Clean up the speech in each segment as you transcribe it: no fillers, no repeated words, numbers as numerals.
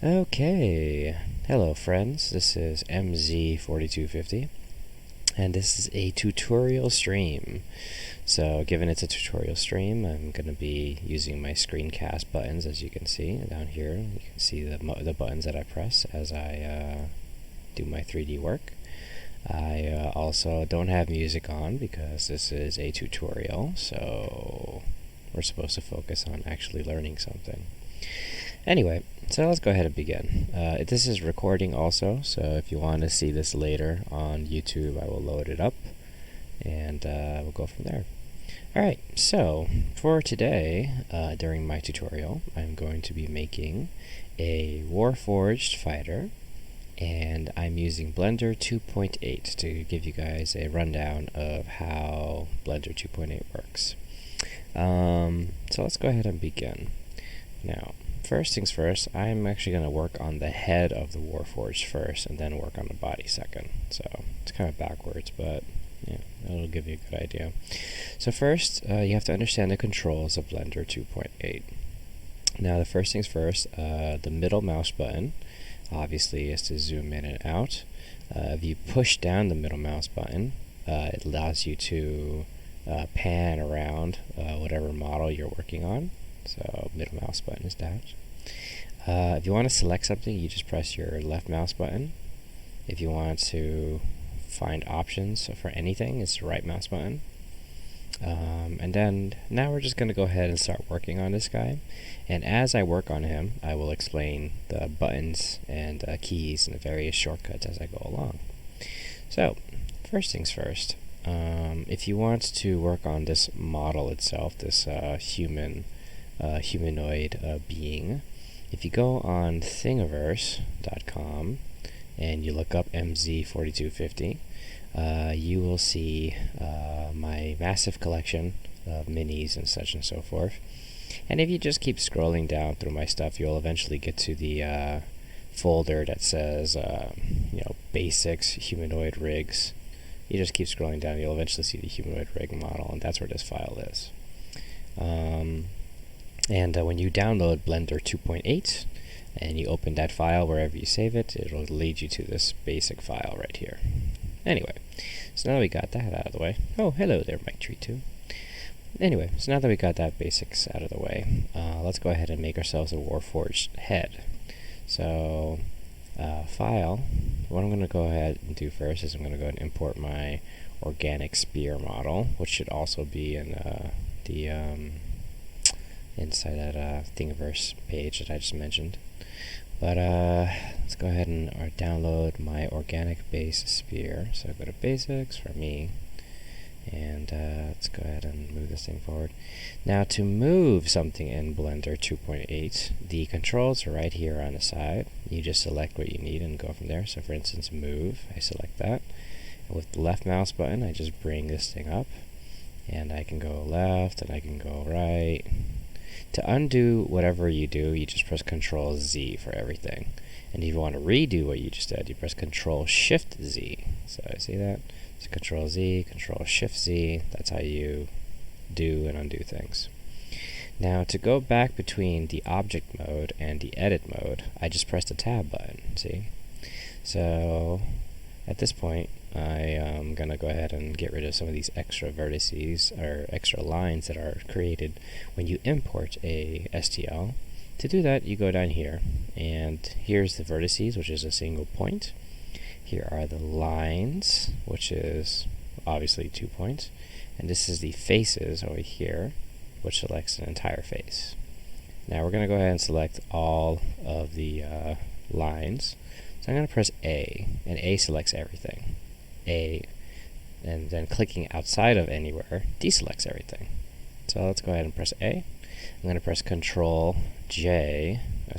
Okay, hello friends, this is mz4250 and this is a tutorial stream. So given it's a tutorial stream, I'm going to be using my screencast buttons. As you can see down here, you can see the buttons that I press as I do my 3D work. I also don't have music on because this is a tutorial, so we're supposed to focus on actually learning something. Anyway, so let's go ahead and begin. This is recording also, so if you want to see this later on YouTube, I will load it up, and we'll go from there. Alright, so for today, during my tutorial, I'm going to be making a Warforged Fighter, and I'm using Blender 2.8 to give you guys a rundown of how Blender 2.8 works. So let's go ahead and begin. Now, first things first, I'm actually going to work on the head of the Warforged first and then work on the body second. So it's kind of backwards, but yeah, that'll give you a good idea. So first, you have to understand the controls of Blender 2.8. Now the first things first, the middle mouse button obviously is to zoom in and out. If you push down the middle mouse button, it allows you to pan around whatever model you're working on. So middle mouse button is that. If you want to select something, you just press your left mouse button. If you want to find options for anything, it's the right mouse button. And then now we're just going to go ahead and start working on this guy. And as I work on him, I will explain the buttons and keys and the various shortcuts as I go along. So first things first, if you want to work on this model itself, this humanoid being, if you go on thingiverse.com and you look up mz4250, you will see my massive collection of minis and such and so forth. And if you just keep scrolling down through my stuff, you'll eventually get to the folder that says basics humanoid rigs. You just keep scrolling down, you'll eventually see the humanoid rig model, and that's where this file is. When you download Blender 2.8 and you open that file wherever you save it, it'll lead you to this basic file right here. Anyway, so now that we got that out of the way, oh hello there Mike Tree 2. Anyway, so now that we got that basics out of the way, let's go ahead and make ourselves a Warforged head. So file, what I'm going to go ahead and do first is I'm going to go and import my organic spear model, which should also be in the inside that Thingiverse page that I just mentioned. But let's go ahead and download my organic base spear. So go to basics for me, and let's go ahead and move this thing forward. Now to move something in Blender 2.8, the controls are right here on the side. You just select what you need and go from there. So for instance, move, I select that. And with the left mouse button, I just bring this thing up, and I can go left and I can go right. To undo whatever you do, you just press Control Z for everything. And if you want to redo what you just did, you press Control Shift Z. So I see that? So Control Z, Control Shift Z, that's how you do and undo things. Now to go back between the object mode and the edit mode, I just press the tab button, see? So at this point, I am going to go ahead and get rid of some of these extra vertices or extra lines that are created when you import a STL. To do that, you go down here, and here's the vertices, which is a single point. Here are the lines, which is obviously 2 points. And this is the faces over here, which selects an entire face. Now we're going to go ahead and select all of the lines. So I'm going to press A, and A selects everything. A, and then clicking outside of anywhere deselects everything. So let's go ahead and press A. I'm going to press Control J, I'm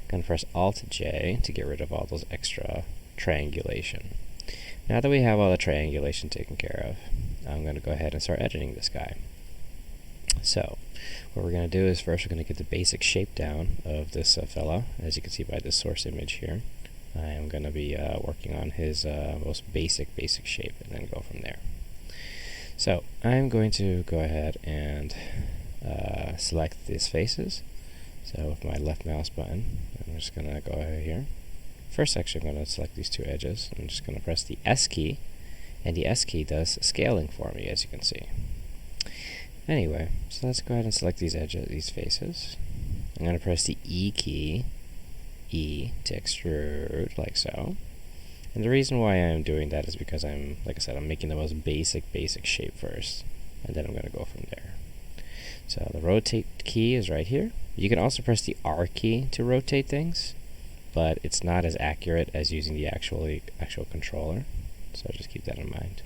going to press Alt J to get rid of all those extra triangulation. Now that we have all the triangulation taken care of, I'm going to go ahead and start editing this guy. So what we're going to do is first we're going to get the basic shape down of this fella, as you can see by this source image here. I am going to be working on his most basic shape and then go from there. So I'm going to go ahead and select these faces. So with my left mouse button, I'm just going to go over here. First, actually, I'm going to select these two edges. I'm just going to press the S key, and the S key does scaling for me, as you can see. Anyway, so let's go ahead and select these edges, these faces. I'm going to press the E key, E, to extrude, like so. And the reason why I'm doing that is because like I said, I'm making the most basic shape first, and then I'm going to go from there. So the rotate key is right here. You can also press the R key to rotate things, but it's not as accurate as using the actual controller. So just keep that in mind.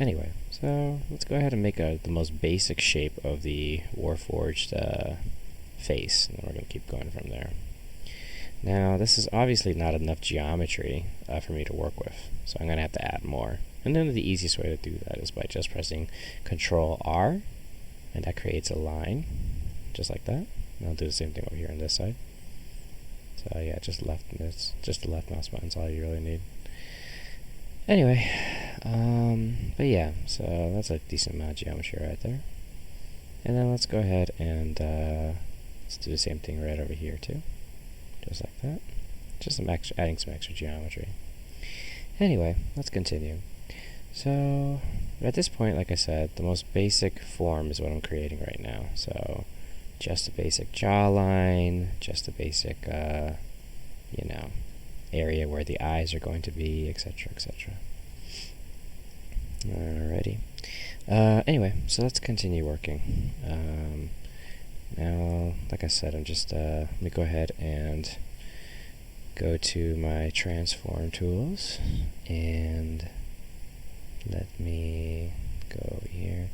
Anyway, so let's go ahead and make the most basic shape of the Warforged face, and then we're going to keep going from there. Now, this is obviously not enough geometry for me to work with, so I'm going to have to add more. And then the easiest way to do that is by just pressing Control R, and that creates a line, just like that. And I'll do the same thing over here on this side. So yeah, just the left mouse button is all you really need. Anyway, but yeah, so that's a decent amount of geometry right there. And then let's go ahead and let's do the same thing right over here too. Just like that. Just adding some extra geometry. Anyway, let's continue. So, at this point, like I said, the most basic form is what I'm creating right now. So, just a basic jawline, just a basic, area where the eyes are going to be, etc., etc. Alrighty. Anyway, so let's continue working. Now, like I said, I'm just, let me go ahead and go to my transform tools, and let me go over here.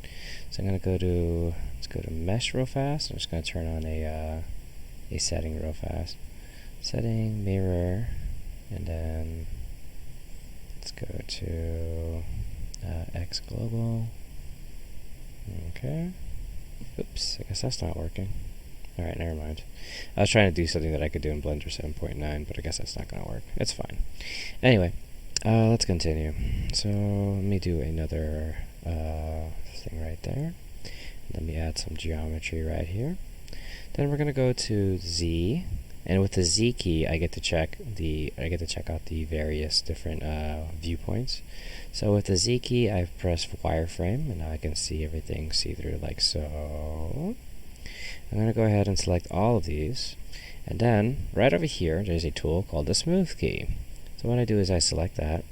So I'm going to let's go to mesh real fast. I'm just going to turn on a setting real fast. Setting, mirror, and then let's go to X global. Okay. Oops, I guess that's not working. Alright, never mind. I was trying to do something that I could do in Blender 7.9, but I guess that's not going to work. It's fine. Anyway, let's continue. So, let me do another thing right there. Let me add some geometry right here. Then we're going to go to Z, and with the Z key, I get to check out the various different viewpoints. So with the Z key, I've pressed wireframe, and now I can see everything see-through like so. I'm going to go ahead and select all of these, and then right over here, there's a tool called the smooth key. So what I do is I select that,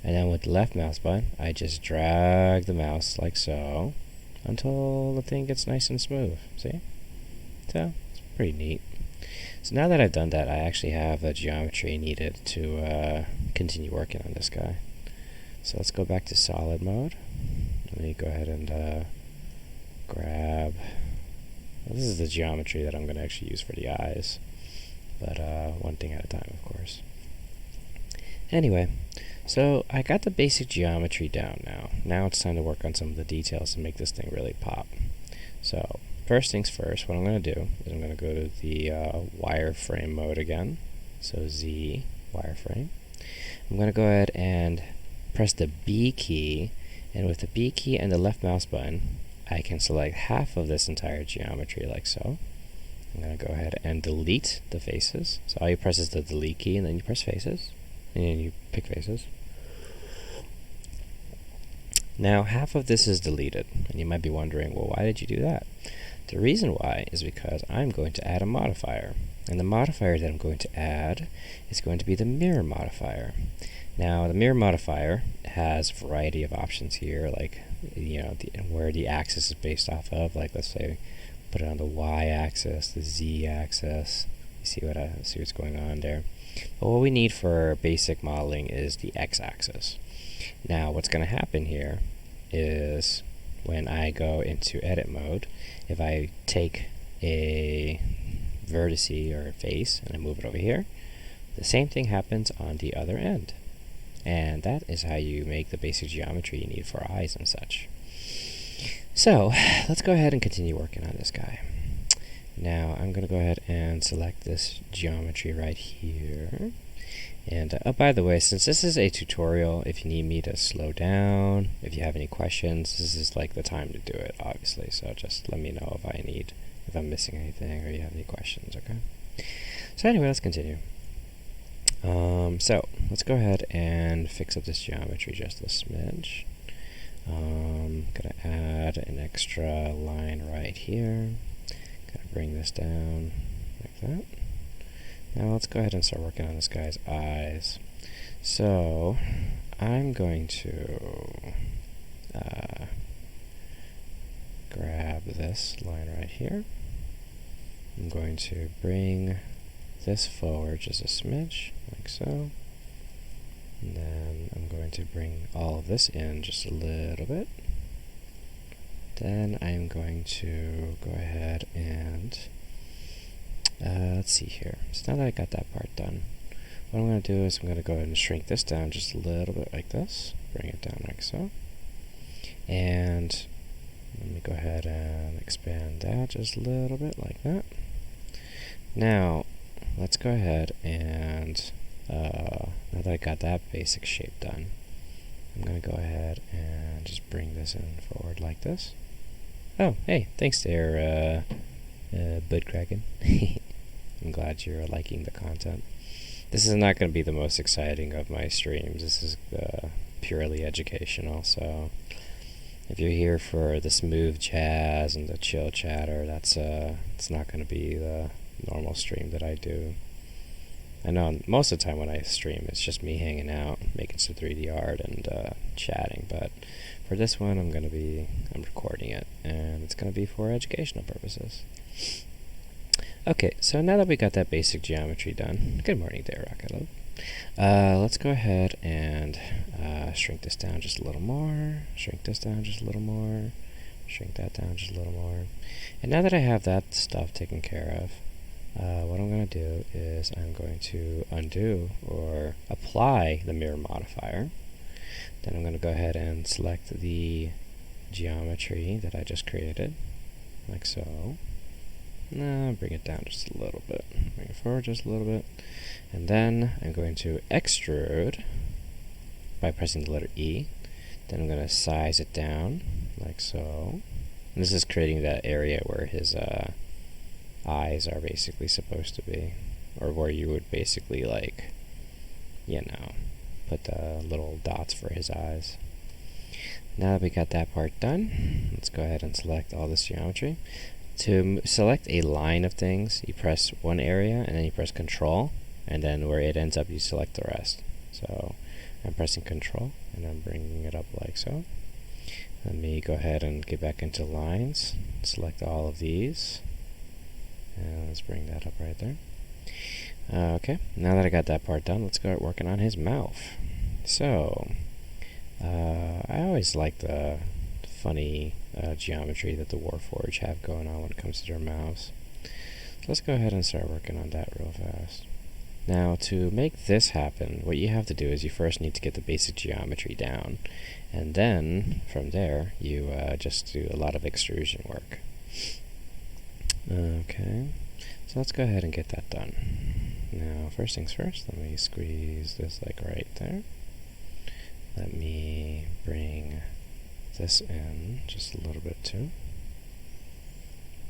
and then with the left mouse button, I just drag the mouse like so until the thing gets nice and smooth. See? So it's pretty neat. So now that I've done that, I actually have the geometry needed to continue working on this guy. So let's go back to solid mode. Let me go ahead and grab... This is the geometry that I'm going to actually use for the eyes, but one thing at a time, of course. Anyway, so I got the basic geometry down now. Now it's time to work on some of the details to make this thing really pop. So first things first, what I'm going to do is I'm going to go to the wireframe mode again. So Z, wireframe. I'm going to go ahead and press the B key, and with the B key and the left mouse button, I can select half of this entire geometry like so. I'm going to go ahead and delete the faces. So all you press is the delete key, and then you press faces, and then you pick faces. Now half of this is deleted, and you might be wondering, well, why did you do that? The reason why is because I'm going to add a modifier, and the modifier that I'm going to add is going to be the mirror modifier. Now the mirror modifier has a variety of options here, like where the axis is based off of. Like let's say put it on the y-axis, the z-axis. You see what's going on there. But what we need for basic modeling is the x-axis. Now what's going to happen here is when I go into edit mode, if I take a vertice or a face and I move it over here, the same thing happens on the other end. And that is how you make the basic geometry you need for eyes and such. So let's go ahead and continue working on this guy. Now I'm going to go ahead and select this geometry right here. And oh, by the way, since this is a tutorial, if you need me to slow down, if you have any questions, this is like the time to do it, obviously. So just let me know if I need if I'm missing anything or you have any questions, okay? So anyway, let's continue. So let's go ahead and fix up this geometry just a smidge. Gonna add an extra line right here. Gonna bring this down like that. Now let's go ahead and start working on this guy's eyes. So I'm going to grab this line right here. I'm going to bring this forward just a smidge, like so. And then I'm going to bring all of this in just a little bit. Then I'm going to go ahead and let's see here. So now that I got that part done, what I'm going to do is I'm going to go ahead and shrink this down just a little bit like this. Bring it down like so. And let me go ahead and expand that just a little bit like that. Now, let's go ahead and now that I got that basic shape done, I'm going to go ahead and just bring this in forward like this. Oh, hey, thanks there, Bud Kraken. I'm glad you're liking the content. This is not going to be the most exciting of my streams. This is purely educational, so if you're here for the smooth jazz and the chill chatter, that's it's not going to be the normal stream that I do. I know most of the time when I stream, it's just me hanging out, making some 3D art and chatting, but for this one, I'm recording it, and it's going to be for educational purposes. Okay, so now that we got that basic geometry done, good morning there, Rocket Love. Let's go ahead and shrink this down just a little more, shrink this down just a little more, shrink that down just a little more. And now that I have that stuff taken care of, what I'm going to do is I'm going to undo or apply the mirror modifier. Then I'm going to go ahead and select the geometry that I just created, like so. Now bring it down just a little bit, bring it forward just a little bit, and then I'm going to extrude by pressing the letter E. Then I'm going to size it down like so. And this is creating that area where his eyes are basically supposed to be, or where you would basically, like, you know, put the little dots for his eyes. Now that we got that part done, let's go ahead and select all this geometry. To select a line of things, you press one area and then you press Control, and then where it ends up you select the rest. So I'm pressing Control and I'm bringing it up like so. Let me go ahead and get back into lines, select all of these, and let's bring that up right there. Okay, now that I got that part done, let's start working on his mouth. So I always like the funny geometry that the Warforged have going on when it comes to their mouths. So let's go ahead and start working on that real fast. Now, to make this happen, what you have to do is you first need to get the basic geometry down, and then from there you just do a lot of extrusion work. Okay, so let's go ahead and get that done. Now, first things first, let me squeeze this like right there. Let me bring this in just a little bit too.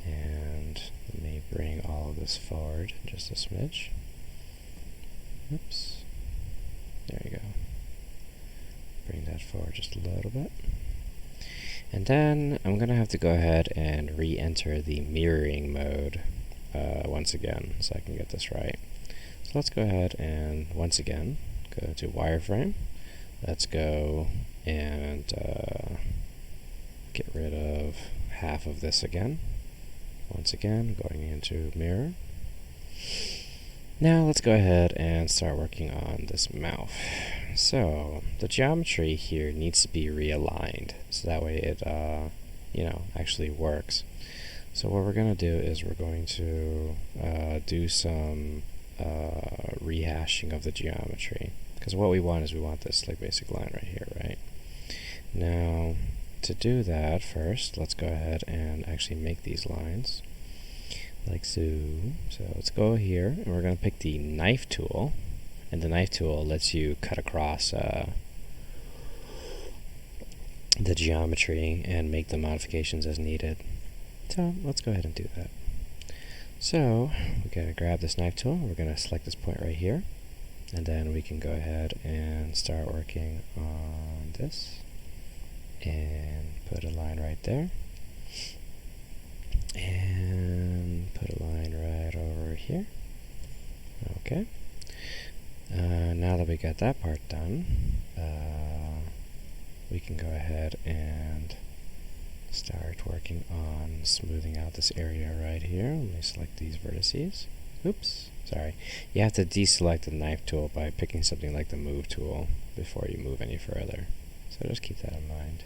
And let me bring all of this forward just a smidge. Oops. There you go. Bring that forward just a little bit. And then I'm going to have to go ahead and re-enter the mirroring mode once again so I can get this right. So let's go ahead and once again go to wireframe. Let's go and get rid of half of this again. Once again, going into mirror. Now let's go ahead and start working on this mouth. So the geometry here needs to be realigned so that way it actually works. So what we're going to do is we're going to do some rehashing of the geometry, because what we want is we want this like basic line right here, right? Now to do that, first let's go ahead and actually make these lines like so. So let's go here and we're going to pick the knife tool, and the knife tool lets you cut across the geometry and make the modifications as needed. So let's go ahead and do that. So we're going to grab this knife tool, we're going to select this point right here, and then we can go ahead and start working on this, and put a line right there, and put a line right over here. Okay. Now that we got that part done, we can go ahead and start working on smoothing out this area right here. Let me select these vertices. Oops, sorry. You have to deselect the knife tool by picking something like the move tool before you move any further. So just keep that in mind.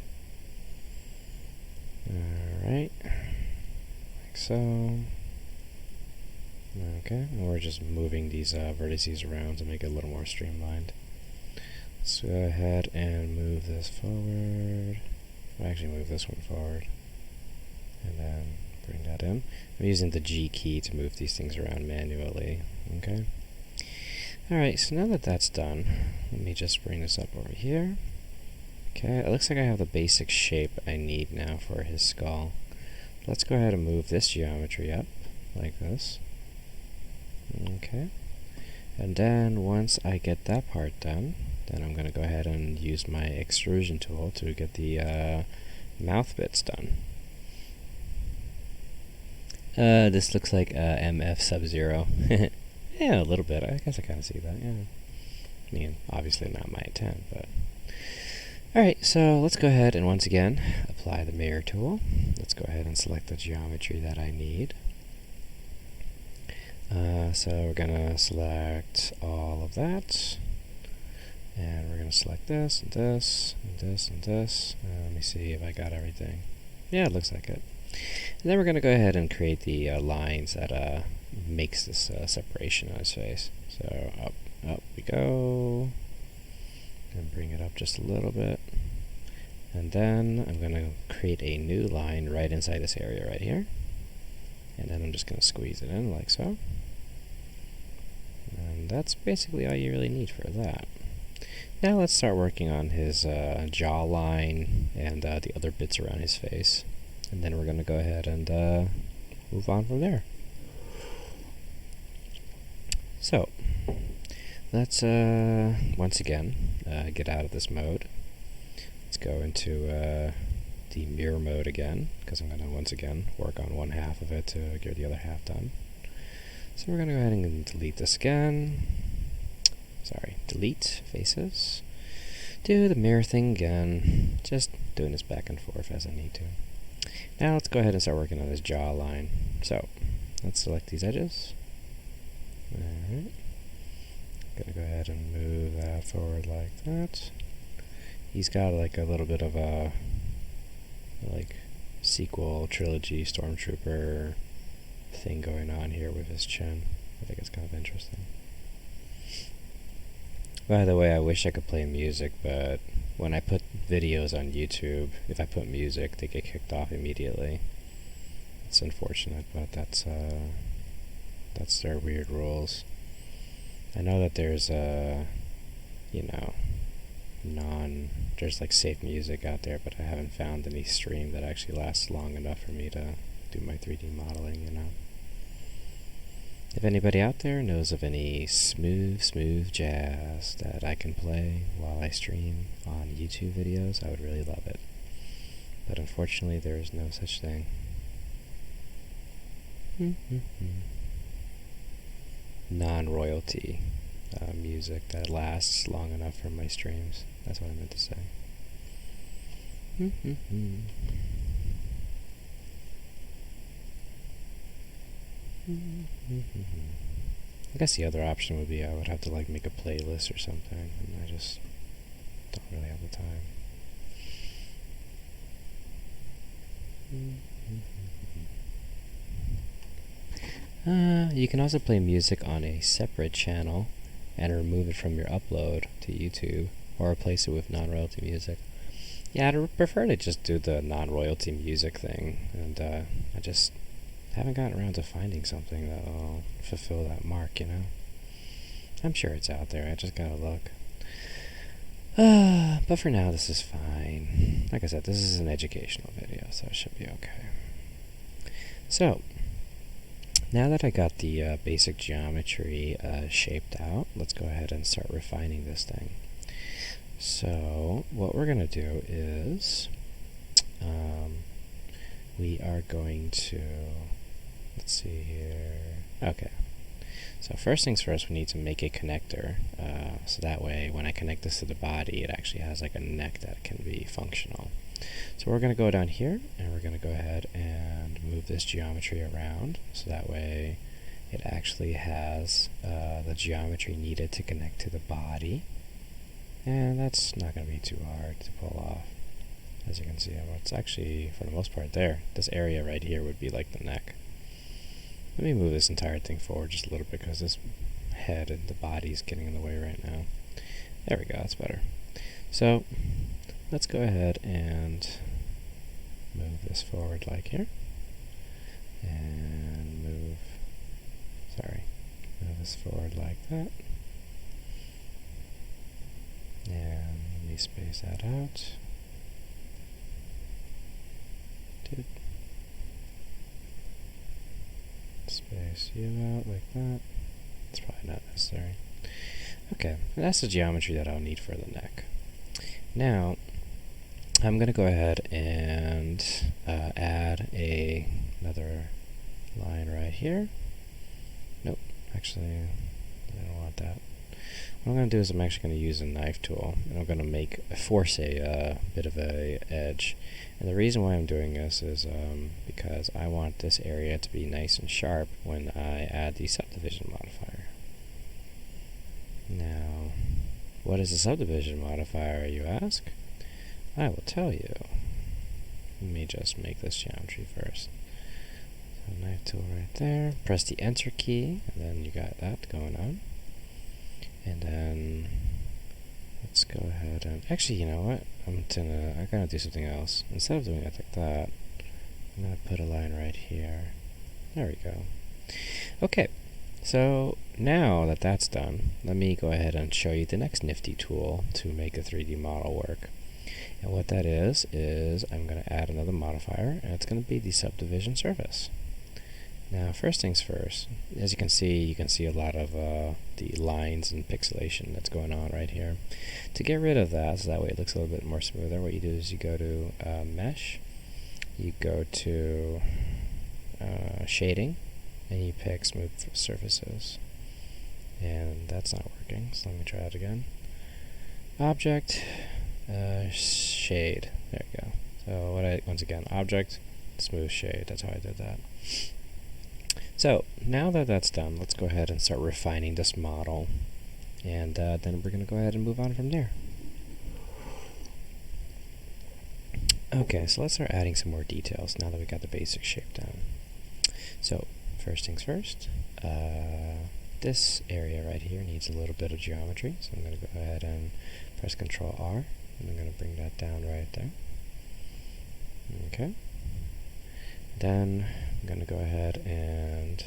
Alright, like so. Okay, and we're just moving these vertices around to make it a little more streamlined. Let's go ahead and move this forward. I'll actually move this one forward. And then bring that in. I'm using the G key to move these things around manually. Okay. Alright, so now that that's done, let me just bring this up over here. Okay, it looks like I have the basic shape I need now for his skull. Let's go ahead and move this geometry up, like this. Okay. And then once I get that part done, then I'm going to go ahead and use my extrusion tool to get the mouth bits done. This looks like MF Sub-Zero. Yeah, a little bit. I guess I kind of see that, yeah. I mean, obviously not my intent, but... Alright, so let's go ahead and once again apply the mirror tool. Let's go ahead and select the geometry that I need. So we're going to select all of that. And we're going to select this, and this, and this, and this. Let me see if I got everything. Yeah, it looks like it. And then we're going to go ahead and create the lines that makes this separation on his face. So up we go. And bring it up just a little bit. And then I'm going to create a new line right inside this area right here. And then I'm just going to squeeze it in like so. And that's basically all you really need for that. Now let's start working on his jawline and the other bits around his face. And then we're going to go ahead and move on from there. So, let's once again get out of this mode. Let's go into the mirror mode again, because I'm going to once again work on one half of it to get the other half done. So we're going to go ahead and delete this again. Sorry, delete faces. Do the mirror thing again. Just doing this back and forth as I need to. Now let's go ahead and start working on this jawline. So, let's select these edges. Alright. Gonna go ahead and move that forward like that. He's got like a little bit of a like sequel trilogy stormtrooper thing going on here with his chin. I think it's kind of interesting. By the way, I wish I could play music, but when I put videos on YouTube, if I put music, they get kicked off immediately. It's unfortunate, but that's their weird rules. I know that there's there's like safe music out there, but I haven't found any stream that actually lasts long enough for me to do my 3D modeling, you know. If anybody out there knows of any smooth jazz that I can play while I stream on YouTube videos, I would really love it. But unfortunately, there is no such thing. Non-royalty music that lasts long enough for my streams. That's what I meant to say. I guess the other option would be I would have to like make a playlist or something, and I just don't really have the time. You can also play music on a separate channel and remove it from your upload to YouTube, or replace it with non-royalty music. Yeah, I'd prefer to just do the non-royalty music thing, and I just haven't gotten around to finding something that'll fulfill that mark, you know? I'm sure it's out there, I just gotta look. But for now, this is fine. Like I said, this is an educational video, so it should be okay. So, Now that I got the basic geometry shaped out, let's go ahead and start refining this thing. So what we're going to do is we are going to, let's see here, okay. So first things first, we need to make a connector, so that way when I connect this to the body, it actually has like a neck that can be functional. So we're going to go down here, and we're going to go ahead and move this geometry around, so that way it actually has the geometry needed to connect to the body. And that's not going to be too hard to pull off. As you can see, it's actually, for the most part there, this area right here would be like the neck. Let me move this entire thing forward just a little bit, because this head and the body is getting in the way right now. There we go, that's better. So let's go ahead and move this forward like here. And move this forward like that. And let me space that out. Space you out like that. It's probably not necessary. Okay, that's the geometry that I'll need for the neck. Now, I'm going to go ahead and add another line right here. Nope, actually, I don't want that. What I'm going to do is I'm actually going to use a knife tool, and I'm going to force a bit of a edge. And the reason why I'm doing this is because I want this area to be nice and sharp when I add the subdivision modifier. Now, what is a subdivision modifier, you ask? I will tell you. Let me just make this geometry first. So knife tool right there. Press the Enter key, and then you got that going on. And then let's go ahead and actually, you know what? I'm gonna do something else. Instead of doing it like that, I'm gonna put a line right here. There we go. Okay, so now that that's done, let me go ahead and show you the next nifty tool to make a 3D model work. And what that is I'm gonna add another modifier, and it's gonna be the subdivision surface. Now, first things first, as you can see a lot of the lines and pixelation that's going on right here. To get rid of that, so that way it looks a little bit more smoother, what you do is you go to Mesh, you go to Shading, and you pick Smooth Surfaces. And that's not working, so let me try it again. Object, Shade, there you go. So once again, Object, Smooth Shade, that's how I did that. So now that that's done, let's go ahead and start refining this model, and then we're going to go ahead and move on from there. Okay, so let's start adding some more details now that we got the basic shape down. So first things first, this area right here needs a little bit of geometry, so I'm going to go ahead and press Ctrl R, and I'm going to bring that down right there. Okay. Then I'm going to go ahead and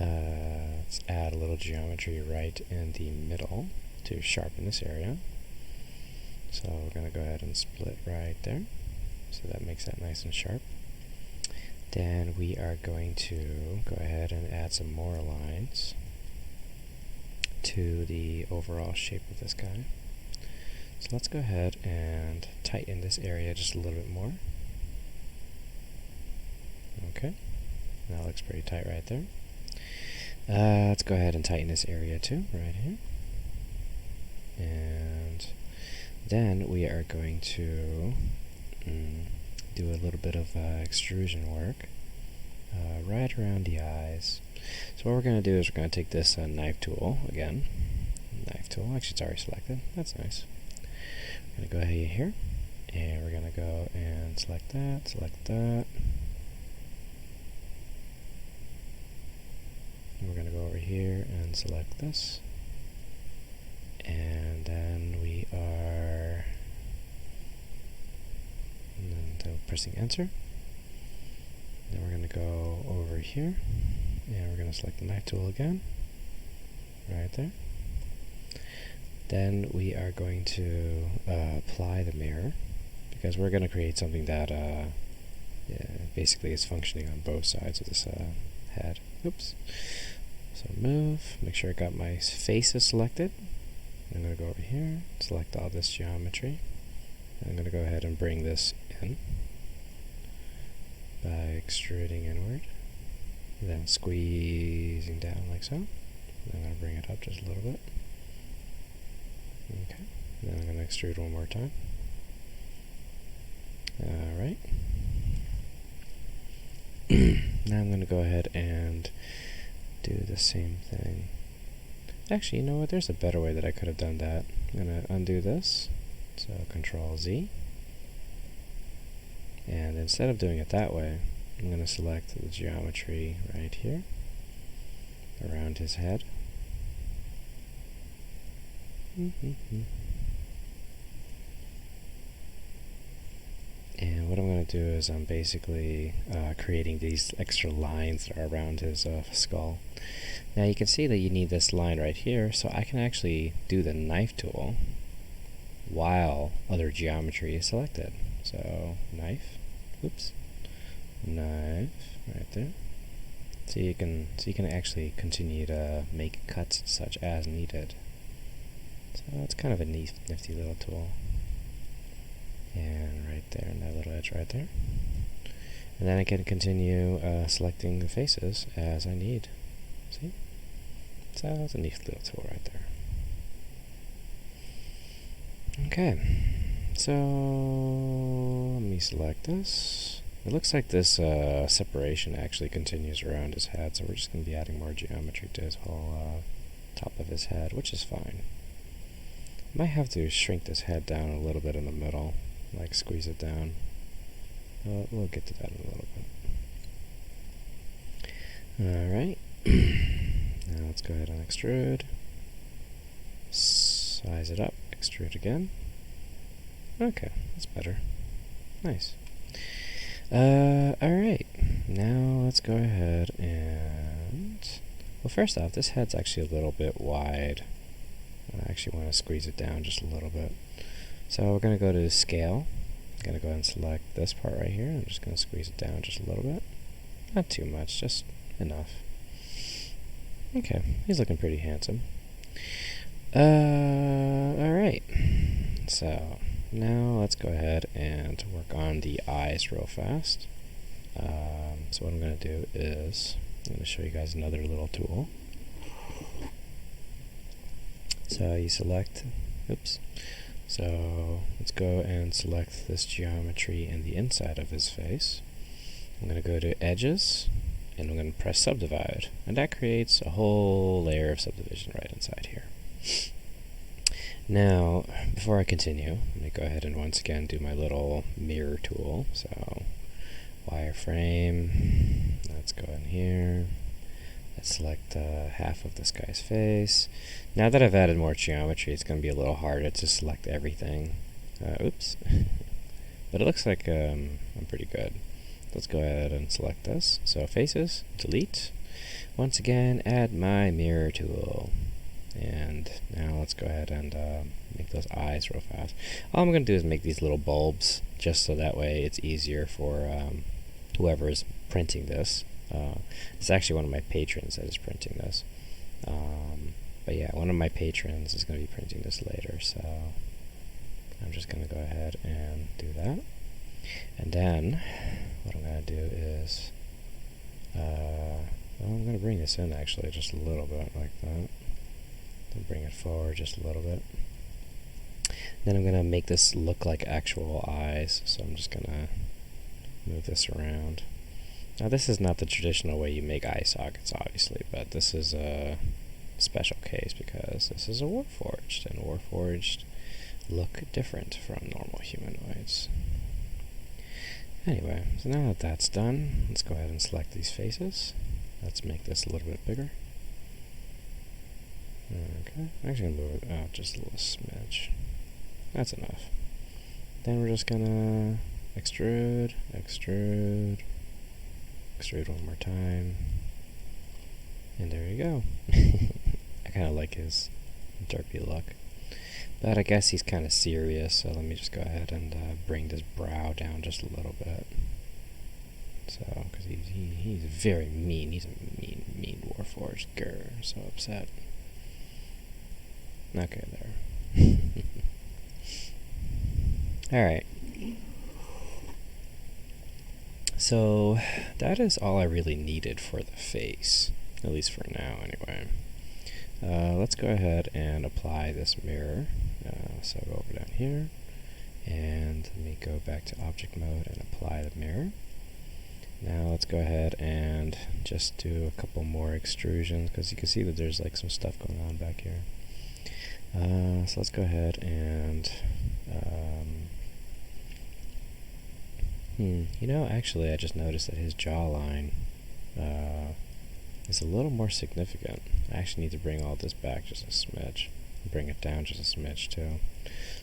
let's add a little geometry right in the middle to sharpen this area. So we're going to go ahead and split right there, so that makes that nice and sharp. Then we are going to go ahead and add some more lines to the overall shape of this guy. So let's go ahead and tighten this area just a little bit more. Okay, that looks pretty tight right there. Let's go ahead and tighten this area too, right here. And then we are going to do a little bit of extrusion work right around the eyes. So what we're going to do is we're going to take this knife tool again. Knife tool, actually it's already selected, that's nice. We're going to go ahead here, and we're going to go and select that. We're going to go over here and select this, and then we are pressing Enter. Then we're going to go over here, and we're going to select the knife tool again, right there. Then we are going to apply the mirror, because we're going to create something that basically is functioning on both sides of this head. Oops. So move, make sure I got my faces selected. I'm going to go over here, select all this geometry. I'm going to go ahead and bring this in by extruding inward, then squeezing down like so. I'm going to bring it up just a little bit. Okay, then I'm going to extrude one more time. Alright. Now I'm going to go ahead and do the same thing. Actually, you know what? There's a better way that I could have done that. I'm going to undo this. So Control Z. And instead of doing it that way, I'm going to select the geometry right here around his head. And what I'm going to do is I'm basically creating these extra lines that are around his skull. Now you can see that you need this line right here, so I can actually do the knife tool while other geometry is selected. So knife, oops, knife right there. So you can actually continue to make cuts such as needed. So it's kind of a nifty little tool. And right there, and that little edge right there. And then I can continue selecting the faces as I need. See? So it's a neat little tool right there. Okay, so let me select this. It looks like this separation actually continues around his head, so we're just going to be adding more geometry to his whole top of his head, which is fine. Might have to shrink this head down a little bit in the middle, like squeeze it down. We'll get to that in a little bit. Alright, now let's go ahead and extrude. Size it up, extrude again. Okay, that's better. Nice. Alright, now let's go ahead and... Well, first off, this head's actually a little bit wide. I actually want to squeeze it down just a little bit. So we're going to go to scale. I'm going to go ahead and select this part right here. I'm just going to squeeze it down just a little bit. Not too much, just enough. Okay, he's looking pretty handsome. Alright. So, now let's go ahead and work on the eyes real fast. So what I'm going to do is, I'm going to show you guys another little tool. So you select, oops, so let's go and select this geometry in the inside of his face. I'm going to go to edges, and I'm going to press subdivide, and that creates a whole layer of subdivision right inside here. Now, before I continue, let me go ahead and once again do my little mirror tool. So wireframe, let's go in here. Let's select half of this guy's face. Now that I've added more geometry, it's going to be a little harder to select everything. Oops. But it looks like I'm pretty good. Let's go ahead and select this. So faces, delete. Once again, add my mirror tool. And now let's go ahead and make those eyes real fast. All I'm going to do is make these little bulbs, just so that way it's easier for whoever is printing this. It's actually one of my patrons that is printing this. But yeah, one of my patrons is going to be printing this later, so I'm just going to go ahead and do that. And then what I'm going to do is, well, I'm going to bring this in actually just a little bit like that. Then bring it forward just a little bit. Then I'm going to make this look like actual eyes, so I'm just going to move this around. Now this is not the traditional way you make eye sockets, obviously, but this is a special case because this is a Warforged, and Warforged look different from normal humanoids. Anyway, so now that that's done, let's go ahead and select these faces. Let's make this a little bit bigger. Okay, I'm actually going to move it out just a little smidge. That's enough. Then we're just going to extrude, extrude, extrude one more time, and there you go. I kind of like his derpy look, but I guess he's kind of serious, so let me just go ahead and bring this brow down just a little bit. So, because he's very mean. He's a mean Warforged. Grr, so upset. Okay, there. Alright. So, that is all I really needed for the face. At least for now, anyway. Let's go ahead and apply this mirror. So go over down here. And let me go back to object mode and apply the mirror. Now let's go ahead and just do a couple more extrusions, because you can see that there's like some stuff going on back here. So let's go ahead and you know, actually I just noticed that his jawline is a little more significant. I actually need to bring all this back just a smidge. Bring it down just a smidge too.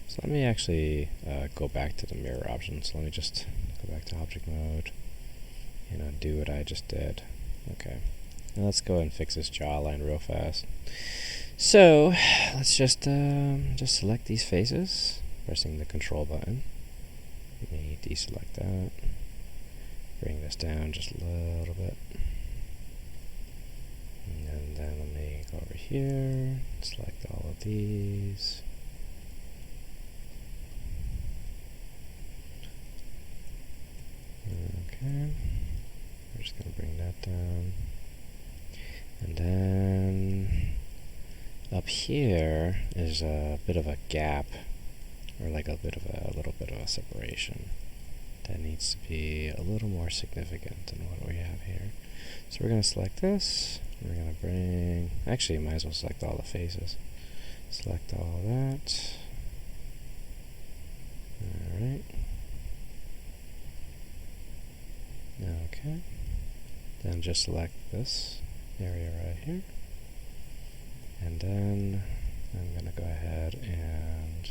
So let me actually go back to the mirror option. So let me just go back to object mode. Do what I just did. Okay. Now let's go and fix this jawline real fast. So let's just select these faces, pressing the control button. Let me deselect that. Bring this down just a little bit. And then let me go over here, select all of these. Okay. We're just going to bring that down. And then up here is a bit of a gap, or like a little bit of a separation. That needs to be a little more significant than what we have here. So we're going to select this. We're going to bring, actually might as well select all the faces. Select all of that. Alright. Okay. Then just select this area right here. And then I'm going to go ahead and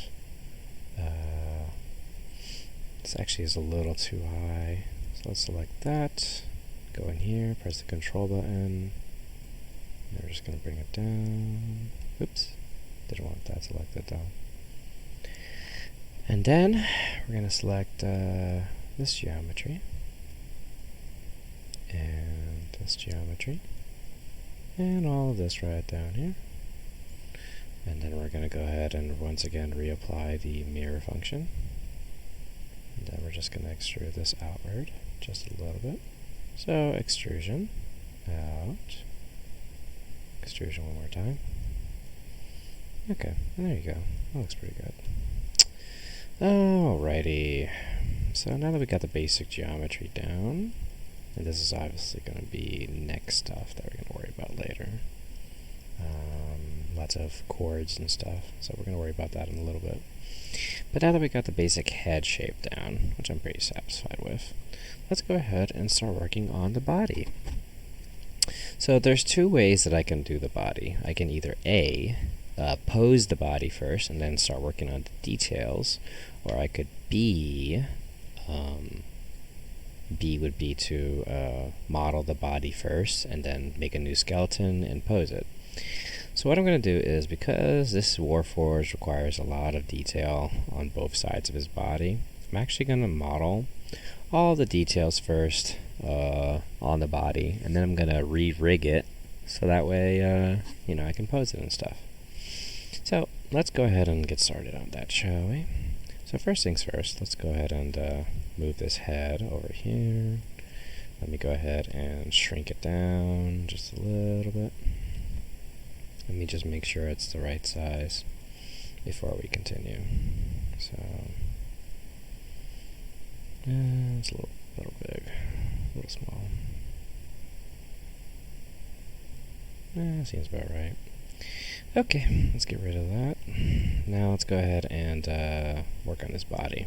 this actually is a little too high. So let's select that. Go in here, press the control button. And we're just going to bring it down. Oops. Didn't want that selected though. And then we're going to select this geometry. And this geometry. And all of this right down here. And then we're going to go ahead and once again reapply the mirror function. And then we're just going to extrude this outward just a little bit. So extrusion, out, extrusion one more time. Okay, and there you go. That looks pretty good. Alrighty. So now that we got the basic geometry down, and this is obviously going to be next stuff that we're going to worry about later. Lots of chords and stuff, so we're going to worry about that in a little bit. But now that we got the basic head shape down, which I'm pretty satisfied with, let's go ahead and start working on the body. So there's two ways that I can do the body. I can either A, pose the body first and then start working on the details, or I could B, B would be to model the body first and then make a new skeleton and pose it. So what I'm going to do is, because this Warforged requires a lot of detail on both sides of his body, I'm actually going to model all the details first on the body, and then I'm going to re-rig it so that way I can pose it and stuff. So let's go ahead and get started on that, shall we? So first things first, let's go ahead and move this head over here. Let me go ahead and shrink it down just a little bit. Let me just make sure it's the right size before we continue. So it's a little big, a little small. Seems about right. Okay, let's get rid of that. Now let's go ahead and work on this body.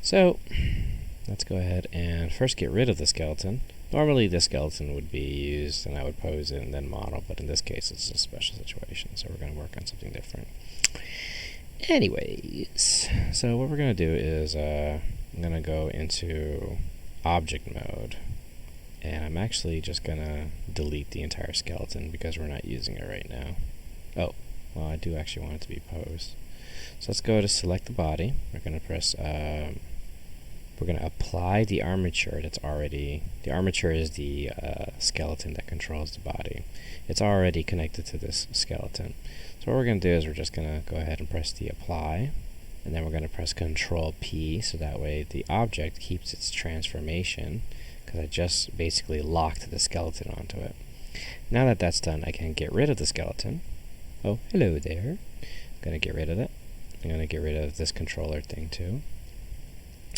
So let's go ahead and first get rid of the skeleton. Normally the skeleton would be used and I would pose it and then model, but in this case it's a special situation, so we're going to work on something different. Anyways, so what we're going to do is I'm going to go into object mode, and I'm actually just going to delete the entire skeleton because we're not using it right now. Oh, well, I do actually want it to be posed. So let's go to select the body. We're going to press we're going to apply the armature that's already, the armature is the skeleton that controls the body. It's already connected to this skeleton. So what we're going to do is we're just going to go ahead and press the apply, and then we're going to press Control P, so that way the object keeps its transformation, because I just basically locked the skeleton onto it. Now that that's done, I can get rid of the skeleton. Oh, hello there. I'm going to get rid of it. I'm going to get rid of this controller thing too.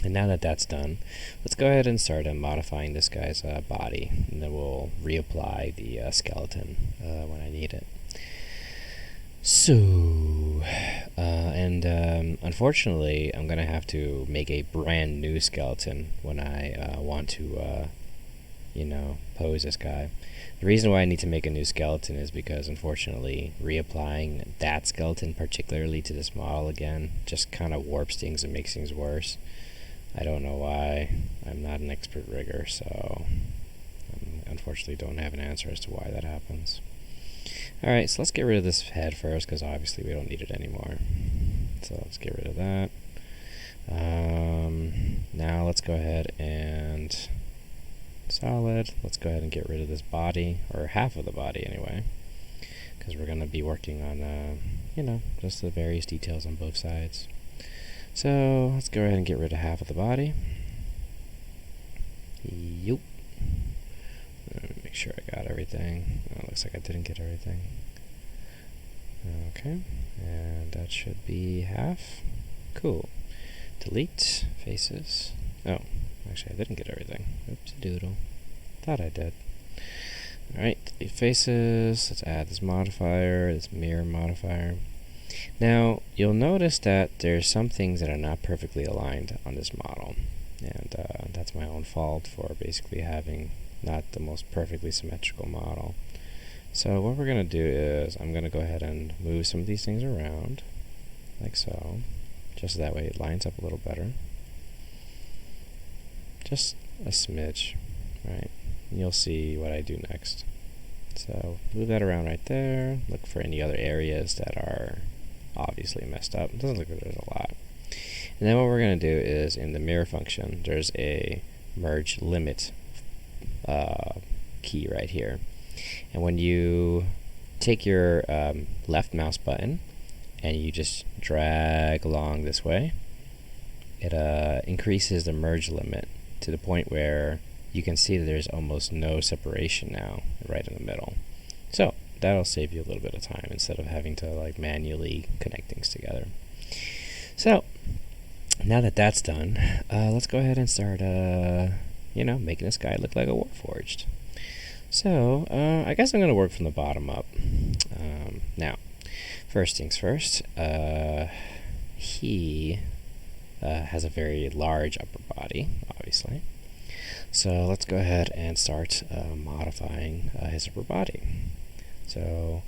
And now that that's done, let's go ahead and start modifying this guy's body, and then we'll reapply the skeleton when I need it. So, unfortunately, I'm going to have to make a brand new skeleton when I want to, pose this guy. The reason why I need to make a new skeleton is because, unfortunately, reapplying that skeleton particularly to this model again just kind of warps things and makes things worse. I don't know why. I'm not an expert rigger, so I unfortunately don't have an answer as to why that happens. Alright, so let's get rid of this head first, because obviously we don't need it anymore. So let's get rid of that. Now let's go ahead and solid. Let's go ahead and get rid of this body, or half of the body anyway, because we're going to be working on, just the various details on both sides. So let's go ahead and get rid of half of the body. Yup. Make sure I got everything. Oh, looks like I didn't get everything. Okay, and that should be half. Cool. Delete faces. Oh, actually I didn't get everything. Oops, doodle. Thought I did. Alright, delete faces. Let's add this modifier, this mirror modifier. Now, you'll notice that there's some things that are not perfectly aligned on this model, and that's my own fault for basically having not the most perfectly symmetrical model. So what we're going to do is I'm going to go ahead and move some of these things around, like so, just so that way it lines up a little better. Just a smidge, right? And you'll see what I do next. So move that around right there, look for any other areas that are obviously messed up. It doesn't look like there's a lot. And then what we're going to do is in the mirror function, there's a merge limit key right here. And when you take your left mouse button and you just drag along this way, it increases the merge limit to the point where you can see that there's almost no separation now right in the middle. So that'll save you a little bit of time instead of having to like manually connect things together. So now that that's done, let's go ahead and start making this guy look like a Warforged. So I guess I'm going to work from the bottom up. Now, first things first, he has a very large upper body, obviously. So let's go ahead and start modifying his upper body. So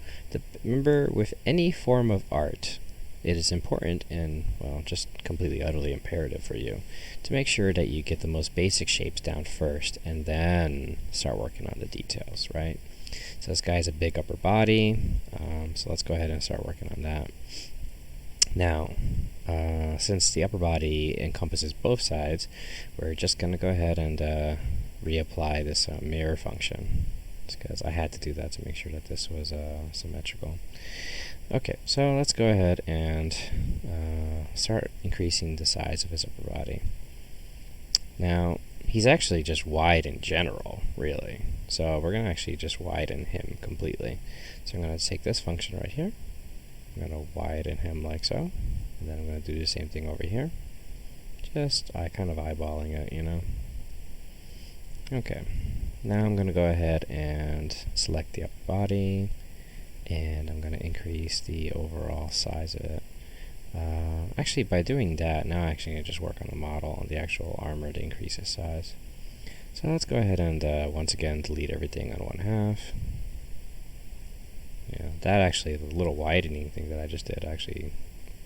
remember, with any form of art, it is important and, well, just completely utterly imperative for you to make sure that you get the most basic shapes down first and then start working on the details, right? So this guy has a big upper body, so let's go ahead and start working on that. Now, since the upper body encompasses both sides, we're just going to go ahead and reapply this mirror function, because I had to do that to make sure that this was symmetrical. Okay, so let's go ahead and start increasing the size of his upper body. Now, he's actually just wide in general, really. So we're going to actually just widen him completely. So I'm going to take this function right here. I'm going to widen him like so. And then I'm going to do the same thing over here. Just kind of eyeballing it, Okay. Now I'm going to go ahead and select the upper body. And I'm going to increase the overall size of it. Actually, by doing that, now I'm actually going to just work on the model, on the actual armor to increase its size. So let's go ahead and once again delete everything on one half. Yeah, that actually, the little widening thing that I just did, actually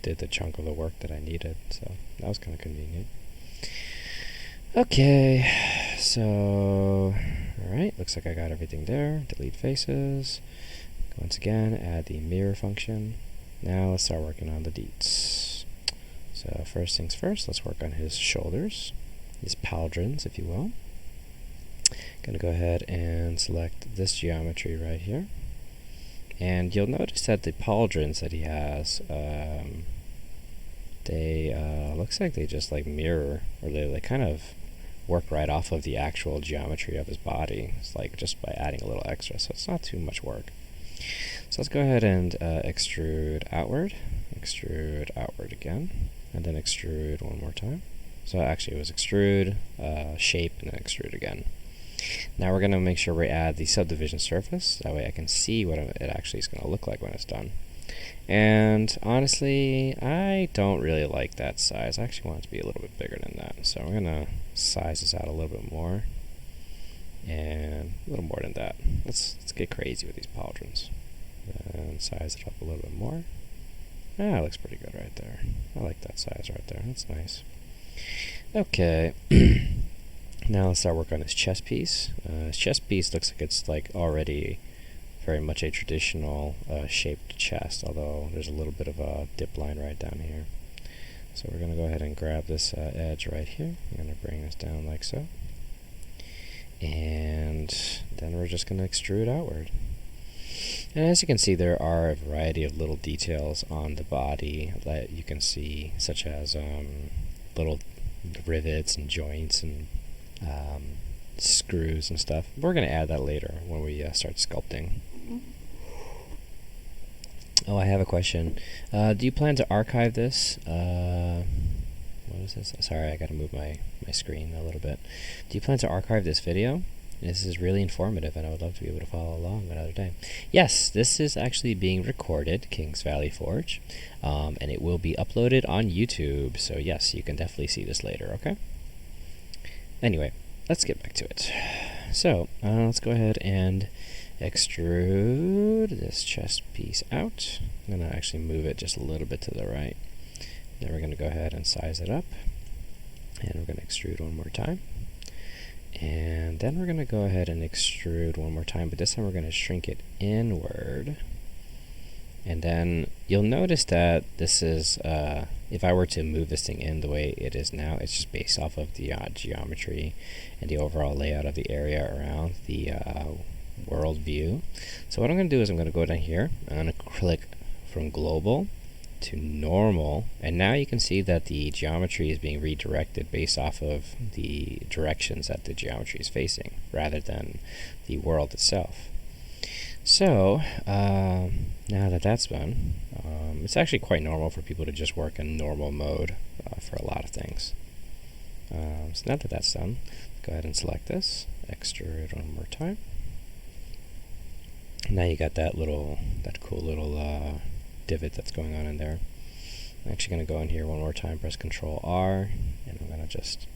did the chunk of the work that I needed, so that was kind of convenient. Okay, so, alright, looks like I got everything there. Delete faces. Once again, add the mirror function. Now let's start working on the deets. So first things first, let's work on his shoulders. these pauldrons, if you will. Gonna go ahead and select this geometry right here. And you'll notice that the pauldrons that he has, they looks like they just like mirror, or they kind of work right off of the actual geometry of his body. It's like just by adding a little extra, so it's not too much work. So let's go ahead and extrude outward again, and then extrude one more time. So actually it was extrude, shape, and then extrude again. Now we're going to make sure we add the subdivision surface, that way I can see what it actually is going to look like when it's done. And honestly, I don't really like that size. I actually want it to be a little bit bigger than that. So we're going to size this out a little bit more, and a little more than that. Let's get crazy with these pauldrons. And size it up a little bit more. That looks pretty good right there. I like that size right there. That's nice. Okay. Now let's start working on his chest piece. His chest piece looks like it's like already very much a traditional shaped chest, although there's a little bit of a dip line right down here. So we're going to go ahead and grab this edge right here. I'm going to bring this down like so. And then we're just going to extrude outward. And as you can see, there are a variety of little details on the body that you can see, such as little rivets and joints and screws and stuff. We're going to add that later when we start sculpting. Oh, I have a question. Do you plan to archive this? What is this? Sorry, I got to move my screen a little bit. Do you plan to archive this video? This is really informative, and I would love to be able to follow along another day. Yes, this is actually being recorded, Kings Valley Forge, and it will be uploaded on YouTube. So yes, you can definitely see this later, okay? Anyway, let's get back to it. So, let's go ahead and extrude this chest piece out. I'm going to actually move it just a little bit to the right. Then we're going to go ahead and size it up. And we're going to extrude one more time. And then we're going to go ahead and extrude one more time, but this time we're going to shrink it inward. And then you'll notice that this is, if I were to move this thing in the way it is now, it's just based off of the geometry and the overall layout of the area around the world view. So what I'm going to do is I'm going to go down here, I'm going to click from global to normal, and now you can see that the geometry is being redirected based off of the directions that the geometry is facing, rather than the world itself. So, now that that's done, it's actually quite normal for people to just work in normal mode for a lot of things. So now that that's done, go ahead and select this, extrude one more time. Now you got that cool little divot that's going on in there. I'm actually going to go in here one more time, press Control R, and I'm going to just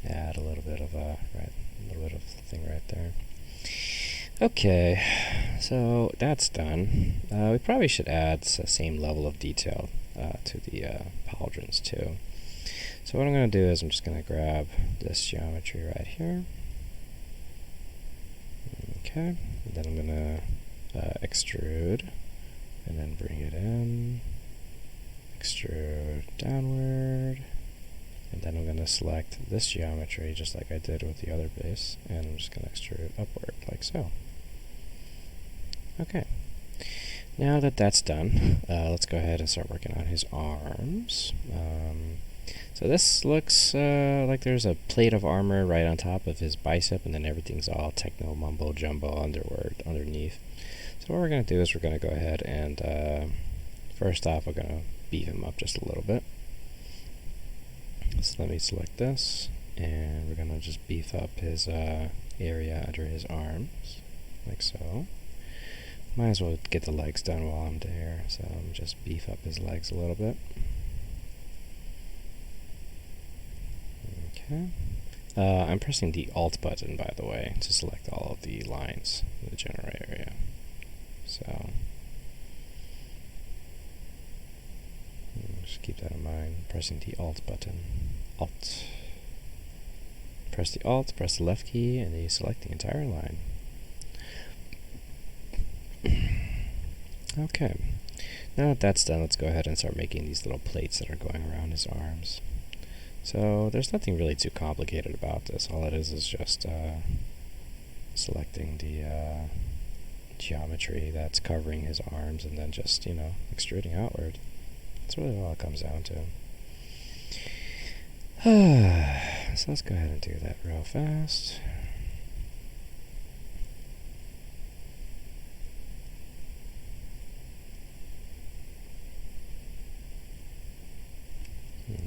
add a little bit of thing right there. Okay, so that's done. We probably should add the same level of detail to the pauldrons too. So what I'm going to do is I'm just going to grab this geometry right here. Okay, and then I'm going to extrude, and then bring it in, extrude downward, and then I'm going to select this geometry just like I did with the other base, and I'm just going to extrude upward like so. Okay, now that that's done, let's go ahead and start working on his arms. So this looks like there's a plate of armor right on top of his bicep, and then everything's all techno mumbo jumbo underneath. So what we're going to do is we're going to go ahead and first off we're going to beef him up just a little bit. So let me select this, and we're going to just beef up his area under his arms like so. Might as well get the legs done while I'm there, so I'm just beef up his legs a little bit. Okay. I'm pressing the Alt button, by the way, to select all of the lines in the general area. So just keep that in mind. Pressing the Alt button. Alt. Press the Alt, press the left key, and then you select the entire line. Okay. Now that that's done, let's go ahead and start making these little plates that are going around his arms. So there's nothing really too complicated about this. All it is just selecting the geometry that's covering his arms and then just, extruding outward. That's really all it comes down to. So let's go ahead and do that real fast.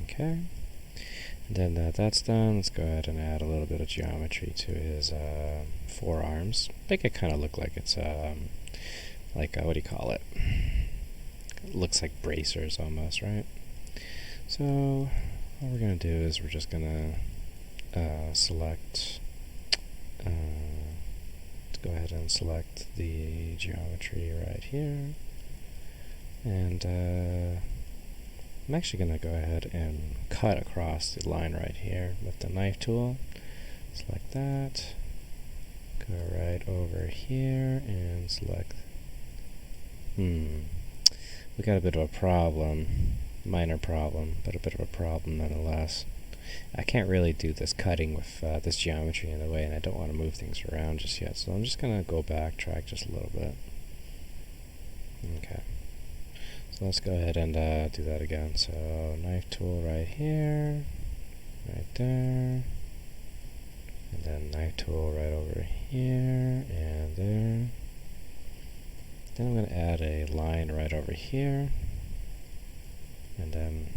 Okay. And then that's done, let's go ahead and add a little bit of geometry to his forearms. Make it kind of look like it's like what do you call it? It looks like bracers almost, right? So what we're gonna do is we're just gonna select. Let's go ahead and select the geometry right here, and I'm actually going to go ahead and cut across the line right here with the knife tool. Select that, go right over here and select. We got a bit of a problem, minor problem, but a bit of a problem nonetheless. I can't really do this cutting with this geometry in the way, and I don't want to move things around just yet, so I'm just going to go backtrack just a little bit. Okay. So let's go ahead and do that again. So knife tool right here, right there, and then knife tool right over here and there. Then I'm going to add a line right over here, and then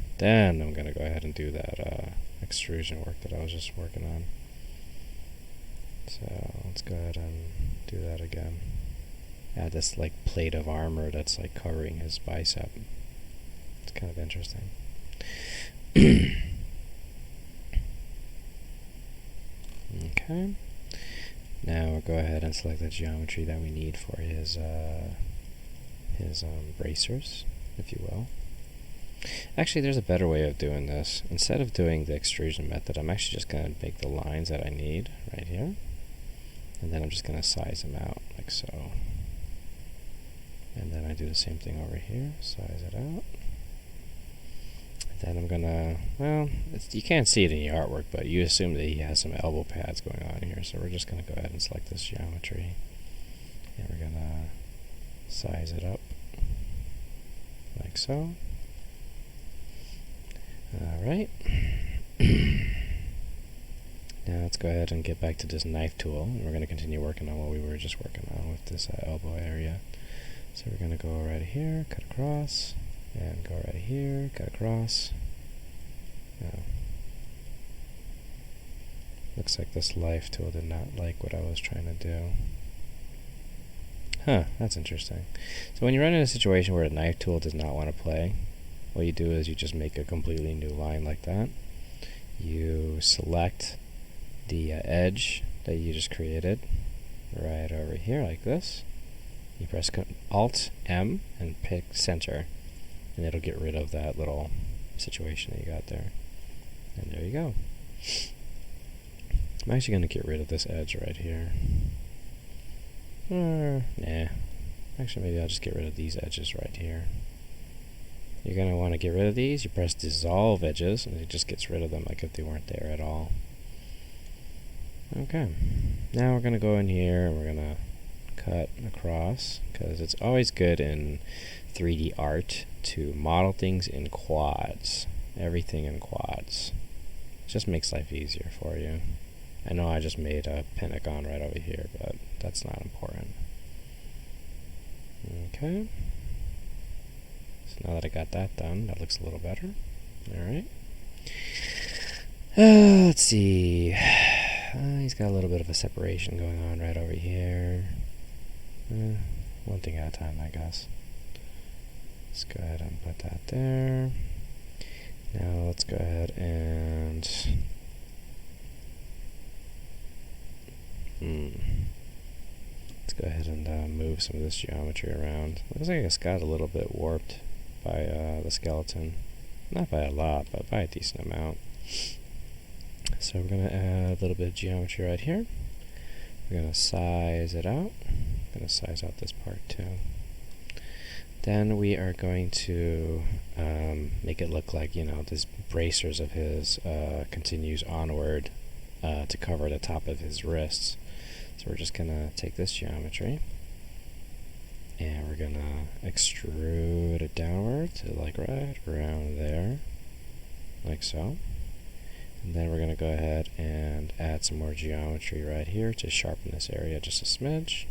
I'm going to go ahead and do that extrusion work that I was just working on. So let's go ahead and do that again. Add this like plate of armor that's like covering his bicep. It's kind of interesting. Okay. Now we'll go ahead and select the geometry that we need for his bracers, if you will. Actually, there's a better way of doing this. Instead of doing the extrusion method, I'm actually just going to make the lines that I need right here, and then I'm just going to size them out like so. And then I do the same thing over here, size it out. And then I'm gonna, well, you can't see it in the artwork, but you assume that he has some elbow pads going on here, so we're just gonna go ahead and select this geometry. And we're gonna size it up, like so. Alright. Now let's go ahead and get back to this knife tool, and we're gonna continue working on what we were just working on with this elbow area. So we're going to go right here, cut across, and go right here, cut across. Now, looks like this knife tool did not like what I was trying to do. Huh, that's interesting. So when you run in a situation where a knife tool does not want to play, what you do is you just make a completely new line like that. You select the edge that you just created right over here like this. You press Alt-M and pick center, and it'll get rid of that little situation that you got there. And there you go. I'm actually going to get rid of this edge right here. Nah. Actually, maybe I'll just get rid of these edges right here. You're going to want to get rid of these. You press Dissolve Edges, and it just gets rid of them like if they weren't there at all. Okay. Now we're going to go in here, and we're going to cut across, because it's always good in 3D art to model things in quads. Everything in quads. It just makes life easier for you. I know I just made a pentagon right over here, but that's not important. Okay. So now that I got that done, that looks a little better. Alright. Let's see. He's got a little bit of a separation going on right over here. One thing at a time, I guess. Let's go ahead and put that there. Now let's go ahead and let's go ahead and move some of this geometry around. Looks like it's got a little bit warped by the skeleton. Not by a lot, but by a decent amount. So we're going to add a little bit of geometry right here. We're going to size it out. I'm going to size out this part too. Then we are going to make it look like, this bracers of his continues onward to cover the top of his wrists. So we're just going to take this geometry and we're going to extrude it downward to like right around there, like so. And then we're going to go ahead and add some more geometry right here to sharpen this area just a smidge.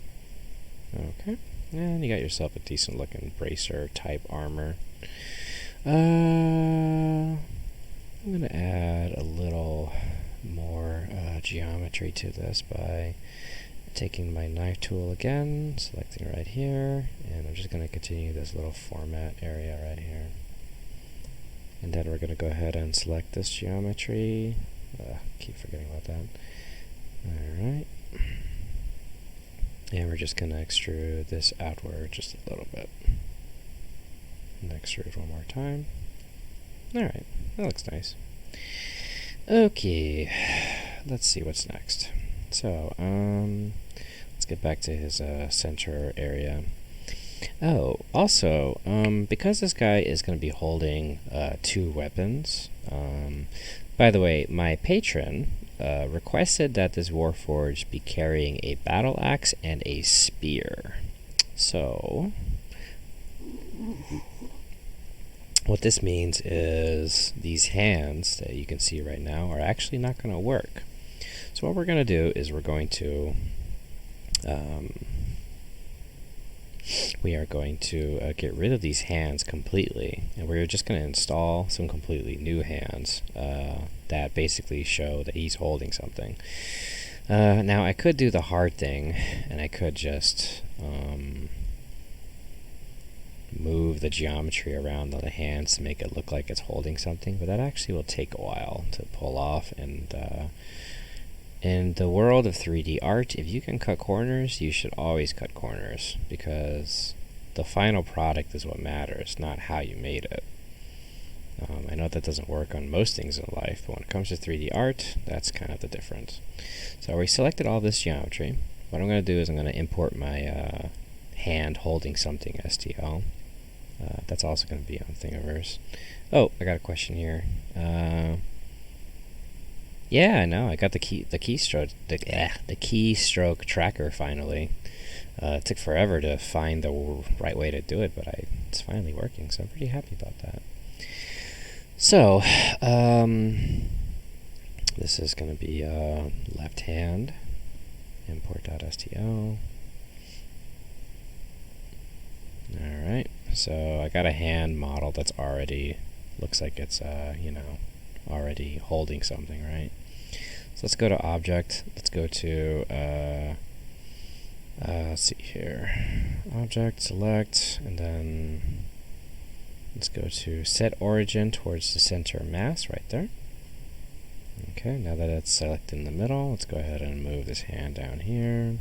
Okay, and you got yourself a decent looking bracer type armor. I'm going to add a little more geometry to this by taking my knife tool again, selecting right here, and I'm just going to continue this little format area right here. And then we're going to go ahead and select this geometry. Keep forgetting about that. Alright. And we're just going to extrude this outward just a little bit. And extrude one more time. Alright, that looks nice. Okay, let's see what's next. So, let's get back to his center area. Oh, also, because this guy is going to be holding 2 weapons, by the way, my patron requested that this Warforged be carrying a battle axe and a spear. So, what this means is these hands that you can see right now are actually not going to work. So what we're going to do is we're going to get rid of these hands completely, and we're just going to install some completely new hands that basically show that he's holding something. Now I could do the hard thing, and I could just move the geometry around on the hands to make it look like it's holding something, but that actually will take a while to pull off. And in the world of 3D art, if you can cut corners, you should always cut corners, because the final product is what matters, not how you made it. I know that doesn't work on most things in life, but when it comes to 3D art, that's kind of the difference. So we selected all this geometry. What I'm going to do is I'm going to import my hand holding something STL. That's also going to be on Thingiverse. Oh, I got a question here. Yeah, I know. I got the keystroke tracker finally. It took forever to find the right way to do it, but it's finally working, so I'm pretty happy about that. So, this is going to be left hand, import.stl. Alright, so I got a hand model that's already, looks like it's, already holding something, right? So let's go to object, let's go to, let's see here, object, select, and then let's go to set origin towards the center mass right there. Okay, now that it's selected in the middle, let's go ahead and move this hand down here.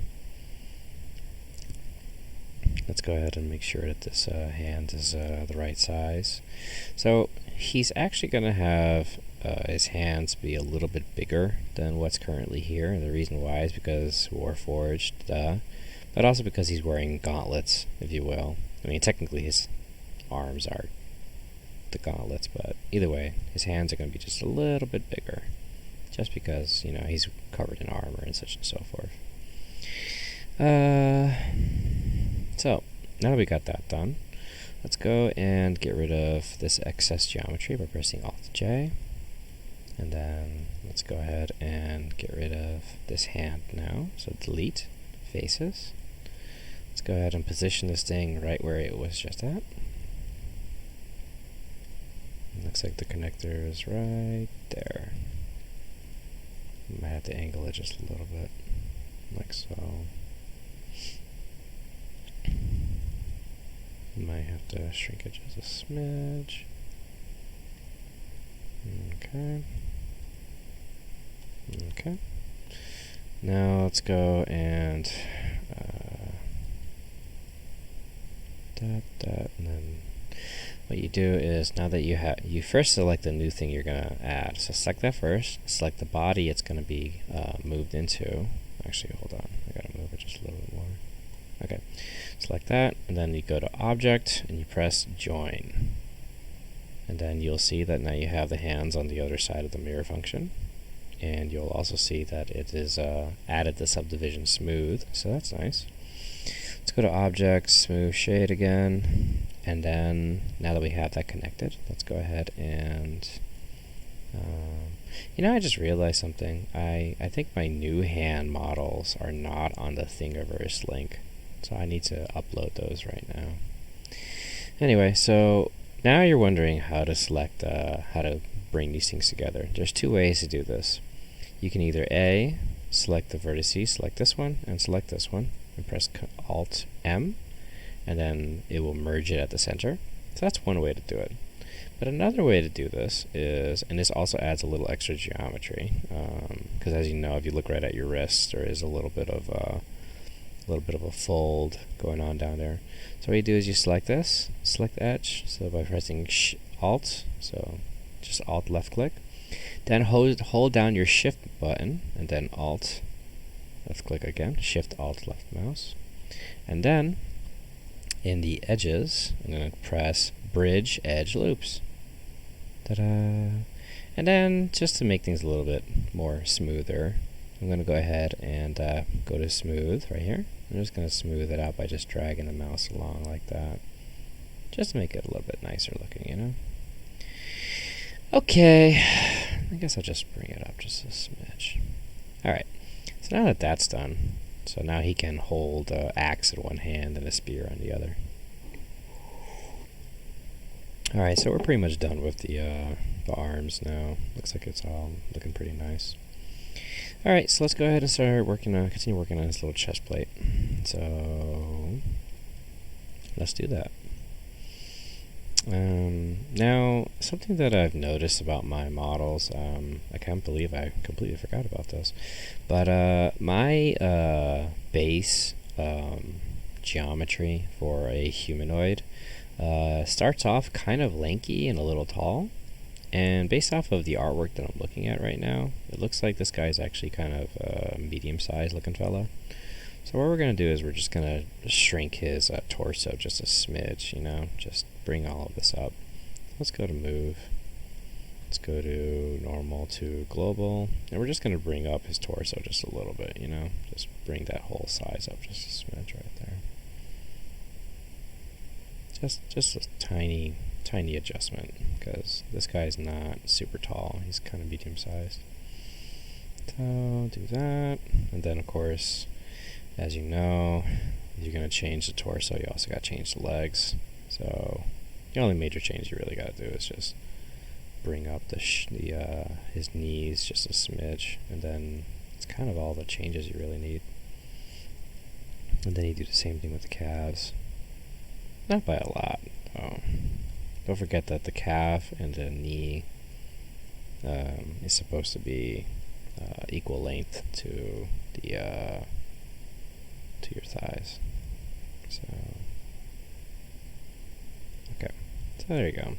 Let's go ahead and make sure that this hand is the right size. So he's actually going to have his hands be a little bit bigger than what's currently here, and the reason why is because Warforged, but also because he's wearing gauntlets, if you will. I mean, technically his arms are the gauntlets, but either way, his hands are going to be just a little bit bigger, just because, he's covered in armor and such and so forth. So, now that we got that done, let's go and get rid of this excess geometry by pressing Alt-J. And then let's go ahead and get rid of this hand now. So delete faces. Let's go ahead and position this thing right where it was just at. It looks like the connector is right there. Might have to angle it just a little bit, like so. Might have to shrink it just a smidge. Okay. Okay. Now let's go and and then what you do is, now that you first select the new thing you're gonna add. So select that first. Select the body it's gonna be moved into. Actually, hold on. I gotta move it just a little bit more. Okay. Select that, and then you go to Object, and you press Join. And then you'll see that now you have the hands on the other side of the mirror function. And you'll also see that it is added the subdivision smooth, so that's nice. Let's go to Object, Smooth Shade again, and then now that we have that connected, let's go ahead and you know, I just realized something. I think my new hand models are not on the Thingiverse link, so I need to upload those right now. Anyway, so now you're wondering how to select, how to bring these things together. There's two ways to do this. You can either A, select the vertices, select this one, and select this one, and press Alt-M, and then it will merge it at the center. So that's one way to do it. But another way to do this is, and this also adds a little extra geometry, because as you know, if you look right at your wrist, there is a little bit of a fold going on down there. So what you do is you select this, select the edge, so by pressing Alt, so just Alt left click, then hold down your Shift button, and then Alt left click again, Shift Alt left mouse, and then in the edges, I'm going to press Bridge Edge Loops. Ta-da! And then just to make things a little bit more smoother, I'm going to go ahead and go to Smooth right here. I'm just going to smooth it out by just dragging the mouse along like that, just to make it a little bit nicer looking, you know? Okay, I guess I'll just bring it up just a smidge. Alright, so now that that's done, so now he can hold an axe in one hand and a spear on the other. Alright, so we're pretty much done with the arms now. Looks like it's all looking pretty nice. Alright, so let's go ahead and start continue working on this little chest plate. So, let's do that. Now, something that I've noticed about my models, I can't believe I completely forgot about this, but my base geometry for a humanoid starts off kind of lanky and a little tall, and based off of the artwork that I'm looking at right now, it looks like this guy is actually kind of a medium-sized looking fella. So what we're going to do is we're just going to shrink his torso just a smidge, you know, just bring all of this up. Let's go to Move. Let's go to Normal to Global, and we're just going to bring up his torso just a little bit, you know, just bring that whole size up just a smidge right there. Just a tiny adjustment, because this guy's not super tall, he's kind of medium sized. So do that, and then of course, as you know, if you're going to change the torso, you also got to change the legs. So the only major change you really got to do is just bring up his knees just a smidge, and then it's kind of all the changes you really need. And then you do the same thing with the calves. Not by a lot, though. Don't forget that the calf and the knee is supposed to be equal length to the to your thighs. So okay, so there you go.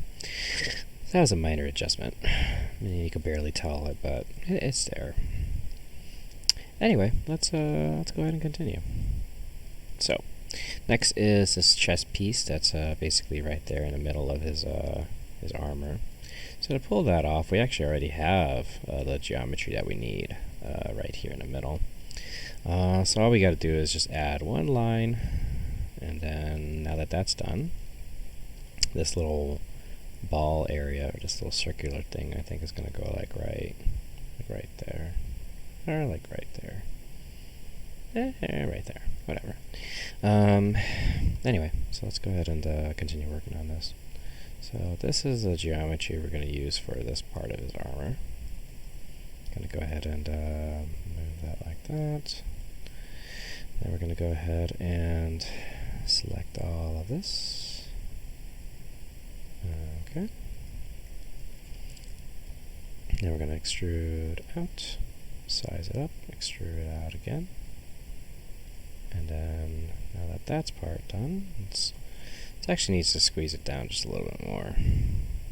So that was a minor adjustment. I mean, you could barely tell it, but it's there. Anyway, let's go ahead and continue. So, next is this chest piece that's basically right there in the middle of his armor. So to pull that off, we actually already have the geometry that we need right here in the middle. So all we got to do is just add one line, and then now that that's done, this little ball area, or this little circular thing, I think is going to go like right there, or like right there. Right there, whatever. Anyway, so let's go ahead and continue working on this. So this is the geometry we're going to use for this part of his armor. Going to go ahead and move that like that. Then we're going to go ahead and select all of this. Okay. Then we're going to extrude out, size it up, extrude it out again. And then, now that that's part done, it actually needs to squeeze it down just a little bit more.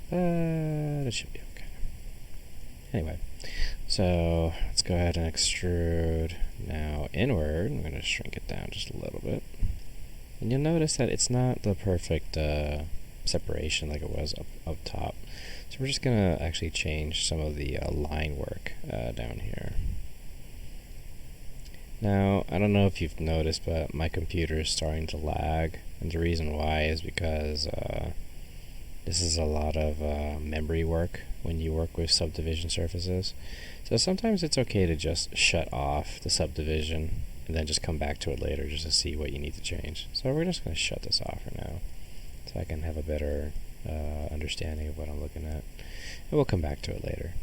But it should be okay. Anyway, so let's go ahead and extrude now inward. I'm going to shrink it down just a little bit. And you'll notice that it's not the perfect separation like it was up top. So we're just gonna actually change some of the line work down here. Now, I don't know if you've noticed, but my computer is starting to lag, and the reason why is because this is a lot of memory work when you work with subdivision surfaces. So sometimes it's okay to just shut off the subdivision and then just come back to it later just to see what you need to change. So we're just going to shut this off for now so I can have a better understanding of what I'm looking at. And we'll come back to it later.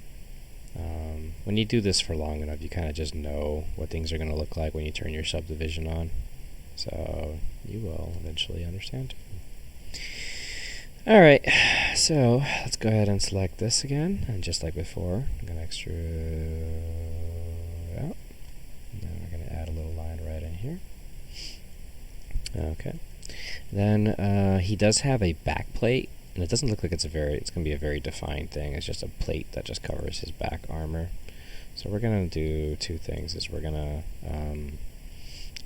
When you do this for long enough, you kind of just know what things are going to look like when you turn your subdivision on. So you will eventually understand. Alright, so let's go ahead and select this again, and just like before, I'm going to extrude out. And then we're going to add a little line right in here. Okay. Then he does have a back plate, and it doesn't look like it's going to be a very defined thing. It's just a plate that just covers his back armor. So we're going to do two things. Is we're going to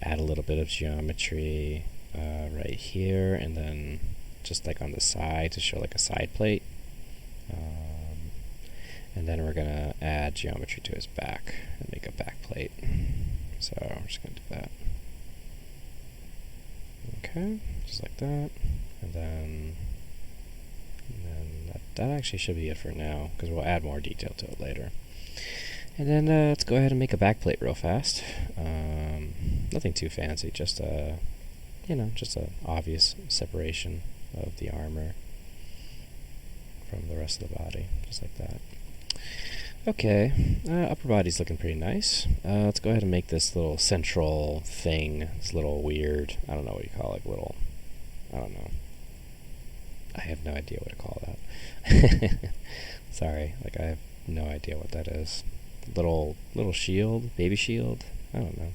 add a little bit of geometry right here, and then just like on the side to show like a side plate. And then we're going to add geometry to his back and make a back plate. So I'm just going to do that. Okay, just like that. And then that actually should be it for now, because we'll add more detail to it later. And then let's go ahead and make a back plate real fast. Nothing too fancy, just a, just a obvious separation of the armor from the rest of the body, just like that. Okay, upper body's looking pretty nice. Let's go ahead and make this little central thing, this little weird, I don't know what you call it, little, I don't know. I have no idea what to call that. Sorry, like I have no idea what that is. Little shield, baby shield, I don't know.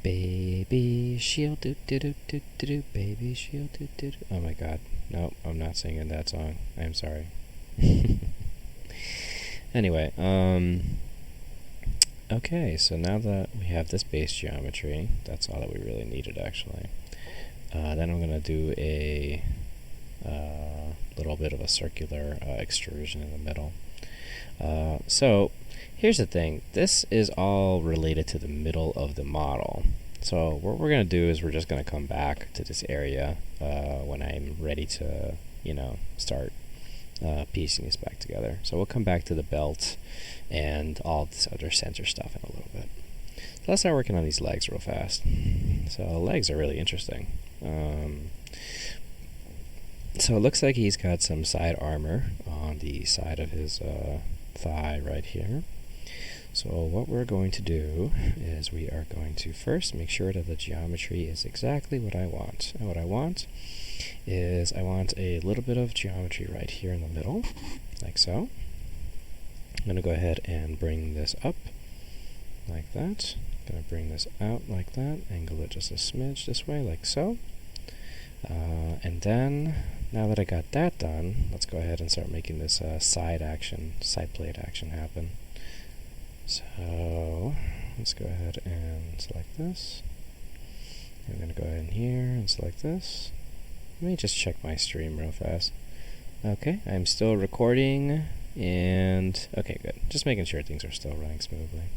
Baby shield, do do do do do do, baby shield, do do do. Oh my god, no, I'm not singing that song. I'm sorry. Anyway, okay, so now that we have this base geometry, that's all that we really needed actually. Then I'm going to do a little bit of a circular extrusion in the middle. So here's the thing, this is all related to the middle of the model. So what we're going to do is we're just going to come back to this area when I'm ready to, start piecing this back together. So we'll come back to the belt and all this other center stuff in a little bit. So let's start working on these legs real fast. So legs are really interesting. So it looks like he's got some side armor on the side of his thigh right here. So what we're going to do is we are going to first make sure that the geometry is exactly what I want. And what I want is I want a little bit of geometry right here in the middle, like so. I'm going to go ahead and bring this up like that. I'm going to bring this out like that, angle it just a smidge this way, like so. And then, now that I got that done, let's go ahead and start making this side plate action happen. So, let's go ahead and select this. I'm going to go ahead in here and select this. Let me just check my stream real fast. Okay, I'm still recording, and okay, good. Just making sure things are still running smoothly.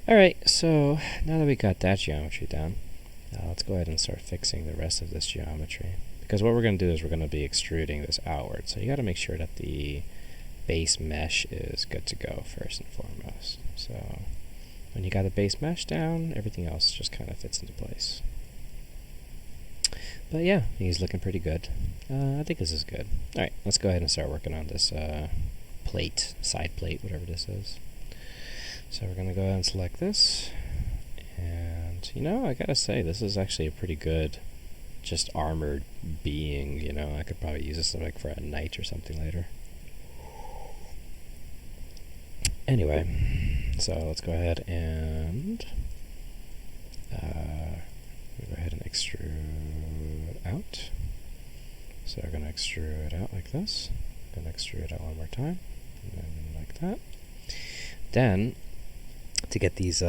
Alright, so now that we got that geometry down, let's go ahead and start fixing the rest of this geometry. Because what we're going to do is we're going to be extruding this outward. So you got to make sure that the base mesh is good to go first and foremost. So when you got the base mesh down, everything else just kind of fits into place. But yeah, he's looking pretty good. I think this is good. Alright, let's go ahead and start working on this plate, side plate, whatever this is. So we're going to go ahead and select this. And, I gotta say, this is actually a pretty good, just armored being, I could probably use this like for a knight or something later. Anyway, so let's go ahead and extrude out. So we're going to extrude out like this. Going to extrude out one more time, and then like that. Then to get these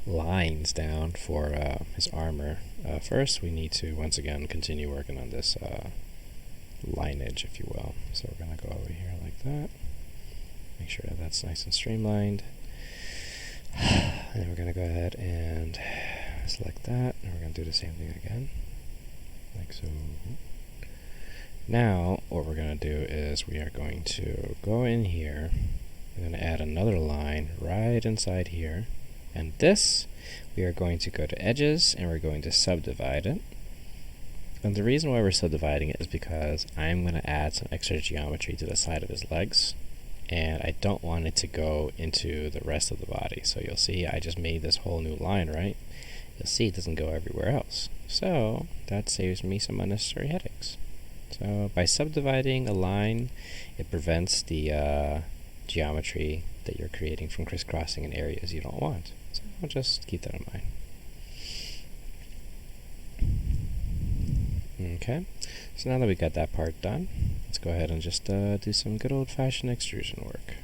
lines down for his armor, first we need to once again continue working on this lineage, if you will. So we're going to go over here like that. Make sure that that's nice and streamlined. And we're going to go ahead and select that, and we're going to do the same thing again, like so. Now, what we're going to do is we are going to go in here. We're going to add another line right inside here. And this, we are going to go to edges, and we're going to subdivide it. And the reason why we're subdividing it is because I'm going to add some extra geometry to the side of his legs. And I don't want it to go into the rest of the body. So you'll see I just made this whole new line, right? You'll see it doesn't go everywhere else. So that saves me some unnecessary headaches. So by subdividing a line, it prevents the geometry that you're creating from crisscrossing in areas you don't want. So I'll just keep that in mind. Okay, so now that we got that part done, let's go ahead and just do some good old-fashioned extrusion work.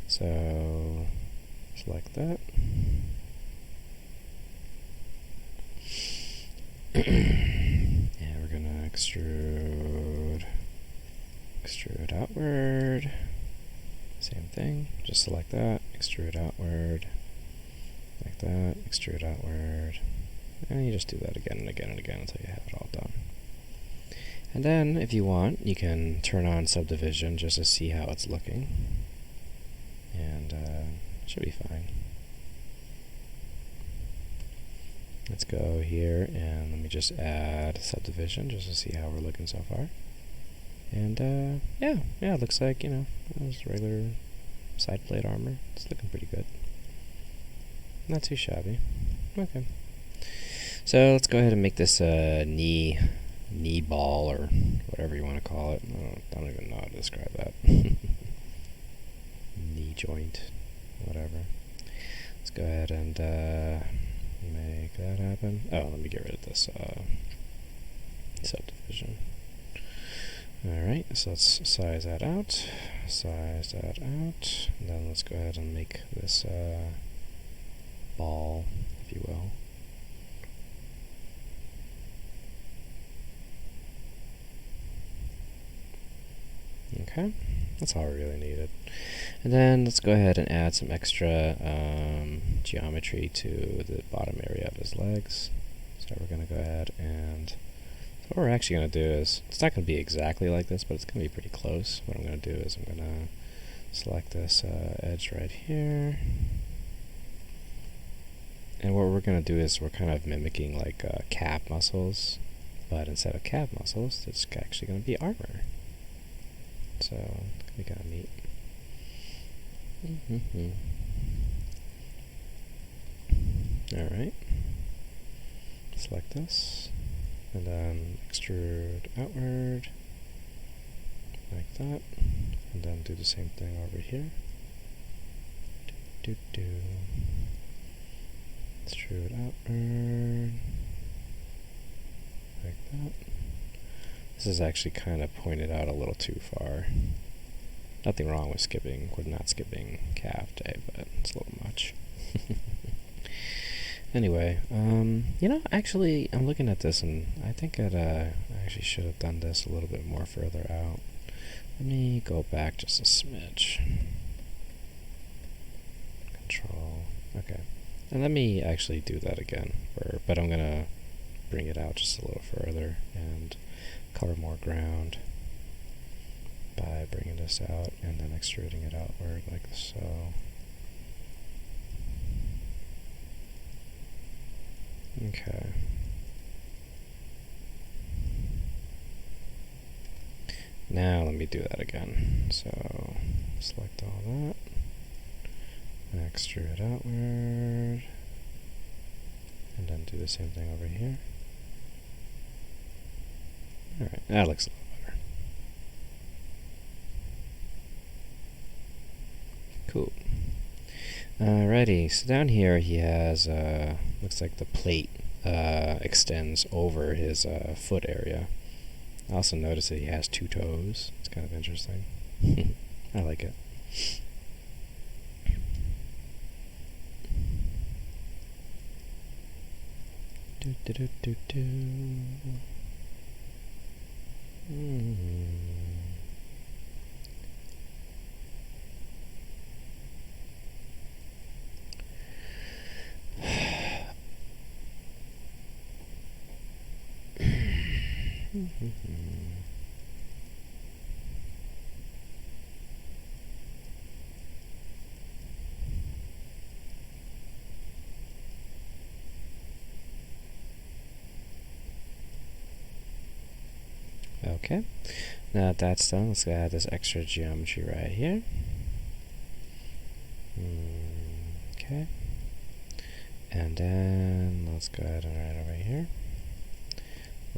So select that. And we're gonna extrude outward. Same thing, just select that, extrude outward, like that, extrude outward. And you just do that again and again and again until you have it all done. And then, if you want, you can turn on subdivision just to see how it's looking. And it should be fine. Let's go here and let me just add subdivision just to see how we're looking so far. And yeah, it looks like, you know, just regular side plate armor. It's looking pretty good. Not too shabby. Okay. So let's go ahead and make this knee ball, or whatever you want to call it. I don't even know how to describe that. Knee joint, whatever. Let's go ahead and make that happen. Oh, let me get rid of this subdivision. Alright, so let's size that out. And then let's go ahead and make this ball, if you will. Okay, that's all we really needed. And then let's go ahead and add some extra geometry to the bottom area of his legs. So we're going to go ahead and, so what we're actually going to do is, it's not going to be exactly like this, but it's going to be pretty close. What I'm going to do is I'm going to select this edge right here. And what we're going to do is we're kind of mimicking like calf muscles, but instead of calf muscles, it's actually going to be armor. So it's going to be kind of neat. Alright. Select this, and then extrude outward, like that, and then do the same thing over here. Extrude outward, like that. This is actually kind of pointed out a little too far. Nothing wrong with skipping, we're not skipping calf day, but it's a little much. Anyway, you know, actually, I'm looking at this, and I think I actually should have done this a little bit more further out. Let me go back just a smidge. Control, okay. And let me actually do that again, but I'm gonna bring it out just a little further and cover more ground by bringing this out and then extruding it outward like so. Okay. Now let me do that again. So select all that, extrude outward, and then do the same thing over here. Alright, that looks a little better. Cool. Alrighty, so down here he has, looks like the plate extends over his foot area. I also noticed that he has 2 toes. It's kind of interesting. I like it. Do, do, do, do, do. Okay, now that that's done, let's go add this extra geometry right here. Okay, and then let's go ahead and right over here.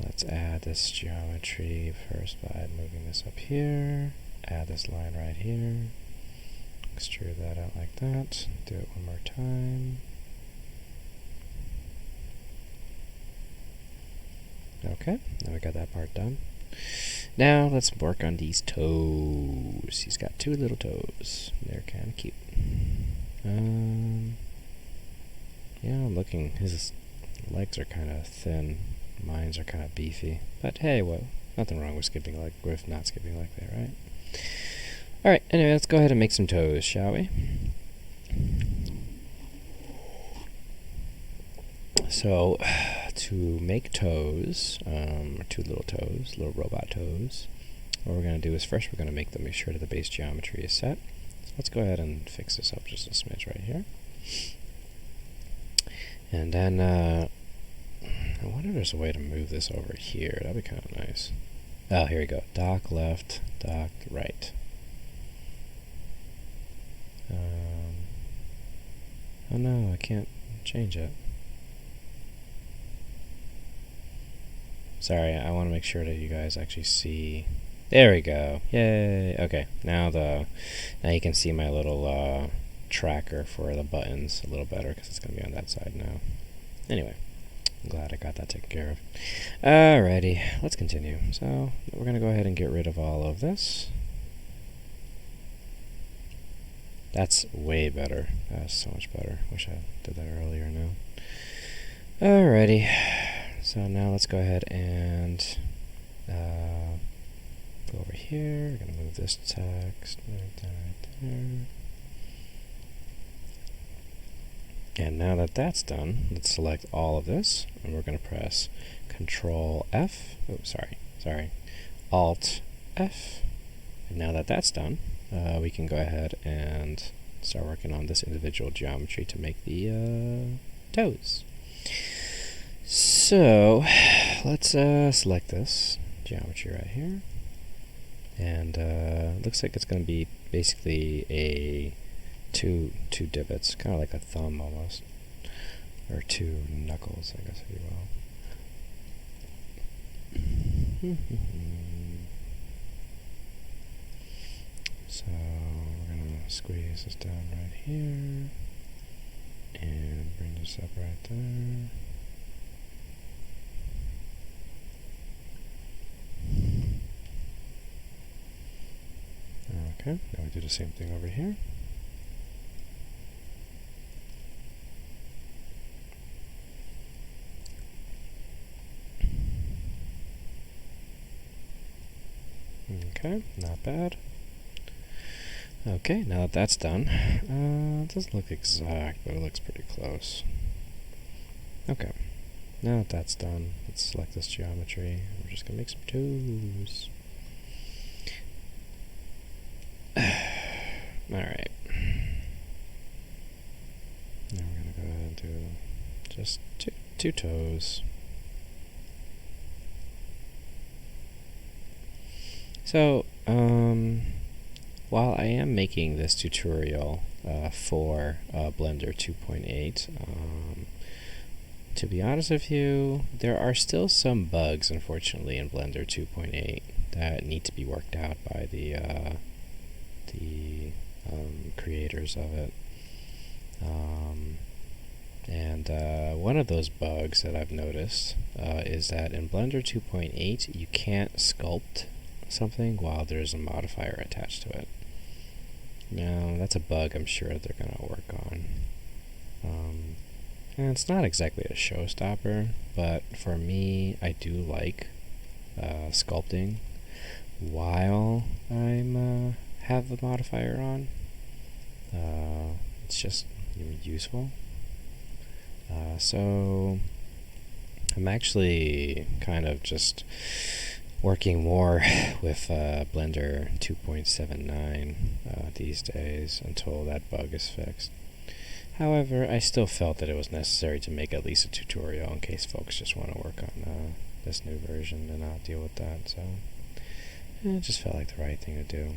Let's add this geometry first by moving this up here. Add this line right here. Extrude that out like that. Do it one more time. Okay, now we got that part done. Now let's work on these toes. He's got two little toes. They're kind of cute. Yeah, I'm looking. His legs are kind of thin. Mine's are kind of beefy. But hey, well, nothing wrong with not skipping leg there, right? Alright, anyway, let's go ahead and make some toes, shall we? So, to make toes, two little toes, little robot toes, what we're going to do is first we're going to make sure that the base geometry is set. So let's go ahead and fix this up just a smidge right here. And then, I wonder if there's a way to move this over here. That'd be kind of nice. Oh, here we go. Dock left, dock right. Oh no, I can't change it. Sorry, I want to make sure that you guys actually see. There we go. Yay. Okay, now you can see my little tracker for the buttons a little better because it's going to be on that side now. Anyway, I'm glad I got that taken care of. Alrighty, let's continue. So we're going to go ahead and get rid of all of this. That's way better. That's so much better. Wish I did that earlier now. Alrighty. So now let's go ahead and go over here. We're going to move this text right there. And now that that's done, let's select all of this, and we're going to press Control F. Oh, sorry. Alt F. And now that that's done, we can go ahead and start working on this individual geometry to make the toes. So let's select this geometry right here, and looks like it's going to be basically a two divots, kind of like a thumb almost, or two knuckles, I guess if you will. So we're going to squeeze this down right here and bring this up right there. Okay, now we do the same thing over here. Okay, not bad. Okay, now that that's done, it doesn't look exact, but it looks pretty close. Okay, now that that's done, let's select this geometry. We're just going to make some toes. Alright. Now we're going to go ahead and do just two toes. So, while I am making this tutorial for Blender 2.8, to be honest with you, there are still some bugs, unfortunately, in Blender 2.8 that need to be worked out by the creators of it. One of those bugs that I've noticed is that in Blender 2.8 you can't sculpt something while there's a modifier attached to it. Now that's a bug I'm sure they're going to work on. And it's not exactly a showstopper, but for me, I do like sculpting while I'm have the modifier on. It's just useful. So I'm actually kind of just working more with Blender 2.79 these days until that bug is fixed. However, I still felt that it was necessary to make at least a tutorial in case folks just want to work on this new version and not deal with that. So it just felt like the right thing to do.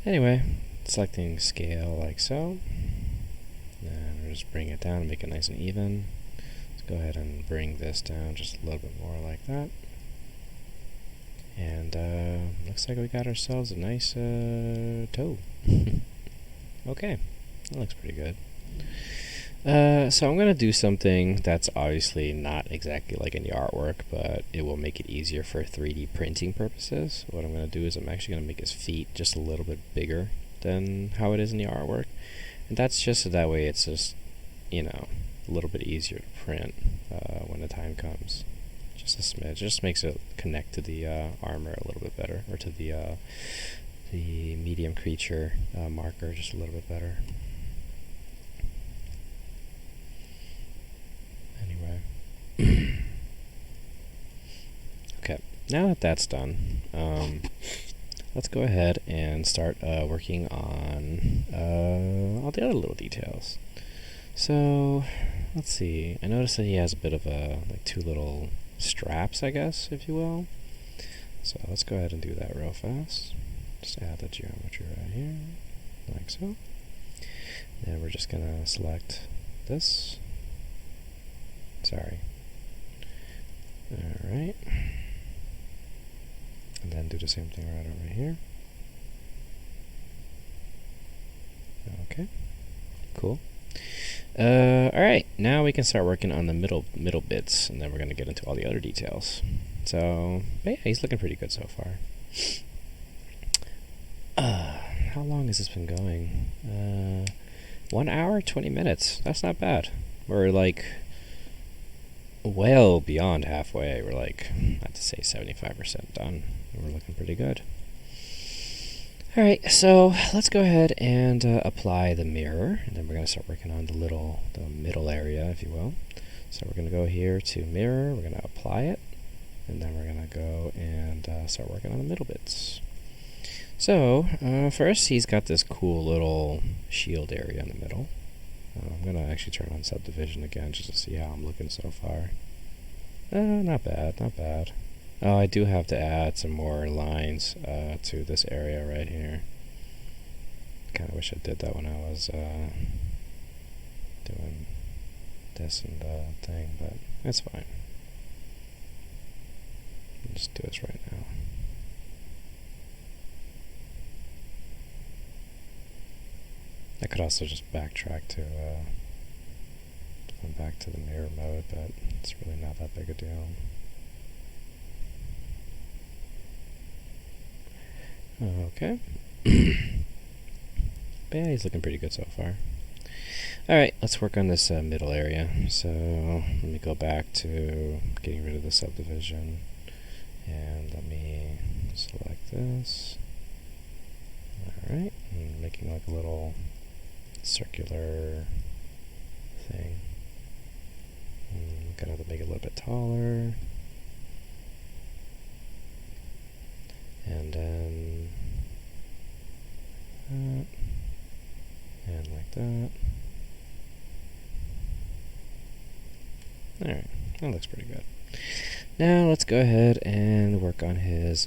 Anyway, selecting scale like so. And we'll just bring it down and make it nice and even. Let's go ahead and bring this down just a little bit more like that. And looks like we got ourselves a nice toe. Okay, that looks pretty good. So I'm going to do something that's obviously not exactly like in the artwork, but it will make it easier for 3D printing purposes. What I'm going to do is I'm actually going to make his feet just a little bit bigger than how it is in the artwork. And that's just so that way it's just, you know, a little bit easier to print when the time comes. Just a smidge. It just makes it connect to the armor a little bit better, or to the medium creature marker just a little bit better. Anyway. Okay, now that that's done, let's go ahead and start working on all the other little details. So, let's see. I noticed that he has a bit of a, like, two little straps, I guess, if you will. So let's go ahead and do that real fast. Just add the geometry right here, like so. And we're just gonna select this. Sorry. Alright. And then do the same thing right over here. Okay. Cool. Alright, now we can start working on the middle bits, and then we're going to get into all the other details. So, but yeah, he's looking pretty good so far. How long has this been going? 1 hour, 20 minutes. That's not bad. We're like well beyond halfway. We're like, not to say 75% done. We're looking pretty good. Alright, so let's go ahead and apply the mirror, and then we're going to start working on the middle area, if you will. So we're going to go here to mirror, we're going to apply it, and then we're going to go and start working on the middle bits. So, first he's got this cool little shield area in the middle. I'm going to actually turn on subdivision again just to see how I'm looking so far. Not bad, not bad. Oh, I do have to add some more lines to this area right here. Kind of wish I did that when I was doing this and thing, but it's fine. I'll just do this right now. I could also just backtrack to back to the mirror mode, but it's really not that big a deal. Okay. But yeah, he's looking pretty good so far. Alright, let's work on this middle area. So let me go back to getting rid of the subdivision, and let me select this. Alright, and making like a little circular thing. Gonna have to make it a little bit taller. And then that, and like that. Alright, that looks pretty good. Now let's go ahead and work on his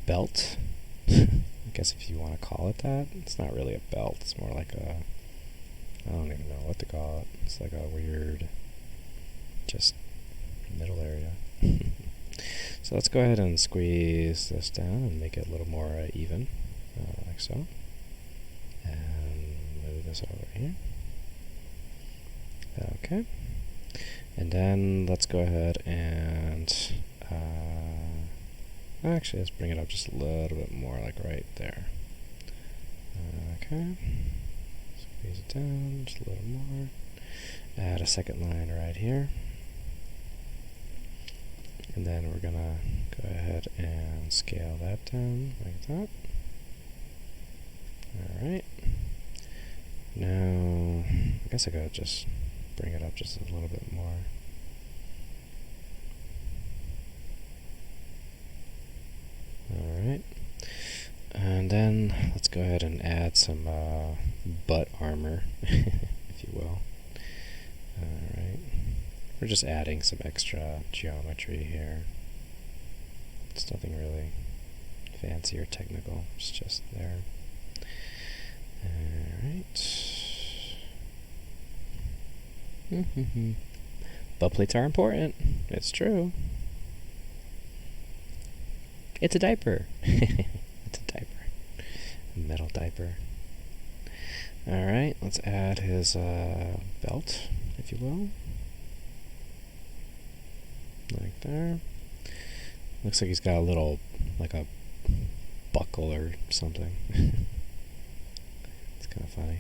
belt. I guess if you want to call it that. It's not really a belt, it's more like a, I don't even know what to call it. It's like a weird, just middle area. So let's go ahead and squeeze this down and make it a little more even, like so. And move this over here. Okay. And then let's go ahead and actually let's bring it up just a little bit more, like right there. Okay. Squeeze it down just a little more. add a second line right here. And then we're gonna go ahead and scale that down like that. Alright. Now, I guess I gotta just bring it up just a little bit more. Alright. And then let's go ahead and add some butt armor, if you will. Alright. We're just adding some extra geometry here. It's nothing really fancy or technical, it's just there. Alright. Butt plates are important. It's true. It's a diaper. It's a diaper. A metal diaper. Alright, let's add his belt, if you will. Like there. Looks like he's got a little, like a buckle or something. It's kind of funny.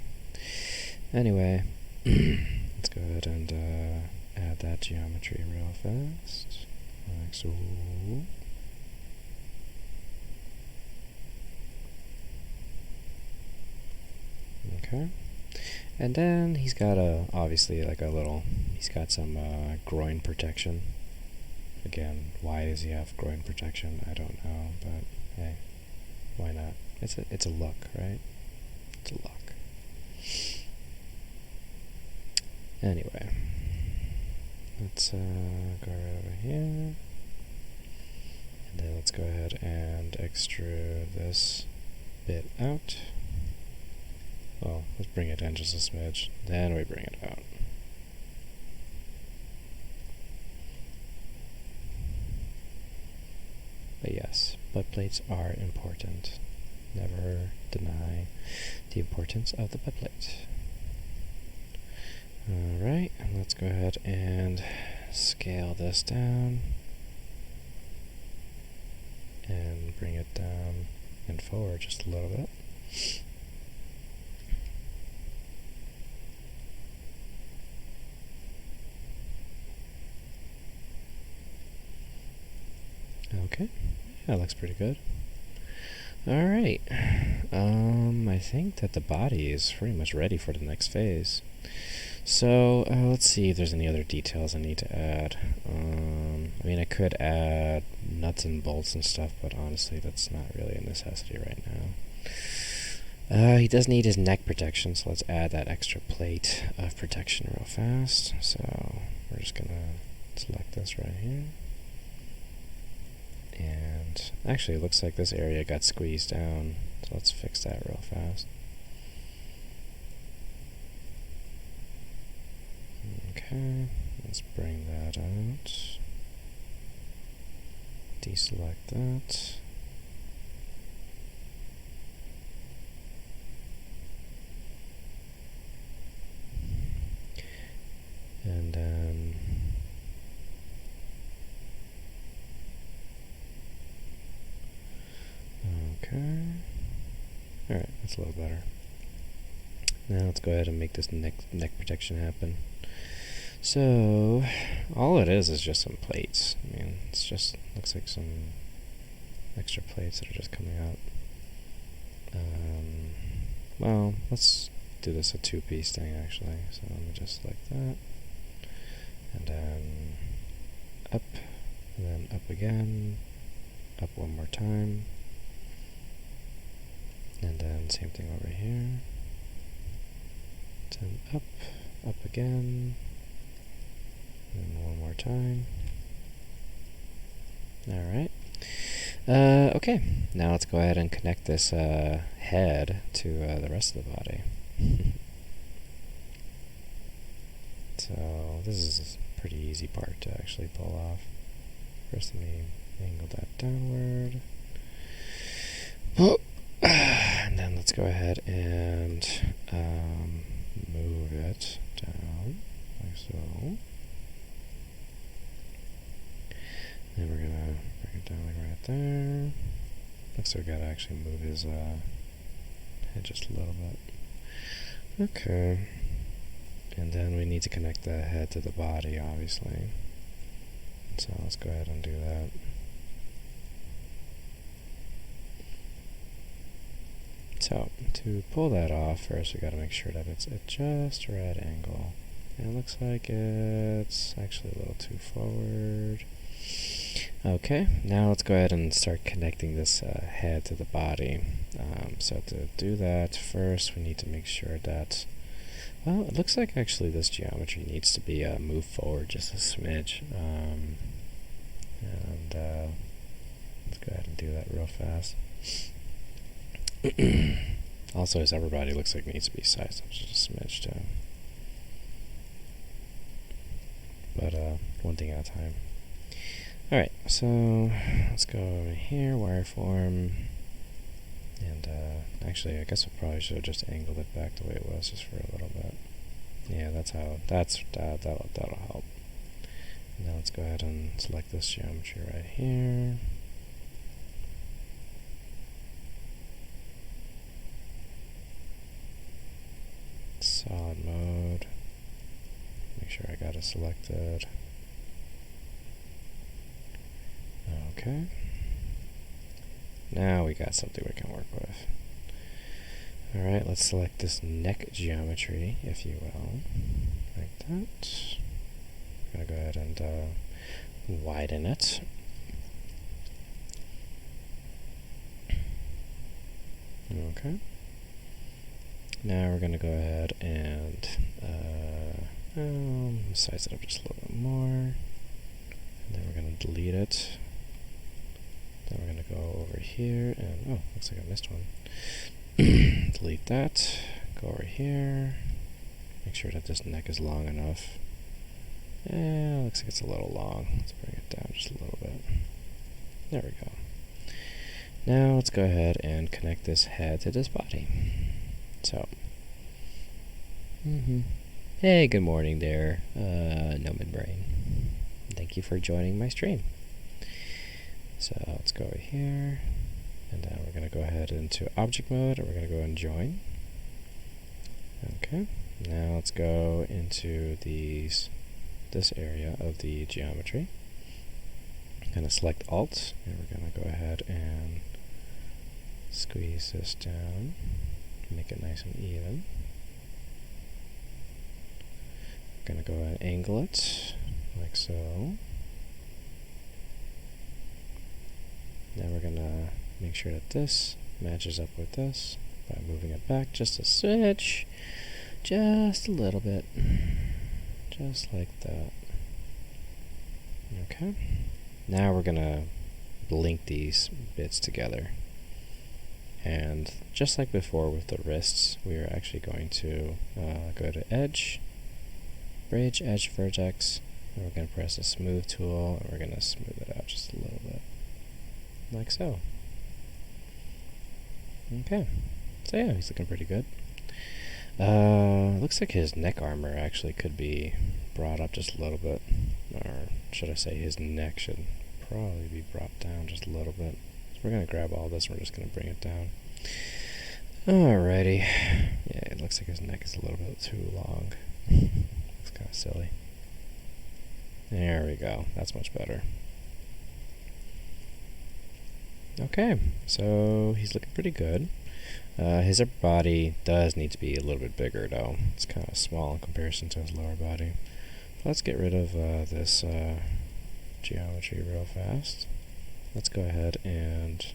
Anyway, let's go ahead and add that geometry real fast. Like so. Okay. And then he's got obviously like a little, he's got some groin protection. Again, why does he have groin protection? I don't know, but hey, why not? It's a look, right? It's a look. Anyway, let's go right over here, and then let's go ahead and extrude this bit out. Well, let's bring it in just a smidge, then we bring it out. But yes, butt plates are important. Never deny the importance of the butt plate. Alright, and let's go ahead and scale this down and bring it down and forward just a little bit. Okay, yeah, looks pretty good. Alright, I think that the body is pretty much ready for the next phase. So, let's see if there's any other details I need to add. I mean, I could add nuts and bolts and stuff, but honestly, that's not really a necessity right now. He does need his neck protection, so let's add that extra plate of protection real fast. So, we're just gonna select this right here. And actually, it looks like this area got squeezed down, so let's fix that real fast. Okay, let's bring that out. Deselect that. And then okay. Alright, that's a little better. Now let's go ahead and make this neck protection happen. So, all it is just some plates. I mean, it's just, looks like some extra plates that are just coming out. Well, let's do this a two-piece thing actually. So let me just like that. And then up, and then up again, up one more time. And then same thing over here. Then up again. And one more time. Alright. Okay, now let's go ahead and connect this head to the rest of the body. So this is a pretty easy part to actually pull off. First let me angle that downward. Oh. And then let's go ahead and move it down like so. Then we're gonna bring it down like right there. Looks like we gotta actually move his head just a little bit. Okay. And then we need to connect the head to the body, obviously. So let's go ahead and do that. So, to pull that off, first we gotta make sure that it's at just the right angle. And it looks like it's actually a little too forward. Okay, now let's go ahead and start connecting this head to the body. So to do that, first we need to make sure that, well, it looks like actually this geometry needs to be moved forward just a smidge. Let's go ahead and do that real fast. Also, his upper body looks like it needs to be sized up just a smidge too. But one thing at a time. Alright, so let's go over here, wireform, and actually I guess I probably should have just angled it back the way it was just for a little bit. Yeah, that'll help. Now let's go ahead and select this geometry right here. Solid mode. Make sure I got it selected. Okay. Now we got something we can work with. Alright, let's select this neck geometry, if you will. Like that. I'm gonna go ahead and widen it. Okay. Now we're gonna go ahead and size it up just a little bit more. And then we're gonna delete it. Then we're gonna go over here and, oh, looks like I missed one. Delete that. Go over here. Make sure that this neck is long enough. Yeah, looks like it's a little long. Let's bring it down just a little bit. There we go. Now let's go ahead and connect this head to this body. So, hey, good morning there, no midbrain. Thank you for joining my stream. So let's go over here, and then we're going to go ahead into object mode, and we're going to go and join. Okay, now let's go into this area of the geometry. I'm going to select Alt, and we're going to go ahead and squeeze this down. Make it nice and even. I'm going to go and angle it like so. Now we're going to make sure that this matches up with this by moving it back just a switch, just a little bit, just like that. Okay. Now we're going to link these bits together. And just like before with the wrists, we are actually going to go to Edge, Bridge, Edge, Vertex, and we're going to press the Smooth tool, and we're going to smooth it out just a little bit, like so. Okay, so yeah, he's looking pretty good. Looks like his neck armor actually could be brought up just a little bit, or should I say his neck should probably be brought down just a little bit. We're going to grab all this and we're just going to bring it down. Alrighty. Yeah, it looks like his neck is a little bit too long. Looks kind of silly. There we go. That's much better. Okay, so he's looking pretty good. His upper body does need to be a little bit bigger though. It's kind of small in comparison to his lower body. Let's get rid of this geometry real fast. Let's go ahead and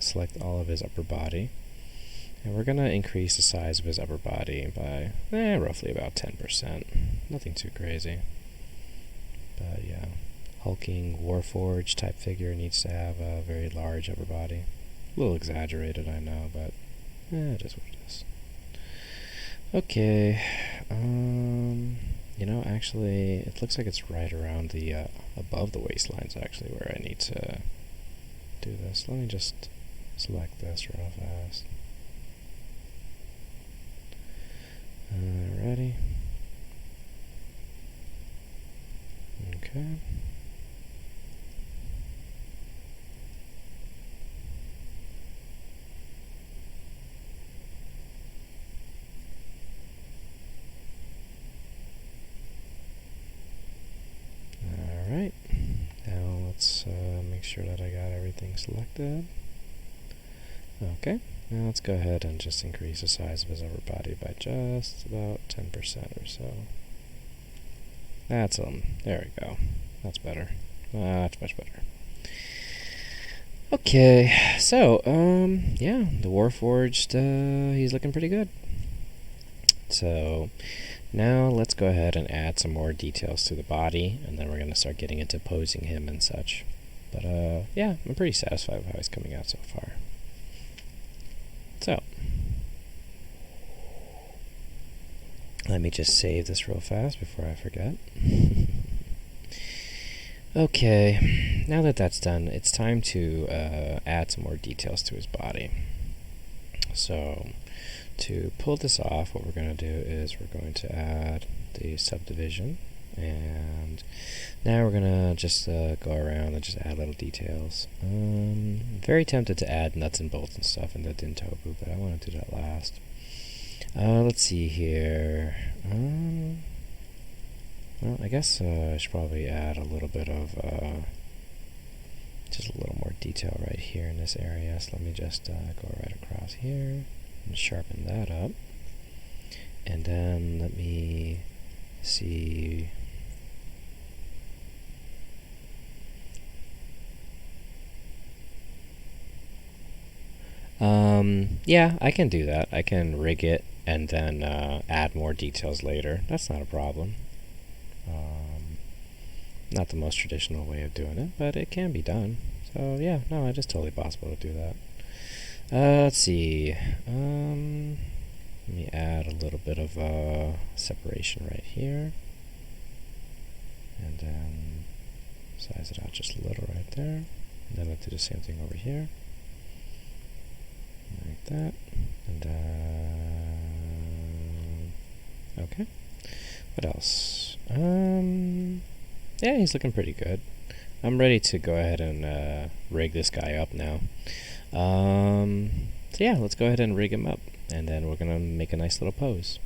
select all of his upper body. And we're going to increase the size of his upper body by roughly about 10%. Nothing too crazy. But yeah, hulking Warforged type figure needs to have a very large upper body. A little exaggerated, I know, but it is what it is. Okay. You know, actually, it looks like it's right around the above the waistlines actually where I need to do this. Let me just select this real fast. Ready? Okay. sure that I got everything selected. Okay, now let's go ahead and just increase the size of his upper body by just about 10% or so. That's there we go. That's better. Much better. Okay, so, yeah, the Warforged, he's looking pretty good. So, now let's go ahead and add some more details to the body, and then we're going to start getting into posing him and such. But, yeah, I'm pretty satisfied with how he's coming out so far. So, let me just save this real fast before I forget. Okay, now that that's done, it's time to add some more details to his body. So, to pull this off, what we're going to do is we're going to add the subdivision, and now we're going to just go around and just add little details. Very tempted to add nuts and bolts and stuff in the Dintobu, but I want to do that last. Let's see here. Well, I guess I should probably add a little bit of, just a little more detail right here in this area. So let me just go right across here and sharpen that up. And then let me see. Yeah, I can do that. I can rig it and then add more details later. That's not a problem. Not the most traditional way of doing it, but it can be done. So yeah, no, it's just totally possible to do that. Let's see. Let me add a little bit of separation right here, and then size it out just a little right there. And then I'll do the same thing over here, like that. And okay. What else? Yeah, he's looking pretty good. I'm ready to go ahead and rig this guy up now. So yeah, let's go ahead and rig him up, and then we're gonna make a nice little pose.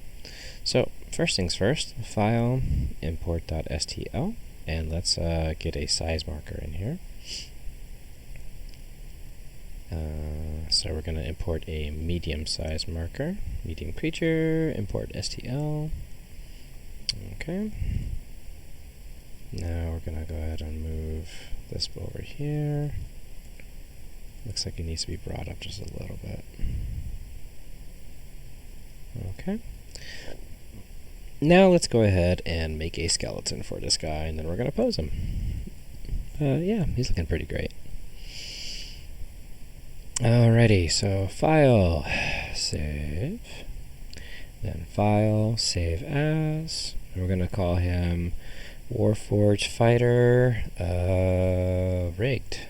So first things first, file, import.stl, and let's get a size marker in here. So we're gonna import a medium size marker, medium creature, import stl. Okay. Now we're going to go ahead and move this over here. Looks like it needs to be brought up just a little bit. Okay. Now let's go ahead and make a skeleton for this guy, and then we're going to pose him. Yeah, he's looking pretty great. Alrighty, so file, save, then file, save as, and we're going to call him Warforged Fighter rigged.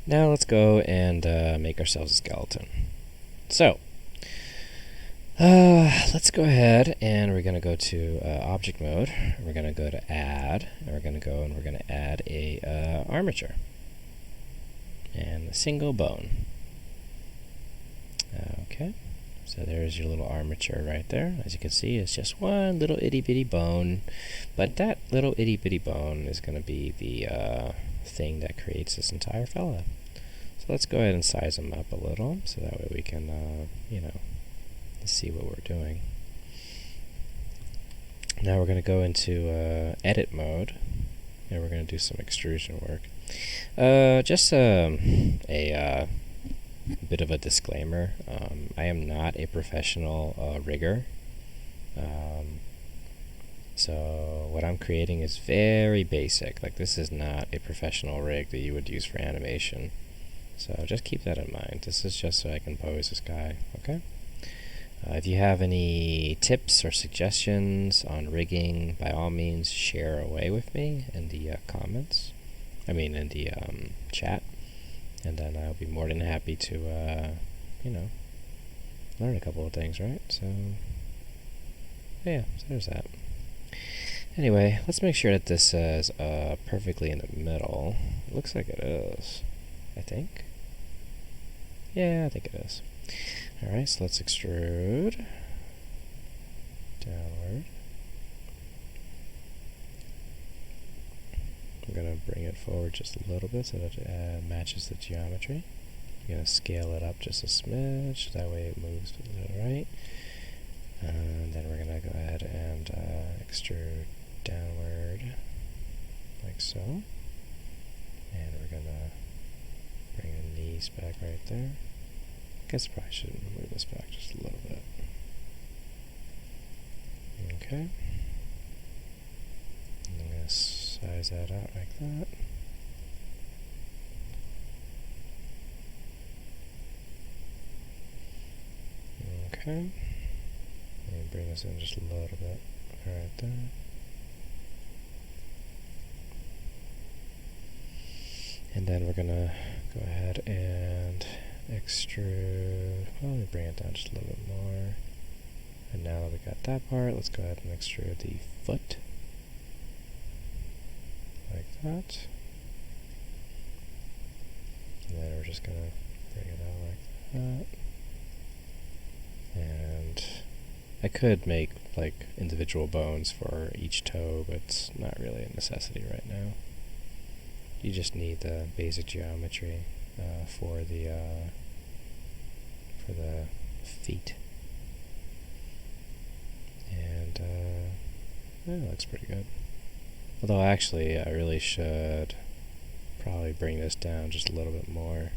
Now let's go and make ourselves a skeleton. So, let's go ahead and we're going to go to object mode. We're going to go to add, and we're going to go and we're going to add a armature and a single bone. Okay. So there's your little armature right there. As you can see, it's just one little itty-bitty bone, but that little itty-bitty bone is going to be the thing that creates this entire fella. So let's go ahead and size him up a little, so that way we can, you know, see what we're doing. Now we're going to go into edit mode, and we're going to do some extrusion work. Just a bit of a disclaimer. I am not a professional rigger. So what I'm creating is very basic. Like, this is not a professional rig that you would use for animation. So just keep that in mind. This is just so I can pose this guy, okay? If you have any tips or suggestions on rigging, by all means share away with me in the comments. I mean in the chat. And then I'll be more than happy to, you know, learn a couple of things, right? So, yeah, so there's that. Anyway, let's make sure that this is perfectly in the middle. It looks like it is, I think. Yeah, I think it is. Alright, so let's extrude downward. I'm going to bring it forward just a little bit so that it matches the geometry. I'm going to scale it up just a smidge, that way it moves to the right. And then we're going to go ahead and extrude downward, like so. And we're going to bring the knees back right there. I guess I probably should move this back just a little bit. Okay. And I'm going to size that out like that. Okay. And bring this in just a little bit right there. And then we're going to go ahead and extrude. Well, let me bring it down just a little bit more. And now that we got that part, let's go ahead and extrude the foot. Like that. And then we're just going to bring it out like that. And I could make like individual bones for each toe, but it's not really a necessity right now. You just need the basic geometry for the feet. And yeah, it looks pretty good. Although actually I really should probably bring this down just a little bit more.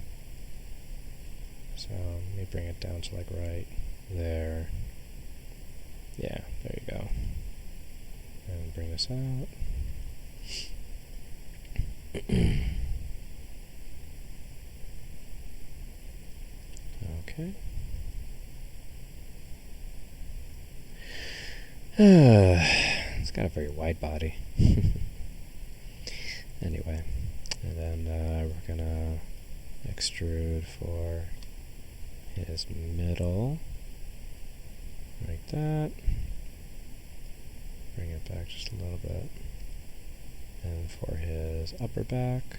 So let me bring it down to like right there. Yeah, there you go. And bring this out. Okay. It's got a very wide body. Anyway, and then we're gonna extrude for his middle, like that. Bring it back just a little bit. And for his upper back,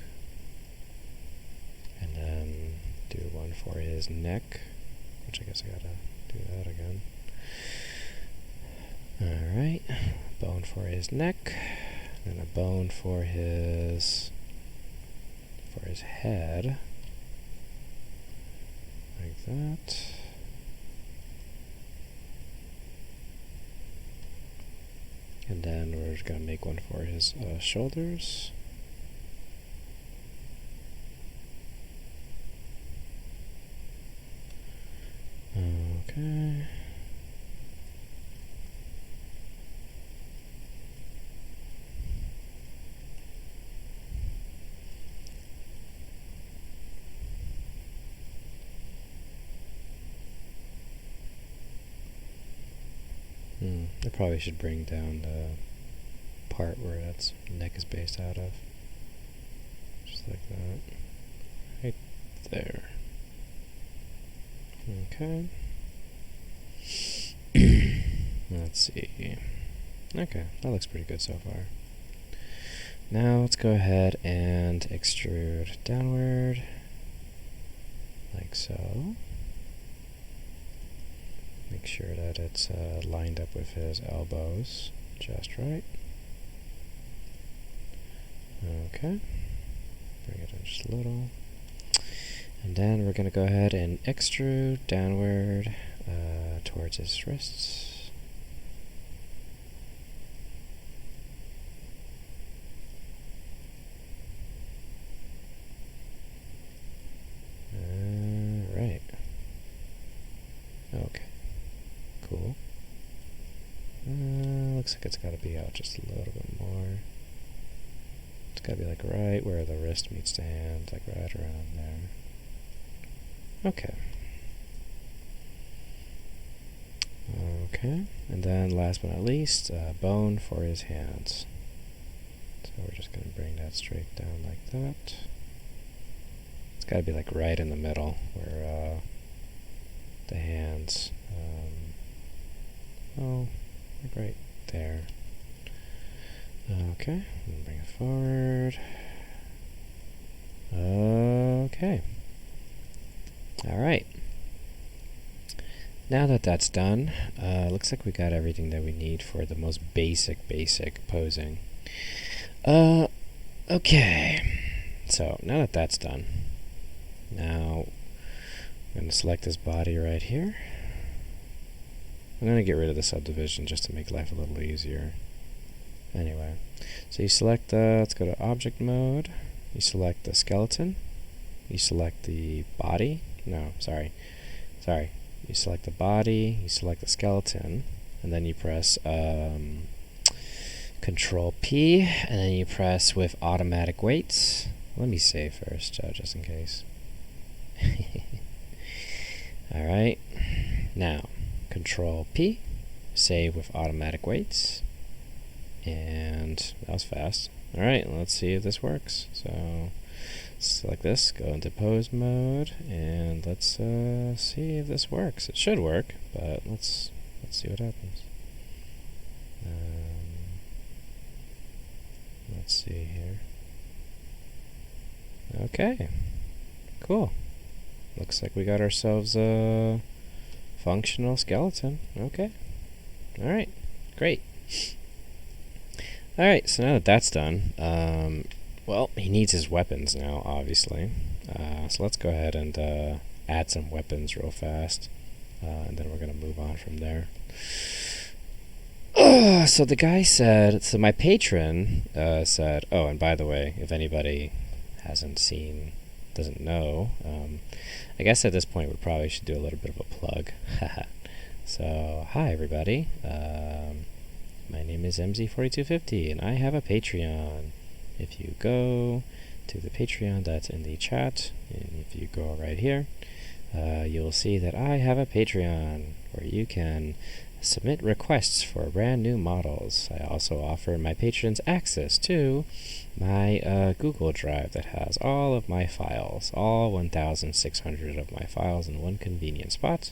and then do one for his neck, which I guess I gotta do that again. Alright, bone for his neck, and a bone for his head, like that. And then we're just going to make one for his shoulders. Okay. I probably should bring down the part where its neck is based out of. Just like that. Right there. Okay. Let's see. Okay, that looks pretty good so far. Now let's go ahead and extrude downward, like so. Make sure that it's lined up with his elbows, just right. Okay, bring it in just a little. And then we're going to go ahead and extrude downward towards his wrists. Right. Okay. Cool. Looks like it's got to be out just a little bit more. It's got to be like right where the wrist meets the hand, like right around there. Okay. Okay, and then last but not least, bone for his hands. So we're just going to bring that straight down like that. It's got to be like right in the middle where the hands, like right there. Okay, and bring it forward. Okay. Alright. Now that that's done, looks like we got everything that we need for the most basic posing. Okay, so now that that's done, now I'm going to select this body right here. I'm going to get rid of the subdivision just to make life a little easier. Anyway, so you select let's go to object mode. You select the skeleton. You select the body. No, sorry. You select the body, you select the skeleton, and then you press Control P, and then you press with automatic weights. Let me save first, just in case. Alright, now Control P, save with automatic weights, and that was fast. Alright, let's see if this works. So select this, go into pose mode, and let's see if this works. It should work, but let's see what happens. Let's see here. Okay, cool. Looks like we got ourselves a functional skeleton. Okay, all right, great. All right, so now that that's done, well, he needs his weapons now, obviously. So let's go ahead and add some weapons real fast, and then we're going to move on from there. So the guy said, so my patron said, oh, and by the way, if anybody doesn't know, I guess at this point we probably should do a little bit of a plug. So, hi everybody. My name is mz4250, and I have a Patreon. If you go to the Patreon that's in the chat, and if you go right here, you'll see that I have a Patreon where you can submit requests for brand new models. I also offer my patrons access to my Google Drive that has all of my files, all 1,600 of my files in one convenient spot.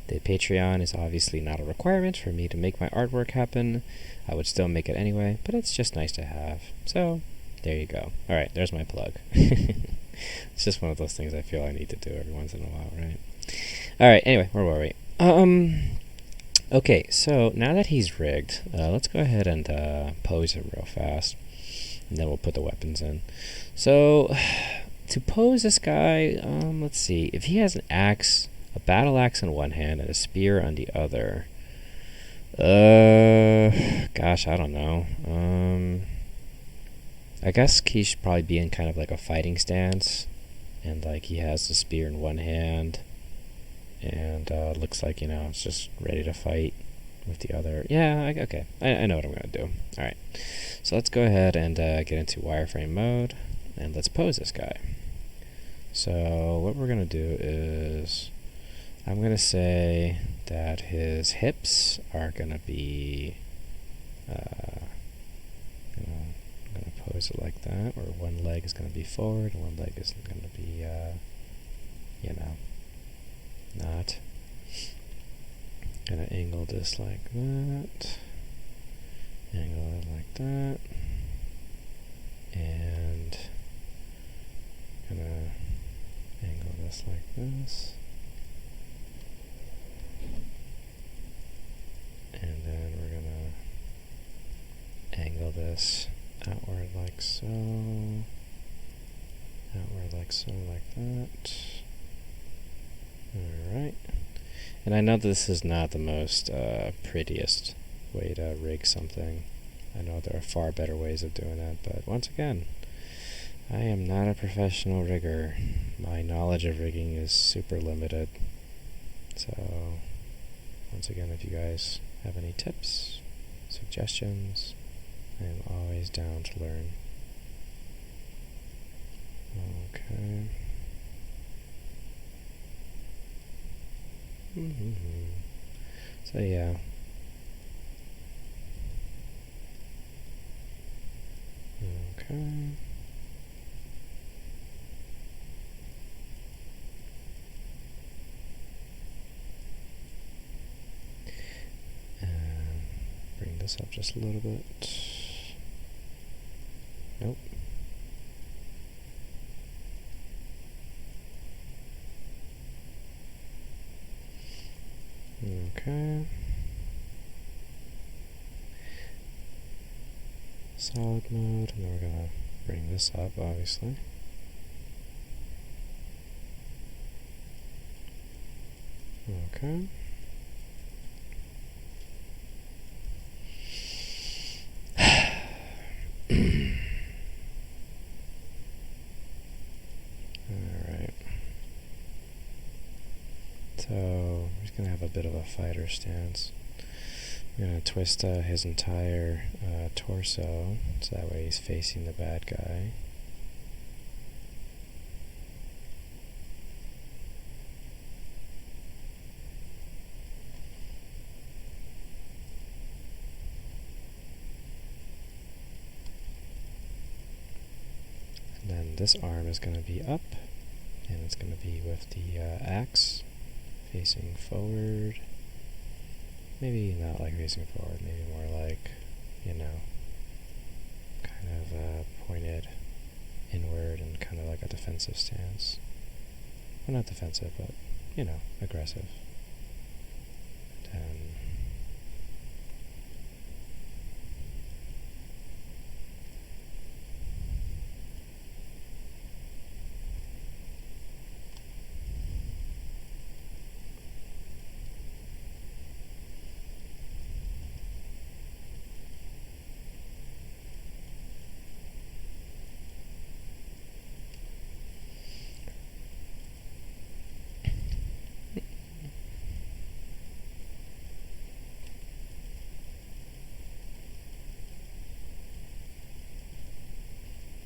The Patreon is obviously not a requirement for me to make my artwork happen. I would still make it anyway, but it's just nice to have. So, there you go. Alright, there's my plug. It's just one of those things I feel I need to do every once in a while, right? Alright, anyway, where were we? Okay, so now that he's rigged, let's go ahead and pose him real fast, and then we'll put the weapons in. So, to pose this guy, let's see, if he has an axe, a battle axe in one hand and a spear on the other, gosh, I don't know. I guess he should probably be in kind of like a fighting stance, and like he has the spear in one hand, and looks like, you know, it's just ready to fight with the other. Yeah, okay, I know what I'm going to do. Alright, so let's go ahead and get into wireframe mode, and let's pose this guy. So what we're going to do is, I'm going to say that his hips are going to be, I'm going to pose it like that, where one leg is going to be forward, and one leg is going to be, you know, not. Gonna angle this like that, angle it like that, and gonna angle this like this, and then we're gonna angle this outward like so, outward like so, like that. Alright, and I know this is not the most prettiest way to rig something. I know there are far better ways of doing that, but once again, I am not a professional rigger. My knowledge of rigging is super limited. So, once again, if you guys have any tips, suggestions, I am always down to learn. Okay. So yeah. Okay. Bring this up just a little bit. Nope. Okay. Solid mode, and then we're gonna bring this up, obviously. Okay. Alright. So, we're just going to have a bit of a fighter stance. We're going to twist his entire torso, so that way he's facing the bad guy. And then this arm is going to be up, and it's going to be with the axe facing forward. Maybe not like facing forward, maybe more like, you know, kind of pointed inward and kind of like a defensive stance. Well, not defensive, but, you know, aggressive.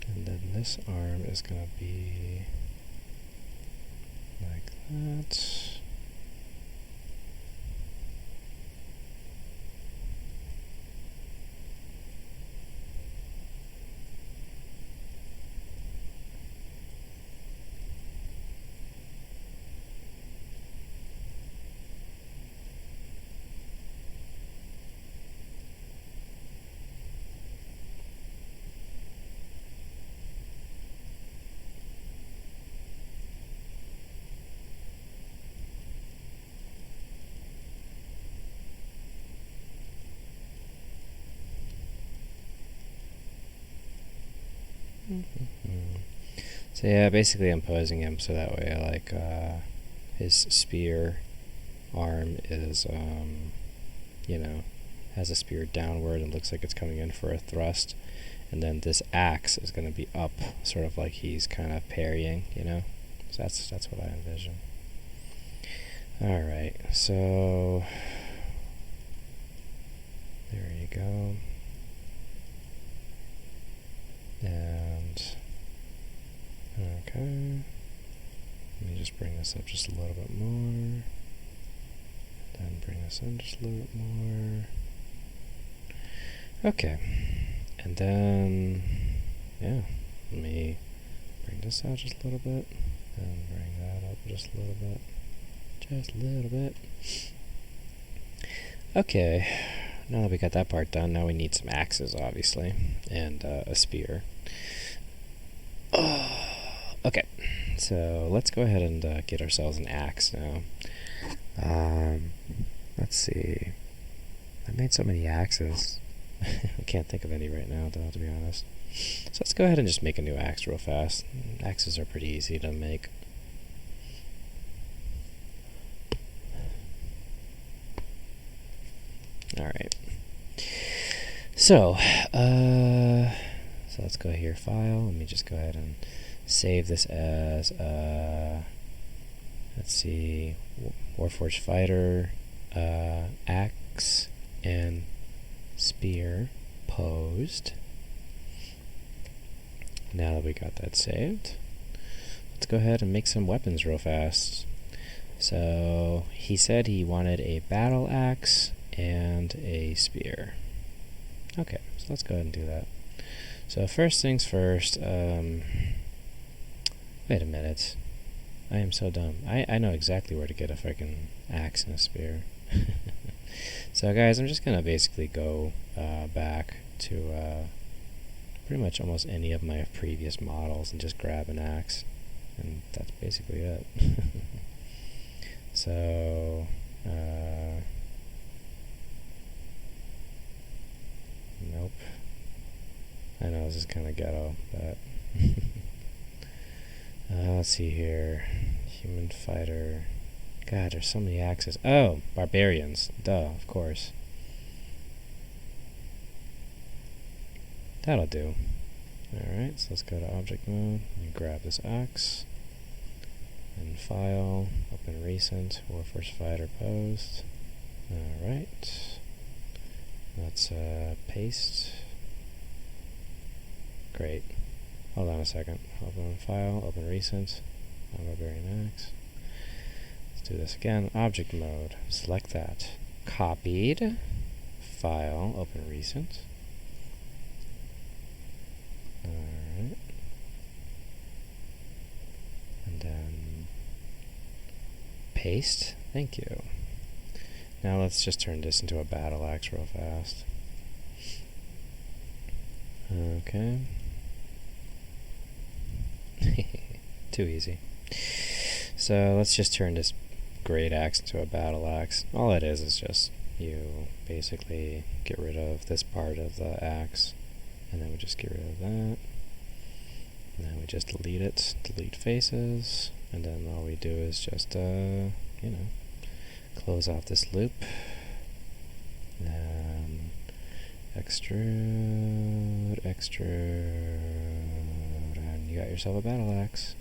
And then this arm is going to be like that. So yeah, basically I'm posing him so that way like his spear arm is, you know, has a spear downward and looks like it's coming in for a thrust. And then this axe is going to be up, sort of like he's kind of parrying, you know? So that's what I envision. Alright, so there you go. And okay, let me just bring this up just a little bit more, then bring this in just a little bit more. Okay, and then yeah, let me bring this out just a little bit, and bring that up just a little bit, just a little bit. Okay, now that we got that part done, now we need some axes, obviously, and a spear. Okay, so let's go ahead and get ourselves an axe now. Let's see. I made so many axes. I can't think of any right now, though, to be honest. So let's go ahead and just make a new axe real fast. Axes are pretty easy to make. Alright. So let's go here, file. Let me just go ahead and save this as, let's see, Warforged Fighter, axe, and spear posed. Now that we got that saved, let's go ahead and make some weapons real fast. So he said he wanted a battle axe and a spear. Okay, so let's go ahead and do that. So first things first, wait a minute. I am so dumb. I know exactly where to get a freaking axe and a spear. So guys, I'm just gonna basically go back to pretty much almost any of my previous models and just grab an axe, and that's basically it. So nope. I know this is kind of ghetto, but let's see here. Human fighter. God, there's so many axes. Oh, barbarians. Duh, of course. That'll do. Alright, so let's go to object mode and grab this axe. And file, open recent, Warforged Fighter post. Alright. Let's paste. Great. Hold on a second. Open file, open recent, barbarian axe. Let's do this again. Object mode. Select that. Copied. File, open recent. Alright. And then paste. Thank you. Now let's just turn this into a battle axe real fast. Okay. Too easy. So let's just turn this great axe into a battle axe. All it is just you basically get rid of this part of the axe, and then we just get rid of that. And then we just delete it, delete faces, and then all we do is just, close off this loop. And extrude, and you got yourself a battle axe.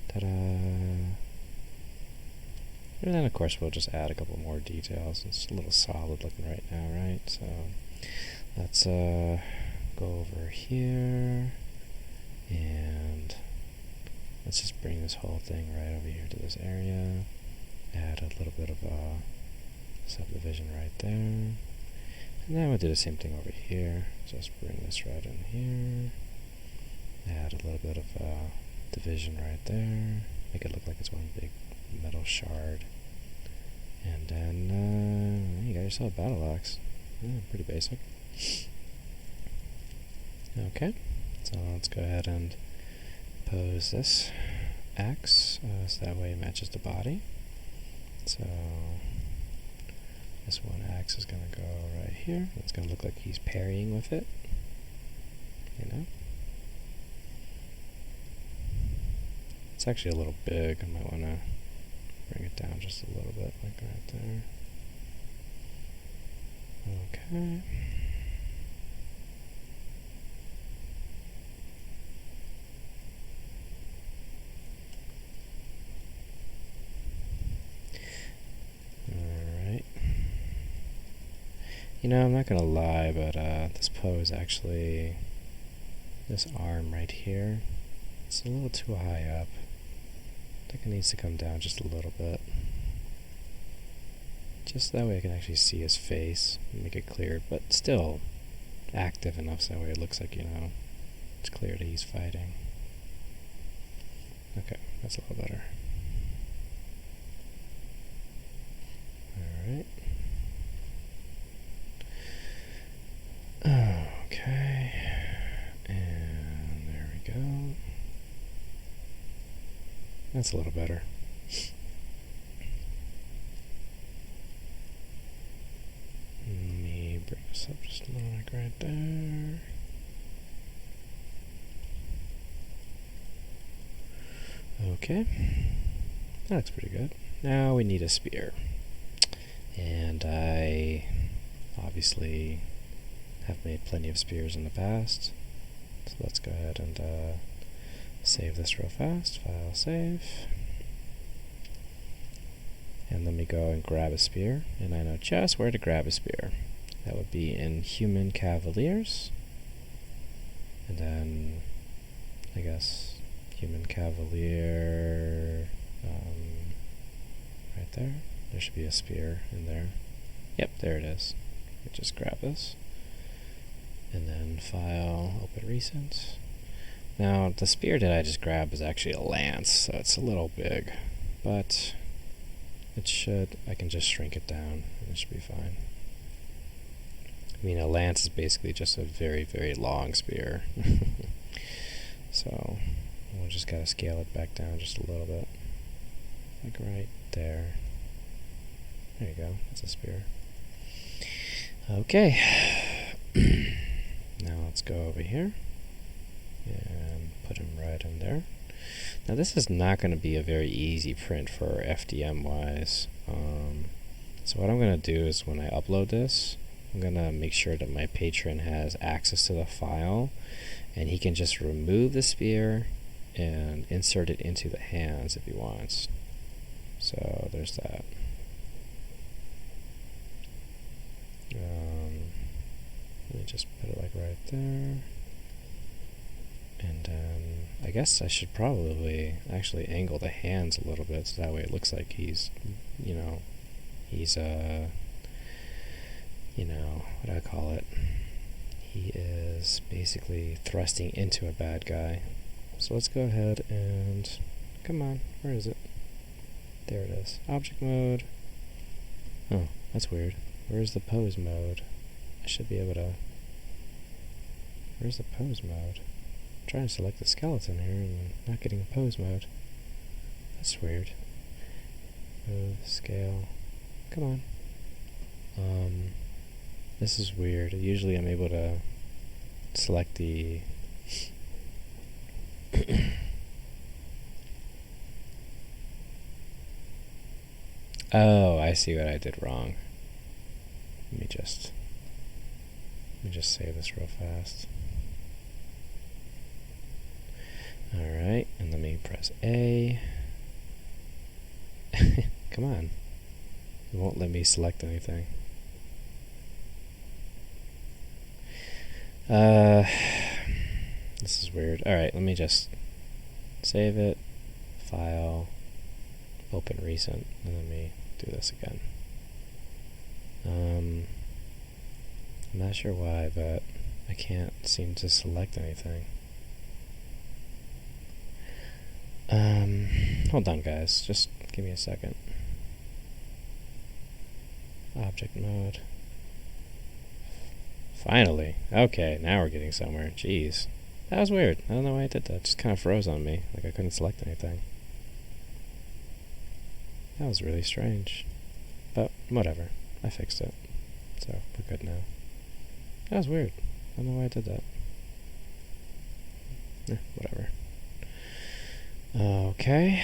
Ta-da! And then of course we'll just add a couple more details. It's a little solid looking right now, right? So let's go over here and let's just bring this whole thing right over here to this area. Add a little bit of a subdivision right there. And then we'll do the same thing over here. Just bring this right in here. Add a little bit of division right there. Make it look like it's one big metal shard. And then you got yourself a battle axe. Yeah, pretty basic. Okay, so let's go ahead and pose this axe so that way it matches the body. So this one axe is going to go right here. It's going to look like he's parrying with it. You know? It's actually a little big. I might want to bring it down just a little bit, like right there. Okay. Alright. You know, I'm not gonna lie, but this pose actually, this arm right here, it's a little too high up. I think it needs to come down just a little bit. Just that way I can actually see his face and make it clear, but still active enough so that way it looks like, it's clear that he's fighting. Okay, that's a little better. Alright. Okay. And there we go. That's a little better. Let me bring this up just a little, like right there. Okay. That looks pretty good. Now we need a spear. And I obviously have made plenty of spears in the past. So let's go ahead and save this real fast. File, save. And let me go and grab a spear. And I know just where to grab a spear. That would be in Human Cavaliers. And then, I guess, Human Cavalier, right there. There should be a spear in there. Yep, there it is. Just grab this. And then file, open recent. Now, the spear that I just grabbed is actually a lance, so it's a little big. But I can just shrink it down, and it should be fine. I mean, a lance is basically just a very, very long spear. So, we'll just gotta scale it back down just a little bit. Like right there. There you go, that's a spear. Okay. Now let's go over here and put him right in there. Now this is not going to be a very easy print for FDM wise. So what I'm going to do is when I upload this, I'm going to make sure that my patron has access to the file, and he can just remove the spear and insert it into the hands if he wants. So there's that. Let me just put it like right there. And then I guess I should probably actually angle the hands a little bit so that way it looks like he's, you know, he's you know, what do I call it? He is basically thrusting into a bad guy. So let's go ahead and, come on, where is it? There it is. Object mode. Oh, that's weird. Where's the pose mode? I should be able to, where's the pose mode? I'm trying to select the skeleton here and not getting a pose mode. That's weird. Move, scale, come on. This is weird. Usually I'm able to select the oh, I see what I did wrong. Let me just save this real fast. Alright, and let me press A. Come on. It won't let me select anything. This is weird. Alright, let me just save it, file, open recent, and let me do this again. I'm not sure why, but I can't seem to select anything. Hold on guys, just give me a second. Object mode. Finally. Okay, now we're getting somewhere. Jeez. That was weird. I don't know why I did that. It just kind of froze on me. Like I couldn't select anything. That was really strange. But whatever. I fixed it. So we're good now. That was weird. I don't know why I did that. Whatever. Okay.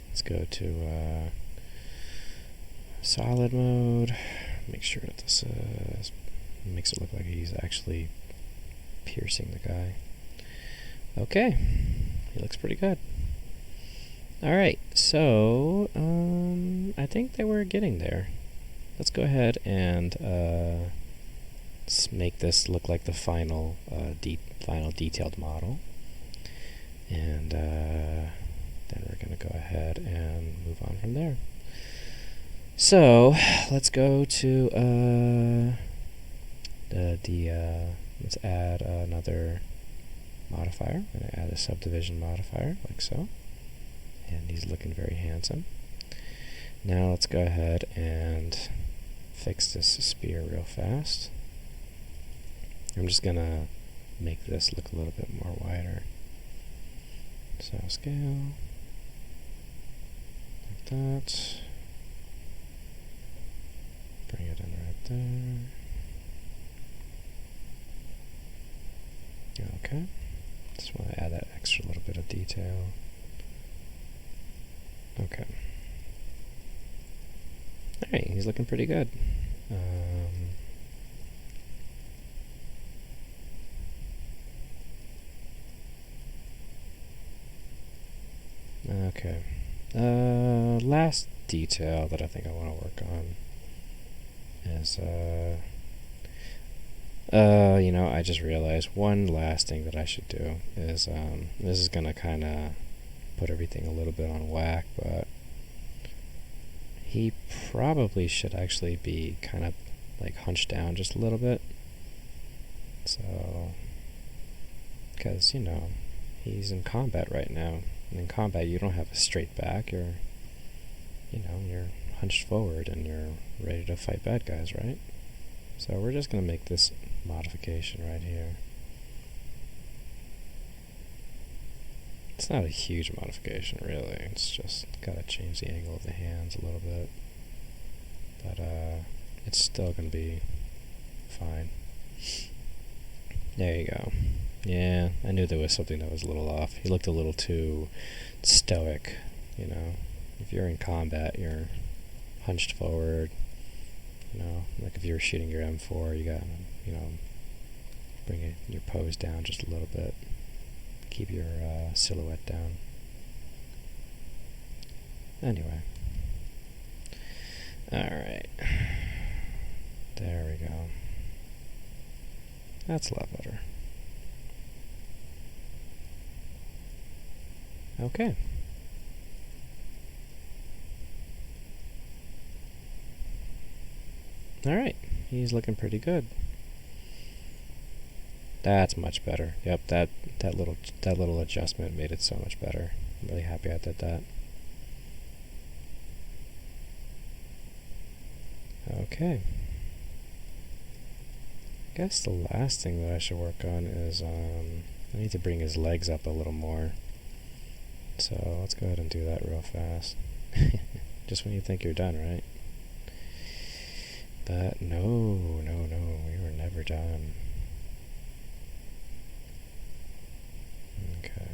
Let's go to solid mode. Make sure that this makes it look like he's actually piercing the guy. Okay. He looks pretty good. Alright, so I think that we're getting there. Let's go ahead and make this look like the final final detailed model. And then we're going to go ahead and move on from there. So let's go to let's add another modifier. I'm going to add a subdivision modifier like so. And he's looking very handsome. Now let's go ahead and fix this spear real fast. I'm just going to make this look a little bit more wider. So scale, like that. Bring it in right there. Okay. Just want to add that extra little bit of detail. Okay. Alright, he's looking pretty good. Okay. Last detail that I think I want to work on is, you know, I just realized one last thing that I should do is, this is gonna kind of put everything a little bit on whack, but he probably should actually be kind of like hunched down just a little bit. So, because, you know, he's in combat right now. And in combat, you don't have a straight back. You're, you know, you're hunched forward and you're ready to fight bad guys, right? So we're just going to make this modification right here. It's not a huge modification, really. It's just got to change the angle of the hands a little bit. But it's still going to be fine. There you go. Yeah, I knew there was something that was a little off. He looked a little too stoic, you know. If you're in combat, you're hunched forward, you know, like if you were shooting your M4, you got, you know, bring your pose down just a little bit. Keep your silhouette down. Anyway. Alright. There we go. That's a lot better. Okay. Alright, he's looking pretty good. That's much better. Yep, that little adjustment made it so much better. I'm really happy I did that. Okay. I guess the last thing that I should work on is I need to bring his legs up a little more. So let's go ahead and do that real fast. Just when you think you're done, right? But no, we were never done. Okay.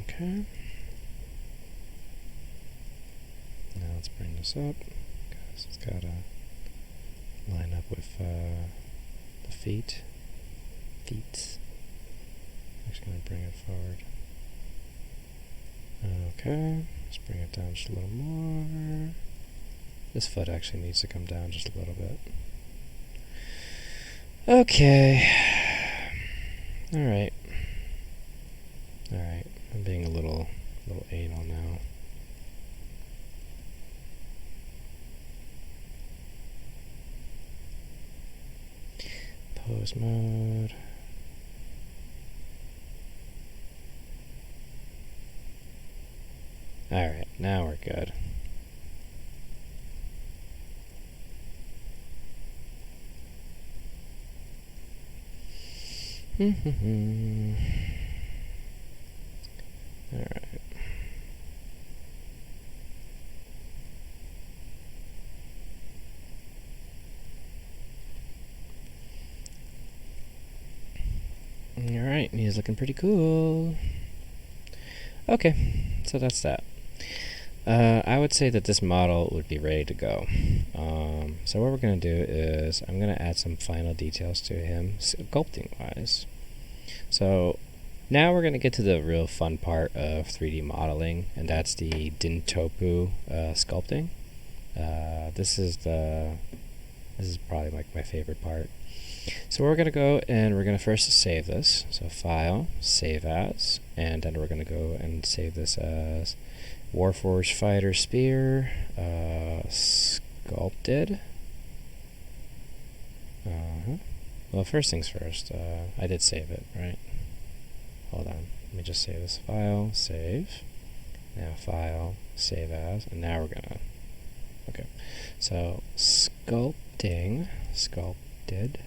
Okay. Now let's bring this up, because it's got to line up with the feet. I'm just going to bring it forward. Okay, let's bring it down just a little more. This foot actually needs to come down just a little bit. Okay. Alright. Alright, I'm being a little anal now. Pose mode. Alright, now we're good. Alright. Alright, he's looking pretty cool. Okay, so that's that. I would say that this model would be ready to go. So what we're going to do is I'm going to add some final details to him, sculpting wise. So now we're going to get to the real fun part of 3D modeling, and that's the Dintopu sculpting. This is probably like my favorite part. So we're going to go and we're going to first save this. So File, Save As, and then we're going to go and save this as Warforged Fighter Spear, sculpted. Well, first things first, I did save it, right? Hold on, let me just save this file, save. Now File, Save As, and now we're gonna, okay. So, sculpting, sculpted.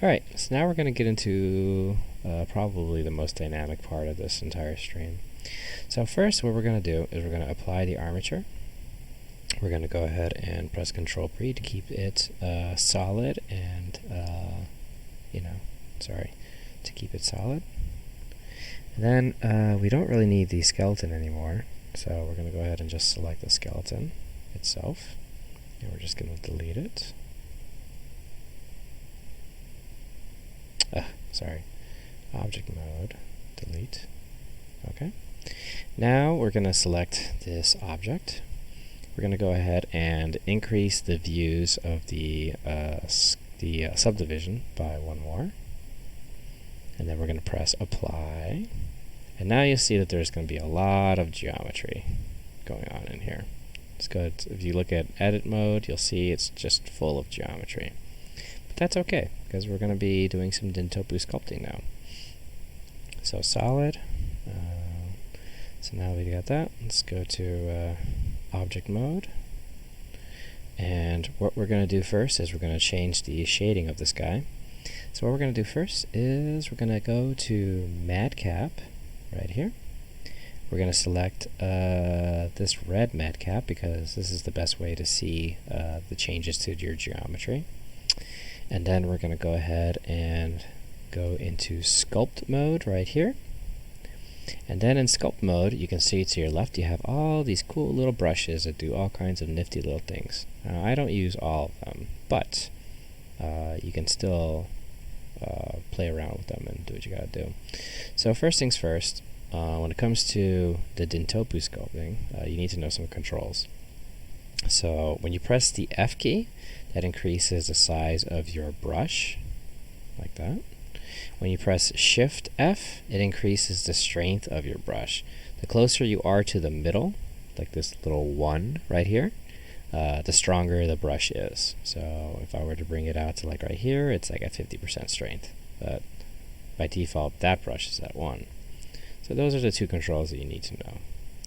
Alright, so now we're gonna get into probably the most dynamic part of this entire stream. So first what we're going to do is we're going to apply the armature. We're going to go ahead and press Control-P to keep it solid and, to keep it solid. And then we don't really need the skeleton anymore, so we're going to go ahead and just select the skeleton itself. And we're just going to delete it. Object mode, delete. Okay. Now we're going to select this object. We're going to go ahead and increase the views of the subdivision by one more. And then we're going to press Apply. And now you see that there's going to be a lot of geometry going on in here. It's good. If you look at Edit mode, you'll see it's just full of geometry. But that's okay, because we're going to be doing some Dintopu sculpting now. So solid. So now we got that. Let's go to object mode. And what we're going to do first is we're going to change the shading of this guy. So what we're going to do first is we're going to go to madcap right here. We're going to select this red madcap because this is the best way to see the changes to your geometry. And then we're going to go ahead and go into sculpt mode right here. And then in sculpt mode, you can see to your left you have all these cool little brushes that do all kinds of nifty little things. I don't use all of them, but you can still play around with them and do what you gotta do. So first things first, when it comes to the Dintopu sculpting, you need to know some controls. So when you press the F key, that increases the size of your brush, like that. When you press Shift F, it increases the strength of your brush. The closer you are to the middle, like this little 1 right here, the stronger the brush is. So if I were to bring it out to like right here, it's like at 50% strength. But by default, that brush is at 1. So those are the two controls that you need to know.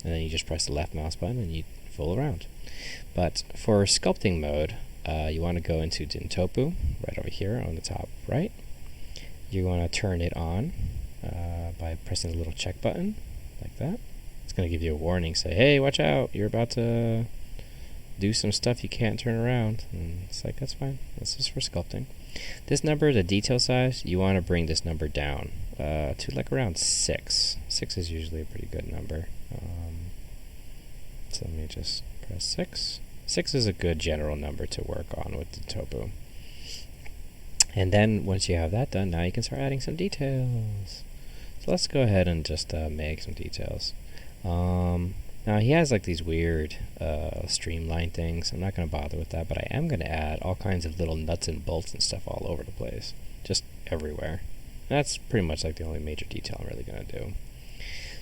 And then you just press the left mouse button and you fool around. But for sculpting mode, you want to go into Dintopu, right over here on the top right. You want to turn it on by pressing the little check button, like that. It's going to give you a warning, say, hey, watch out, you're about to do some stuff you can't turn around. And it's like, that's fine, this is for sculpting. This number, the detail size, you want to bring this number down to like around 6. 6 is usually a pretty good number. So let me just press 6. 6 is a good general number to work on with the topo. And then once you have that done, now you can start adding some details. So let's go ahead and just make some details. Now he has like these weird streamline things. I'm not going to bother with that, but I am going to add all kinds of little nuts and bolts and stuff all over the place. Just everywhere. And that's pretty much like the only major detail I'm really going to do.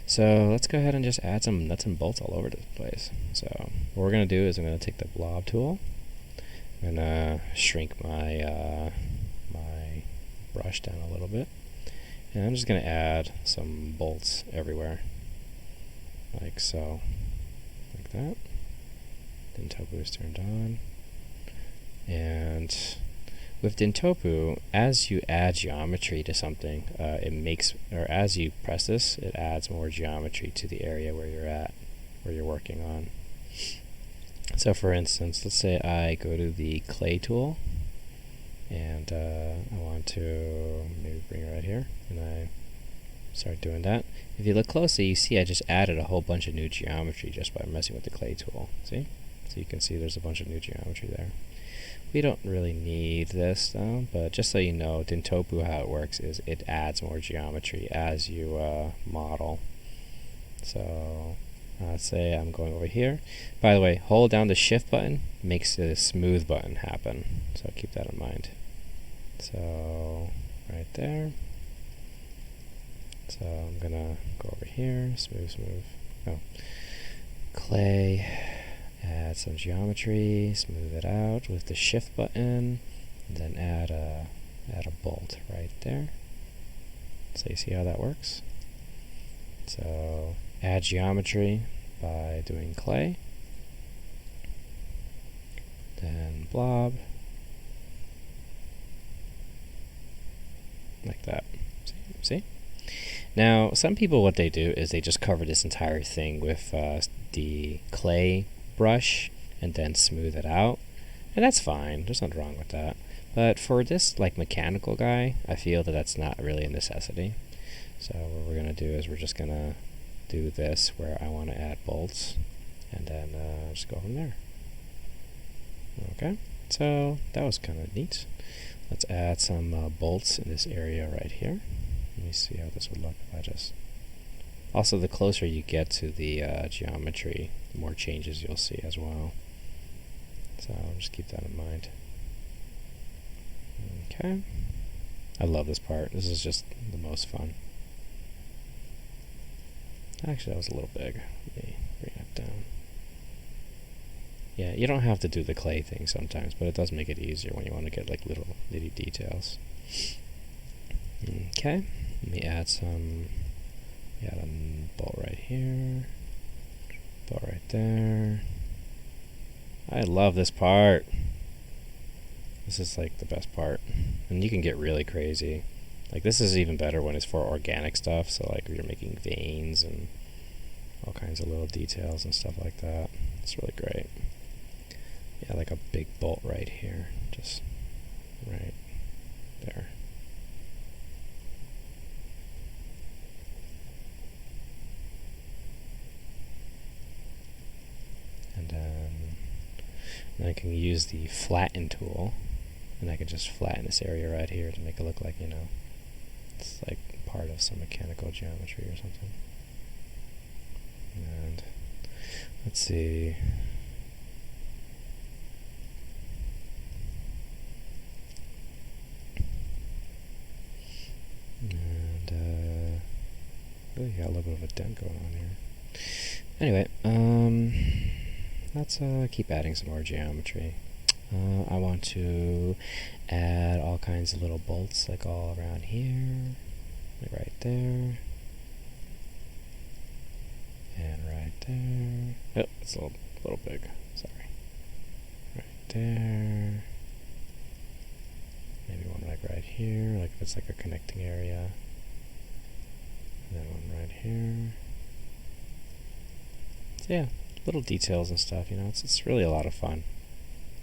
So let's go ahead and just add some nuts and bolts all over the place. So what we're going to do is I'm going to take the blob tool. I'm going to shrink my my brush down a little bit. And I'm just going to add some bolts everywhere. Like so. Like that. Dintopu is turned on. And with Dintopu, as you add geometry to something, it makes, or as you press this, it adds more geometry to the area where you're at, where you're working on. So for instance, let's say I go to the clay tool, and I want to maybe bring it right here, and I start doing that. If you look closely, you see I just added a whole bunch of new geometry just by messing with the clay tool. See? So you can see there's a bunch of new geometry there. We don't really need this though, but just so you know, Dintopu, how it works is it adds more geometry as you model. So let's say I'm going over here. By the way, hold down the shift button makes the smooth button happen, so keep that in mind. So right there. So I'm gonna go over here, smooth. Oh, clay. Add some geometry, smooth it out with the shift button, and then add a bolt right there. So you see how that works? So add geometry by doing clay, then blob, like that. See? Now some people, what they do is they just cover this entire thing with the clay brush and then smooth it out, and that's fine, there's nothing wrong with that. But for this like mechanical guy, I feel that that's not really a necessity. So what we're gonna do is we're just gonna do this where I want to add bolts, and then just go from there. Okay, so that was kind of neat. Let's add some bolts in this area right here. Let me see how this would look if I just... Also, the closer you get to the geometry, the more changes you'll see as well. So just keep that in mind. Okay. I love this part. This is just the most fun. Actually, that was a little big. Let me bring that down. Yeah, you don't have to do the clay thing sometimes, but it does make it easier when you want to get like little nitty details. Okay. Let me add some Got a bolt right here, bolt right there. I love this part. This is like the best part. And you can get really crazy. Like this is even better when it's for organic stuff, so like if you're making veins and all kinds of little details and stuff like that. It's really great. Yeah, like a big bolt right here. Just right there. And then I can use the flatten tool, and I can just flatten this area right here to make it look like, you know, it's like part of some mechanical geometry or something. And let's see. And really got a little bit of a dent going on here. Anyway, let's keep adding some more geometry. I want to add all kinds of little bolts, like all around here, like right there, and right there. Oh, it's a little big. Sorry. Right there. Maybe one like right here, like if it's like a connecting area. And then one right here. So yeah, little details and stuff, you know, it's really a lot of fun.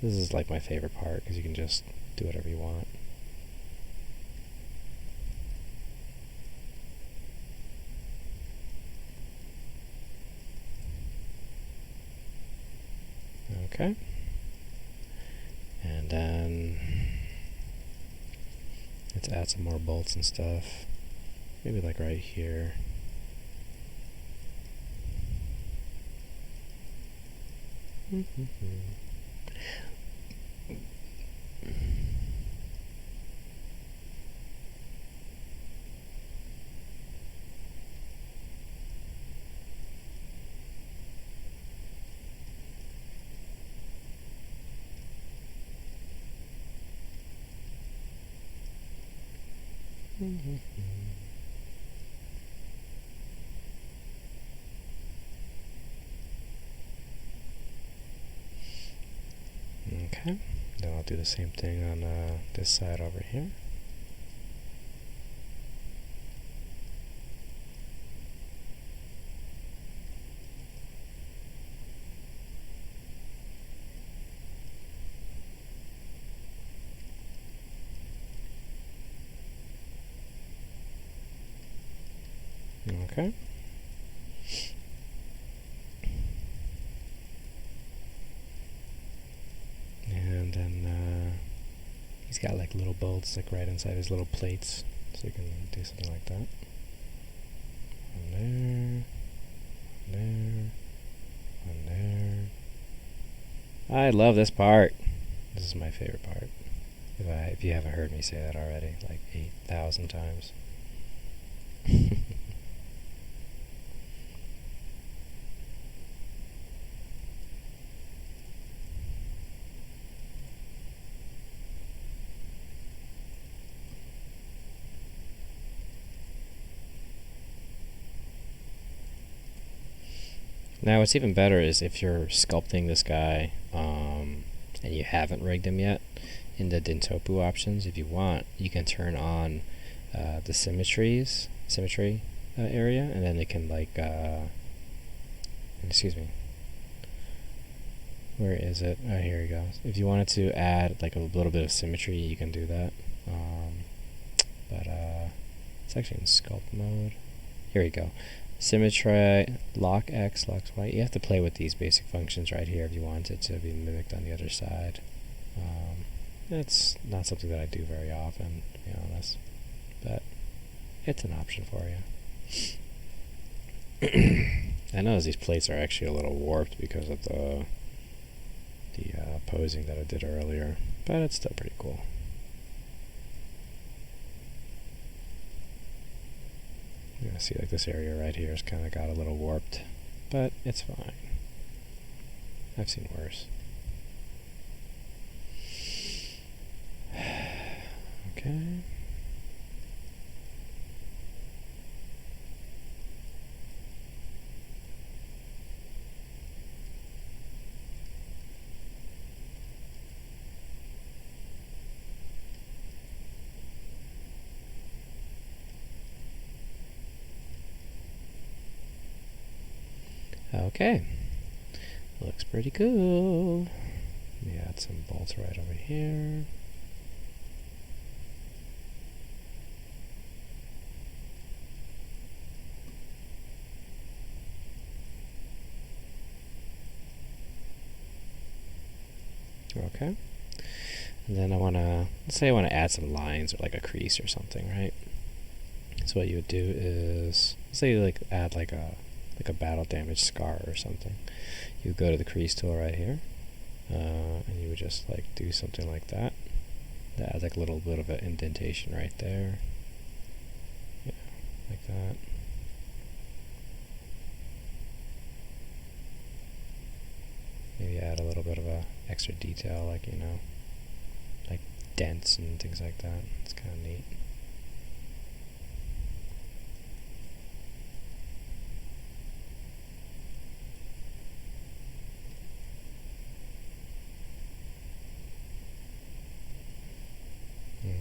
This is like my favorite part because you can just do whatever you want. Okay. And then let's add some more bolts and stuff. Maybe like right here. Okay, then I'll do the same thing on this side over here. Okay. And then he's got like little bolts like right inside his little plates, so you can do something like that. One there, one there. I love this part. This is my favorite part. If you haven't heard me say that already, like 8,000 times. Now what's even better is if you're sculpting this guy and you haven't rigged him yet, in the Dentopu options, if you want, you can turn on the symmetry area, and then it can like, excuse me, where is it? Oh, here we go. If you wanted to add like a little bit of symmetry, you can do that. But it's actually in sculpt mode. Here we go. Symmetry, lock X, lock Y. You have to play with these basic functions right here if you want it to be mimicked on the other side. It's not something that I do very often, to be honest, but it's an option for you. I notice these plates are actually a little warped because of the posing that I did earlier, but it's still pretty cool. You see, like this area right here has kind of got a little warped, but it's fine. I've seen worse. Okay. Okay, looks pretty cool. Let me add some bolts right over here. Okay. And then let's say I want to add some lines or like a crease or something, right? So what you would do is, let's say you add like a battle damage scar or something. You go to the crease tool right here, and you would just do something like that. That adds like a little bit of an indentation right there. Yeah, like that. Maybe add a little bit of a extra detail, like dents and things like that. It's kind of neat.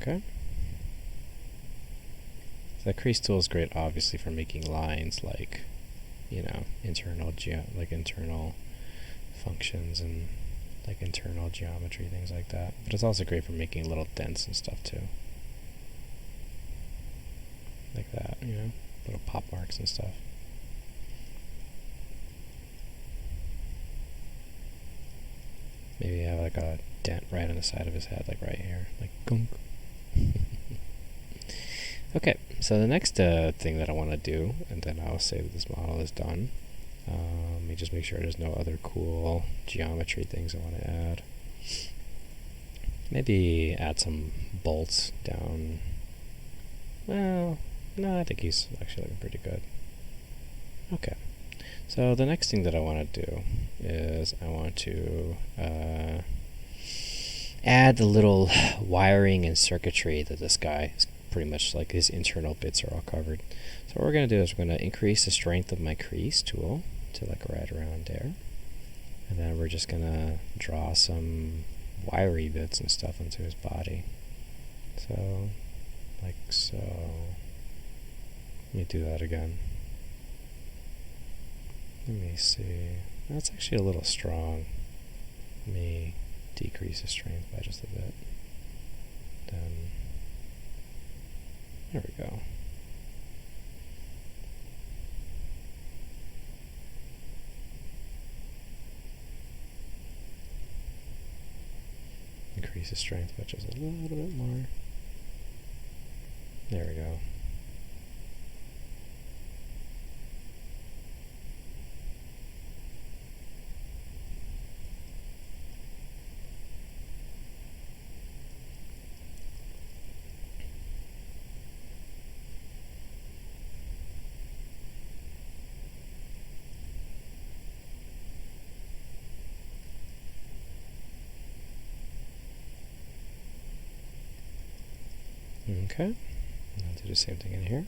Okay. So the crease tool is great, obviously, for making lines internal functions and internal geometry, things like that. But it's also great for making little dents and stuff too. Like that, little pop marks and stuff. Maybe have a dent right on the side of his head, right here, gunk. Okay, so the next thing that I want to do, and then I'll say that this model is done. Let me just make sure there's no other cool geometry things I want to add. Maybe add some bolts down. Well, no, I think he's actually looking pretty good. Okay, so the next thing that I want to do is I want to add the little wiring and circuitry that this guy is pretty much his internal bits are all covered. So what we're going to do is we're going to increase the strength of my crease tool to right around there. And then we're just going to draw some wiry bits and stuff into his body. So, like so. Let me do that again. Let me see. That's actually a little strong. Let me decrease the strength by just a bit. Then, there we go. Increase the strength by just a little bit more. There we go. Okay, I'll do the same thing in here.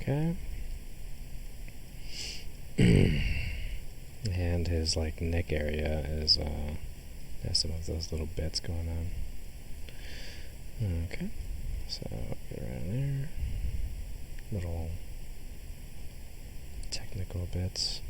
Okay. And his neck area is has some of those little bits going on. Okay. So get around there. Little technical bits.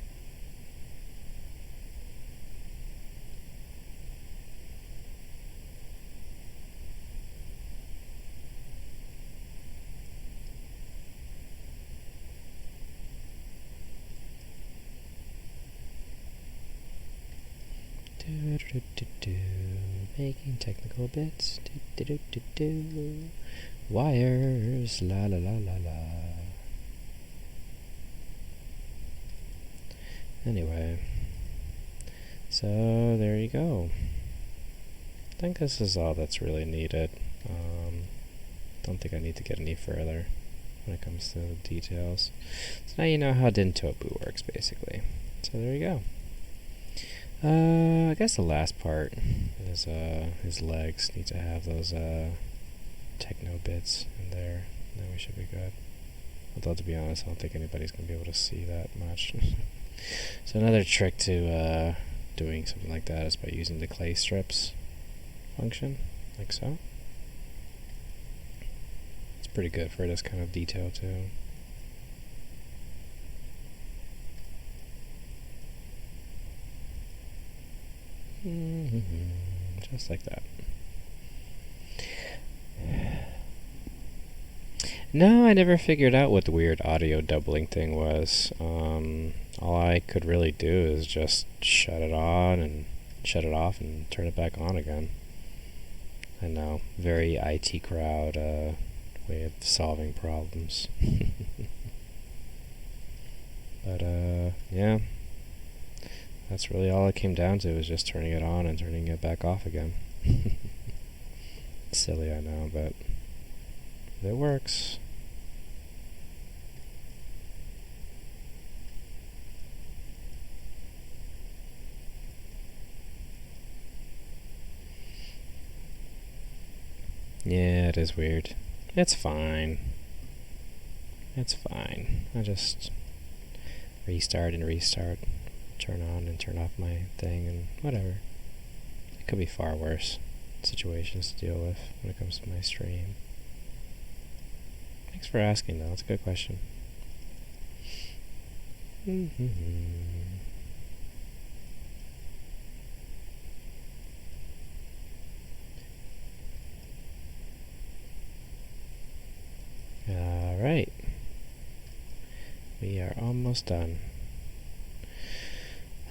Making technical bits. Wires. La la la la la. Anyway. So there you go. I think this is all that's really needed. Don't think I need to get any further when it comes to the details. So now you know how Dintobu works, basically. So there you go. I guess the last part is his legs need to have those techno bits in there. Then we should be good. Although, to be honest, I don't think anybody's going to be able to see that much. So another trick to doing something like that is by using the clay strips function, like so. It's pretty good for this kind of detail too. Just like that. No, I never figured out what the weird audio doubling thing was. All I could really do is just shut it on and shut it off and turn it back on again. I know, very IT crowd way of solving problems. But yeah, that's really all it came down to, was just turning it on and turning it back off again. Silly, I know, but it works. Yeah, it is weird. It's fine. It's fine. I just restart and restart, turn on and turn off my thing, and whatever. It could be far worse situations to deal with when it comes to my stream. Thanks for asking, though. That's a good question. Alright. We are almost done.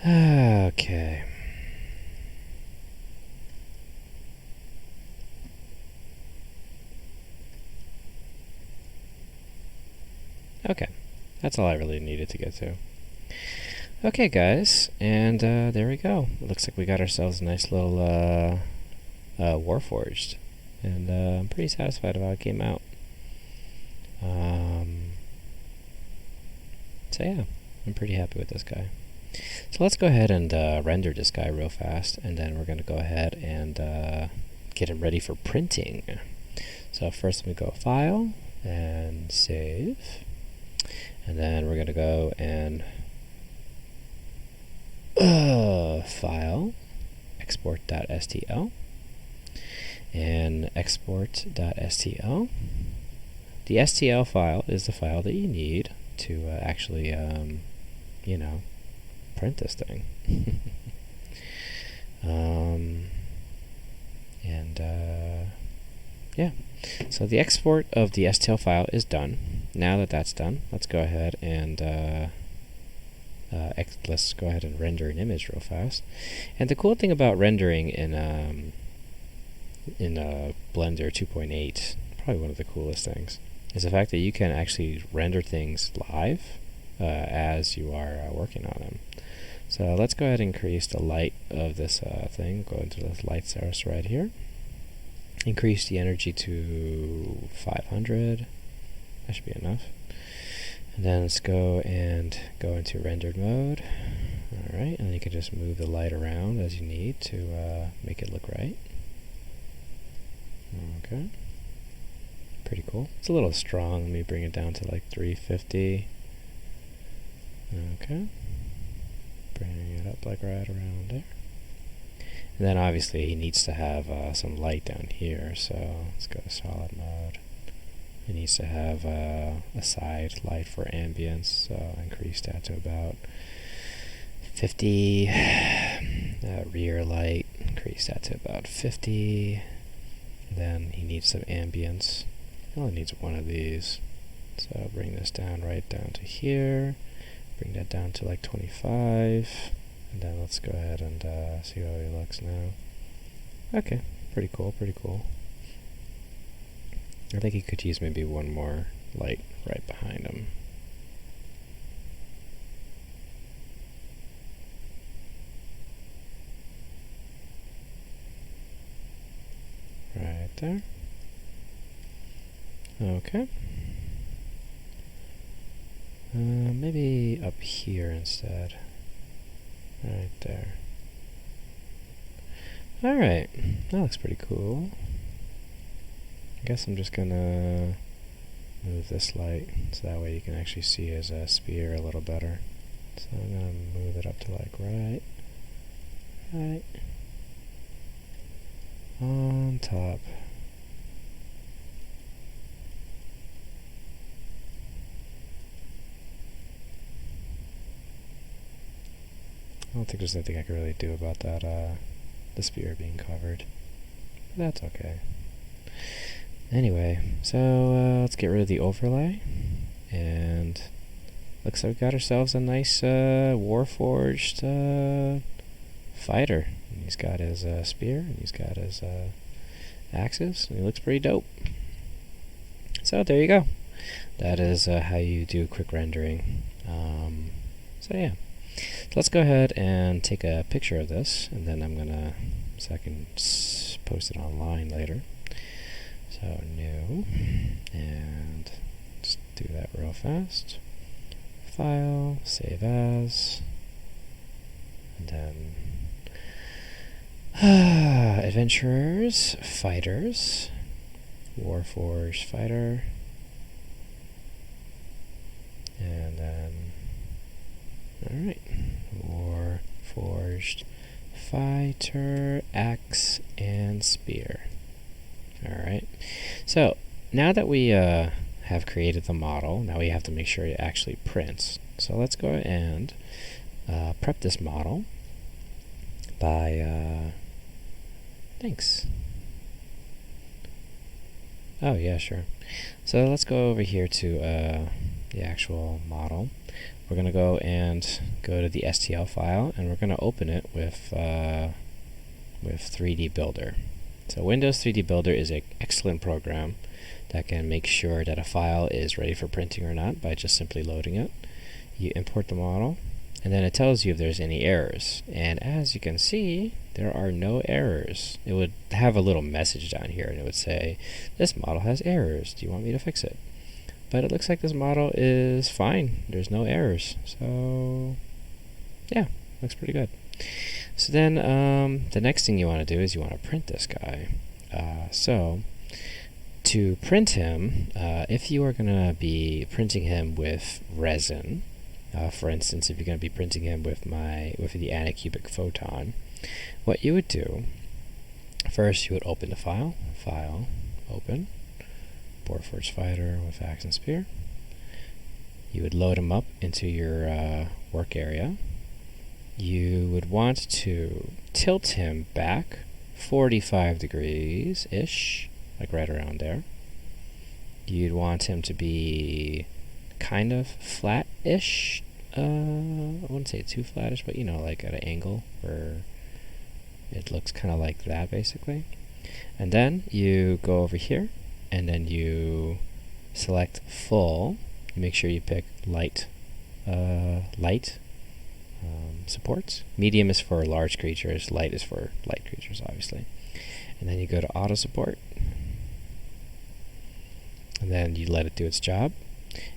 Okay. Okay. That's all I really needed to get to. Okay, guys. And there we go. It looks like we got ourselves a nice little Warforged. And I'm pretty satisfied with how it came out. So yeah, I'm pretty happy with this guy. So let's go ahead and render this guy real fast, and then we're going to go ahead and get him ready for printing. So first we go File and Save, and then we're going to go and File, Export.stl, and Export.stl. The STL file is the file that you need to actually, you know, print this thing. Yeah. So the export of the STL file is done. Now that that's done, let's go ahead and let's go ahead and render an image real fast. And the cool thing about rendering in Blender 2.8, probably one of the coolest things, is the fact that you can actually render things live as you are working on them. So let's go ahead and increase the light of this thing. Go into the light source right here. Increase the energy to 500. That should be enough. And then let's go into rendered mode. Alright, and then you can just move the light around as you need to make it look right. Okay. Pretty cool. It's a little strong. Let me bring it down to like 350. Okay. Bring it up like right around there. And then obviously he needs to have some light down here, so let's go to solid mode. He needs to have a side light for ambience, so increase that to about 50. Rear light, increase that to about 50. Then he needs some ambience. He only needs one of these. So bring this down right down to here. Bring that down to like 25. And then let's go ahead and see how he looks now. Okay, pretty cool, pretty cool. I think he could use maybe one more light right behind him. Right there. Okay. Maybe up here instead. Right there. Alright, that looks pretty cool. I guess I'm just gonna move this light so that way you can actually see his spear a little better. So I'm gonna move it up to like right on top. I don't think there's anything I can really do about that, the spear being covered. But that's okay. Anyway, so let's get rid of the overlay. And looks like we got ourselves a nice Warforged fighter. And he's got his spear, and he's got his axes, and he looks pretty dope. So there you go. That is how you do quick rendering. So yeah. So let's go ahead and take a picture of this, and then I'm gonna, so I can post it online later. So new, and just do that real fast. File, save as, and then adventurers, fighters, Warforged Fighter, and then alright, Warforged Fighter, axe, and spear. Alright, so now that we have created the model, now we have to make sure it actually prints. So let's go and prep this model by, thanks. Oh yeah, sure. So let's go over here to the actual model. We're going to go to the STL file, and we're going to open it with 3D Builder. So Windows 3D Builder is an excellent program that can make sure that a file is ready for printing or not by just simply loading it. You import the model, and then it tells you if there's any errors. And as you can see, there are no errors. It would have a little message down here, and it would say, this model has errors. Do you want me to fix it? But it looks like this model is fine. There's no errors. So yeah, looks pretty good. So then the next thing you want to do is you want to print this guy. So to print him, if you are going to be printing him with resin, for instance, if you're going to be printing him with the Anacubic Photon, what you would do, first you would open the file, open, Warforged Fighter with axe and spear. You would load him up into your work area. You would want to tilt him back 45 degrees-ish, like right around there. You'd want him to be kind of flat-ish. I wouldn't say too flattish, but you know, like at an angle where it looks kind of like that, basically. And then you go over here, and then you select full. You make sure you pick light supports. Medium is for large creatures, light is for light creatures, obviously. And then you go to auto support, and then you let it do its job.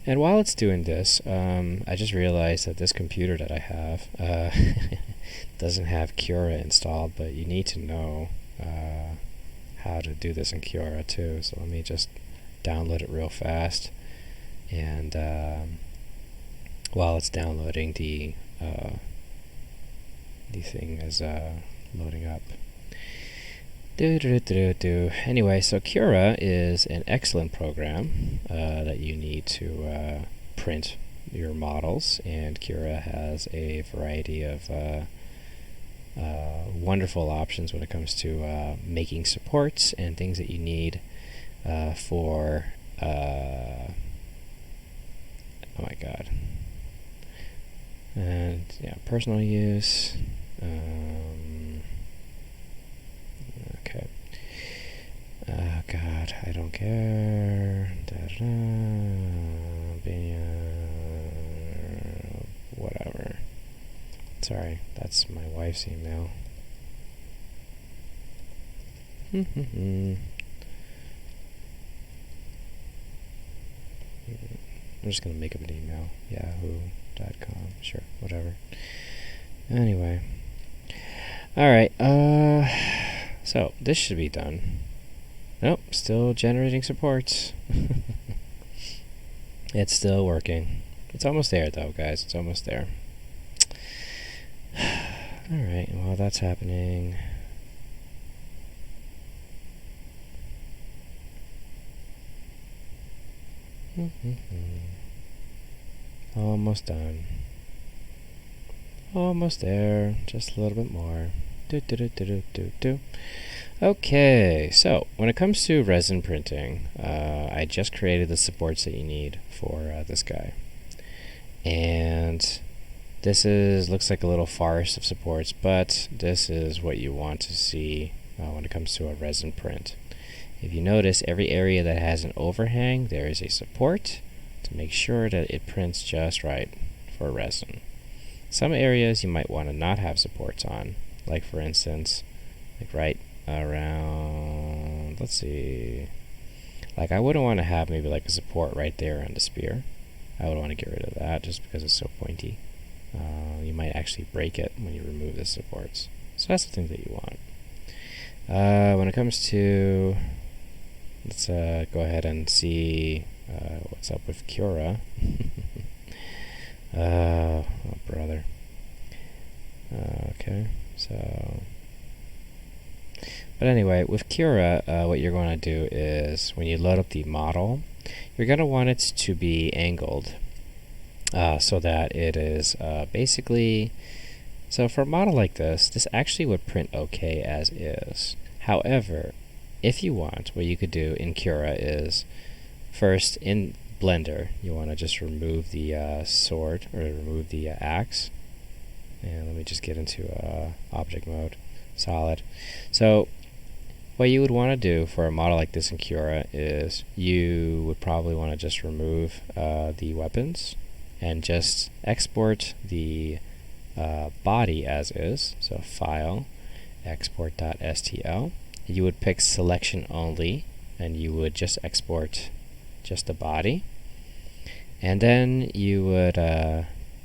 And while it's doing this, I just realized that this computer that I have doesn't have Cura installed, but you need to know how to do this in Cura too. So let me just download it real fast, and while it's downloading, the thing is loading up. Anyway, so Cura is an excellent program that you need to print your models, and Cura has a variety of wonderful options when it comes to making supports and things that you need for oh my god, And yeah, personal use. Okay. Oh God, I don't care. Whatever. Sorry, that's my wife's email. I'm just gonna make up an email. Yahoo.com. Sure, whatever. Anyway. Alright, so this should be done. Nope, still generating supports. It's still working. It's almost there though, guys. It's almost there. Alright, while that's happening, almost done. Almost there. Just a little bit more. Okay, so when it comes to resin printing, I just created the supports that you need for this guy. And this looks like a little forest of supports, but this is what you want to see when it comes to a resin print. If you notice, every area that has an overhang, there is a support to make sure that it prints just right for resin. Some areas you might want to not have supports on, like for instance, like right around, let's see, like I wouldn't want to have maybe like a support right there on the spear. I would want to get rid of that just because it's so pointy. You might actually break it when you remove the supports. So that's the thing that you want. When it comes to, let's go ahead and see what's up with Cura. Oh brother. Okay, so, but anyway, with Cura, what you're going to do is when you load up the model, you're going to want it to be angled so that it is basically, so for a model like this actually would print okay as is. However, if you want, what you could do in Cura is first in Blender, you want to just remove the sword, or remove the axe. And let me just get into object mode, solid. So what you would want to do for a model like this in Cura is you would probably want to just remove the weapons and just export the body as is. So file, export.stl. You would pick selection only, and you would just export just the body. And then you would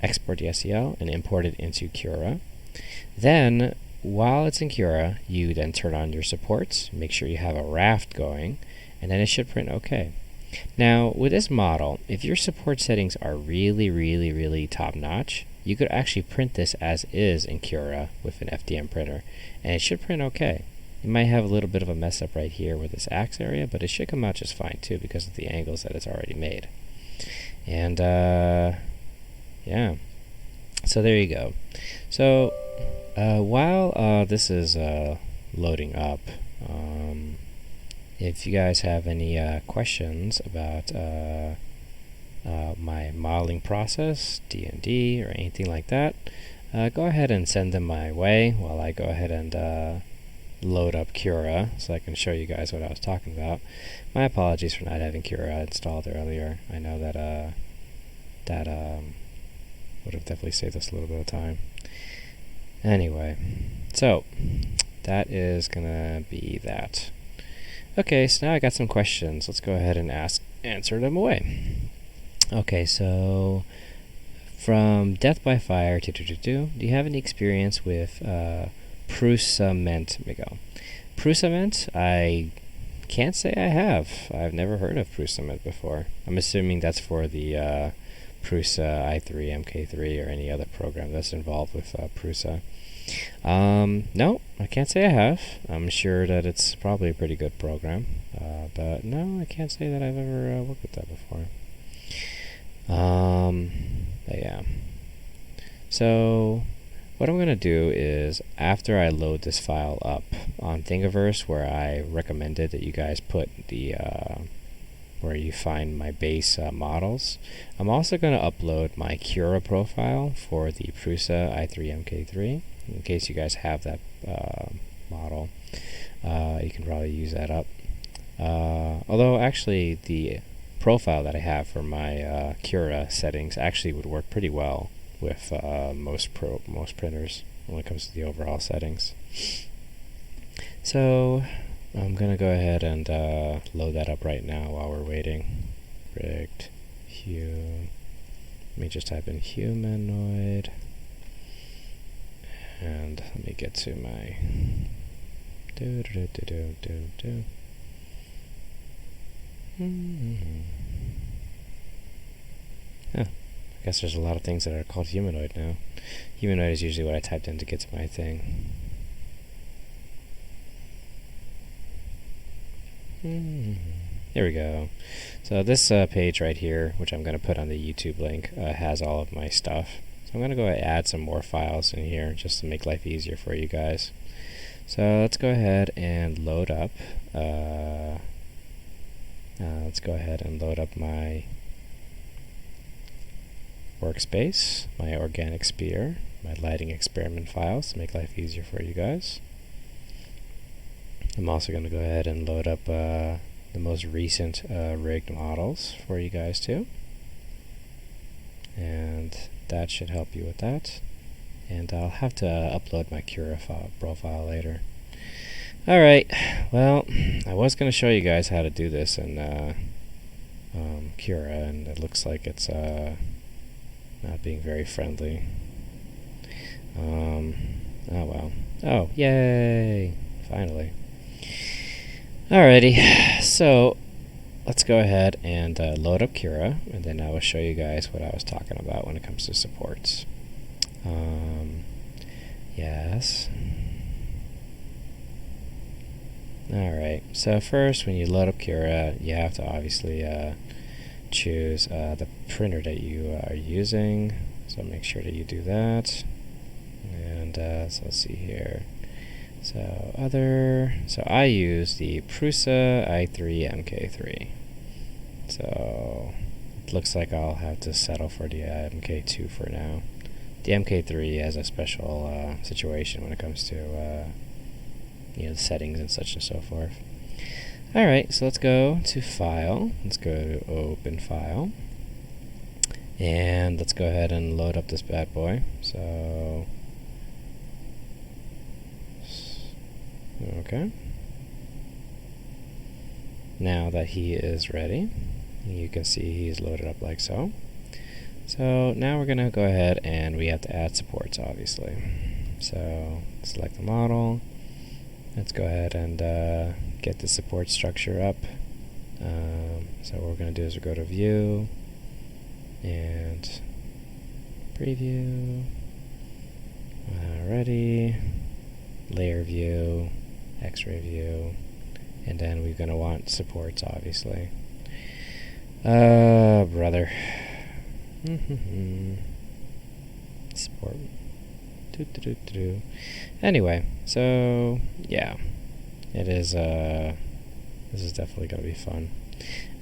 export the STL and import it into Cura. Then, while it's in Cura, you then turn on your supports, make sure you have a raft going, and then it should print okay. Now, with this model, if your support settings are really top-notch, you could actually print this as is in Cura with an FDM printer, and it should print okay. You might have a little bit of a mess up right here with this axe area, but it should come out just fine too because of the angles that it's already made. And yeah, so there you go. So while this is loading up, if you guys have any questions about my modeling process, D&D, or anything like that, go ahead and send them my way while I go ahead and load up Cura so I can show you guys what I was talking about. My apologies for not having Cura installed earlier. I know that would have definitely saved us a little bit of time. Anyway, so that is gonna be that. Okay, so now I got some questions. Let's go ahead and answer them away. Okay, so from Death by Fire do you have any experience with Prusament, Miguel? Prusament, I can't say I have. I've never heard of Prusament before. I'm assuming that's for the Prusa i3, MK3, or any other program that's involved with Prusa. No, I can't say I have. I'm sure that it's probably a pretty good program, but no, I can't say that I've ever worked with that before. But yeah. So what I'm going to do is, after I load this file up on Thingiverse, where I recommended that you guys put the where you find my base models. I'm also going to upload my Cura profile for the Prusa i3 MK3 in case you guys have that model. You can probably use that up. Although actually the profile that I have for my Cura settings actually would work pretty well with most printers when it comes to the overall settings. So I'm gonna go ahead and load that up right now while we're waiting. Rigged let me just type in humanoid, and let me get to my Oh, I guess there's a lot of things that are called humanoid now. Humanoid is usually what I typed in to get to my thing. There we go. So this page right here, which I'm going to put on the YouTube link, has all of my stuff. So I'm going to go add some more files in here just to make life easier for you guys. So let's go ahead and load up. Let's go ahead and load up my workspace, my organic spear, my lighting experiment files to make life easier for you guys. I'm also going to go ahead and load up the most recent rigged models for you guys too. And that should help you with that. And I'll have to upload my Cura profile later. Alright, well, I was going to show you guys how to do this in Cura, and it looks like it's not being very friendly. Oh well. Oh, yay! Finally. Alrighty, so let's go ahead and load up Cura, and then I will show you guys what I was talking about when it comes to supports. Yes. Alright, so first when you load up Cura, you have to obviously choose the printer that you are using, so make sure that you do that. And so let's see here. So I use the Prusa i3 MK3. So it looks like I'll have to settle for the MK2 for now. The MK3 has a special situation when it comes to the settings and such and so forth. Alright, so let's go to File. Let's go to Open File. And let's go ahead and load up this bad boy. So okay. Now that he is ready, you can see he's loaded up like so. So now we're going to go ahead and we have to add supports, obviously. So select the model. Let's go ahead and get the support structure up. So what we're going to do is we go to View and Preview. Alrighty. Layer View. X-ray view, and then we're going to want supports, obviously. Brother. Support. Anyway, so yeah, it is. This is definitely going to be fun.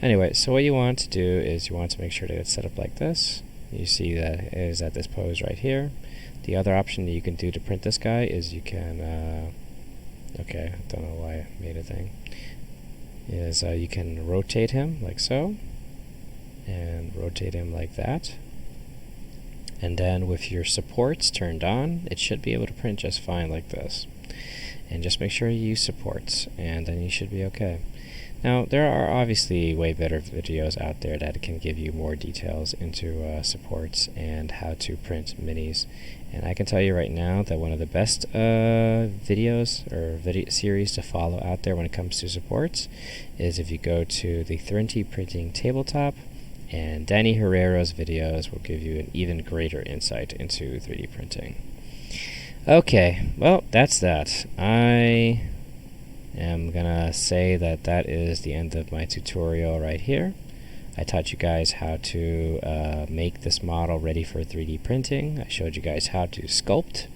Anyway, so what you want to do is you want to make sure that it's set up like this. You see that it is at this pose right here. The other option that you can do to print this guy is you can. Okay, I don't know why I made a thing. Is you can rotate him like so, and rotate him like that. And then with your supports turned on, it should be able to print just fine like this. And just make sure you use supports, and then you should be okay. Now, there are obviously way better videos out there that can give you more details into supports and how to print minis. And I can tell you right now that one of the best videos or video series to follow out there when it comes to supports is if you go to the 3D Printing Tabletop, and Danny Herrera's videos will give you an even greater insight into 3D printing. Okay, well, that's that. I am gonna say that that is the end of my tutorial right here. I taught you guys how to make this model ready for 3D printing. I showed you guys how to sculpt.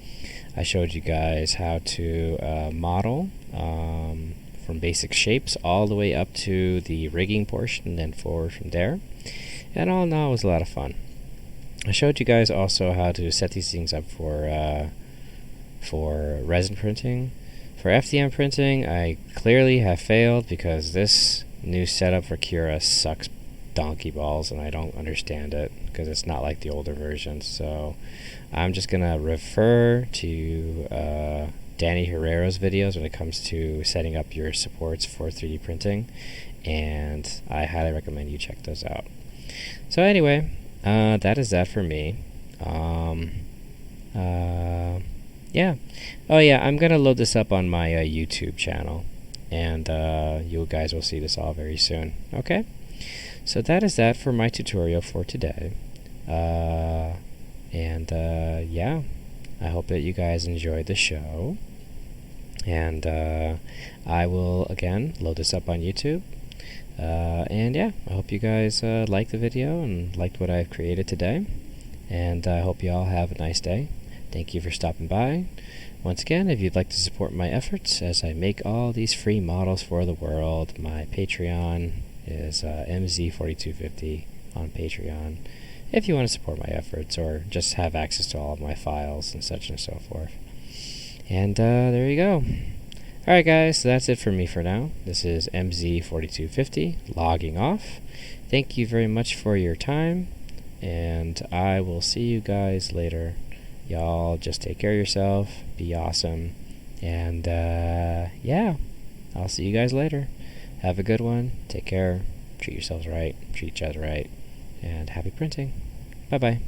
I showed you guys how to model from basic shapes all the way up to the rigging portion and then forward from there. And all in all, it was a lot of fun. I showed you guys also how to set these things up for resin printing. For FDM printing, I clearly have failed because this new setup for Cura sucks donkey balls, and I don't understand it because it's not like the older versions. So I'm just gonna refer to Danny Herrera's videos when it comes to setting up your supports for 3D printing, and I highly recommend you check those out. So anyway, that is that for me. Yeah. Oh yeah, I'm gonna load this up on my YouTube channel, and you guys will see this all very soon. Okay? So that is that for my tutorial for today. Yeah, I hope that you guys enjoyed the show. And I will, again, load this up on YouTube. And yeah, I hope you guys liked the video and liked what I've created today. And I hope you all have a nice day. Thank you for stopping by. Once again, if you'd like to support my efforts as I make all these free models for the world, my Patreon is mz4250 on Patreon. If you want to support my efforts or just have access to all of my files and such and so forth. And there you go. Alright guys, so that's it for me for now. This is mz4250 logging off. Thank you very much for your time, and I will see you guys later. Y'all just take care of yourself, be awesome, and yeah, I'll see you guys later. Have a good one, take care, treat yourselves right, treat each other right, and happy printing. Bye bye.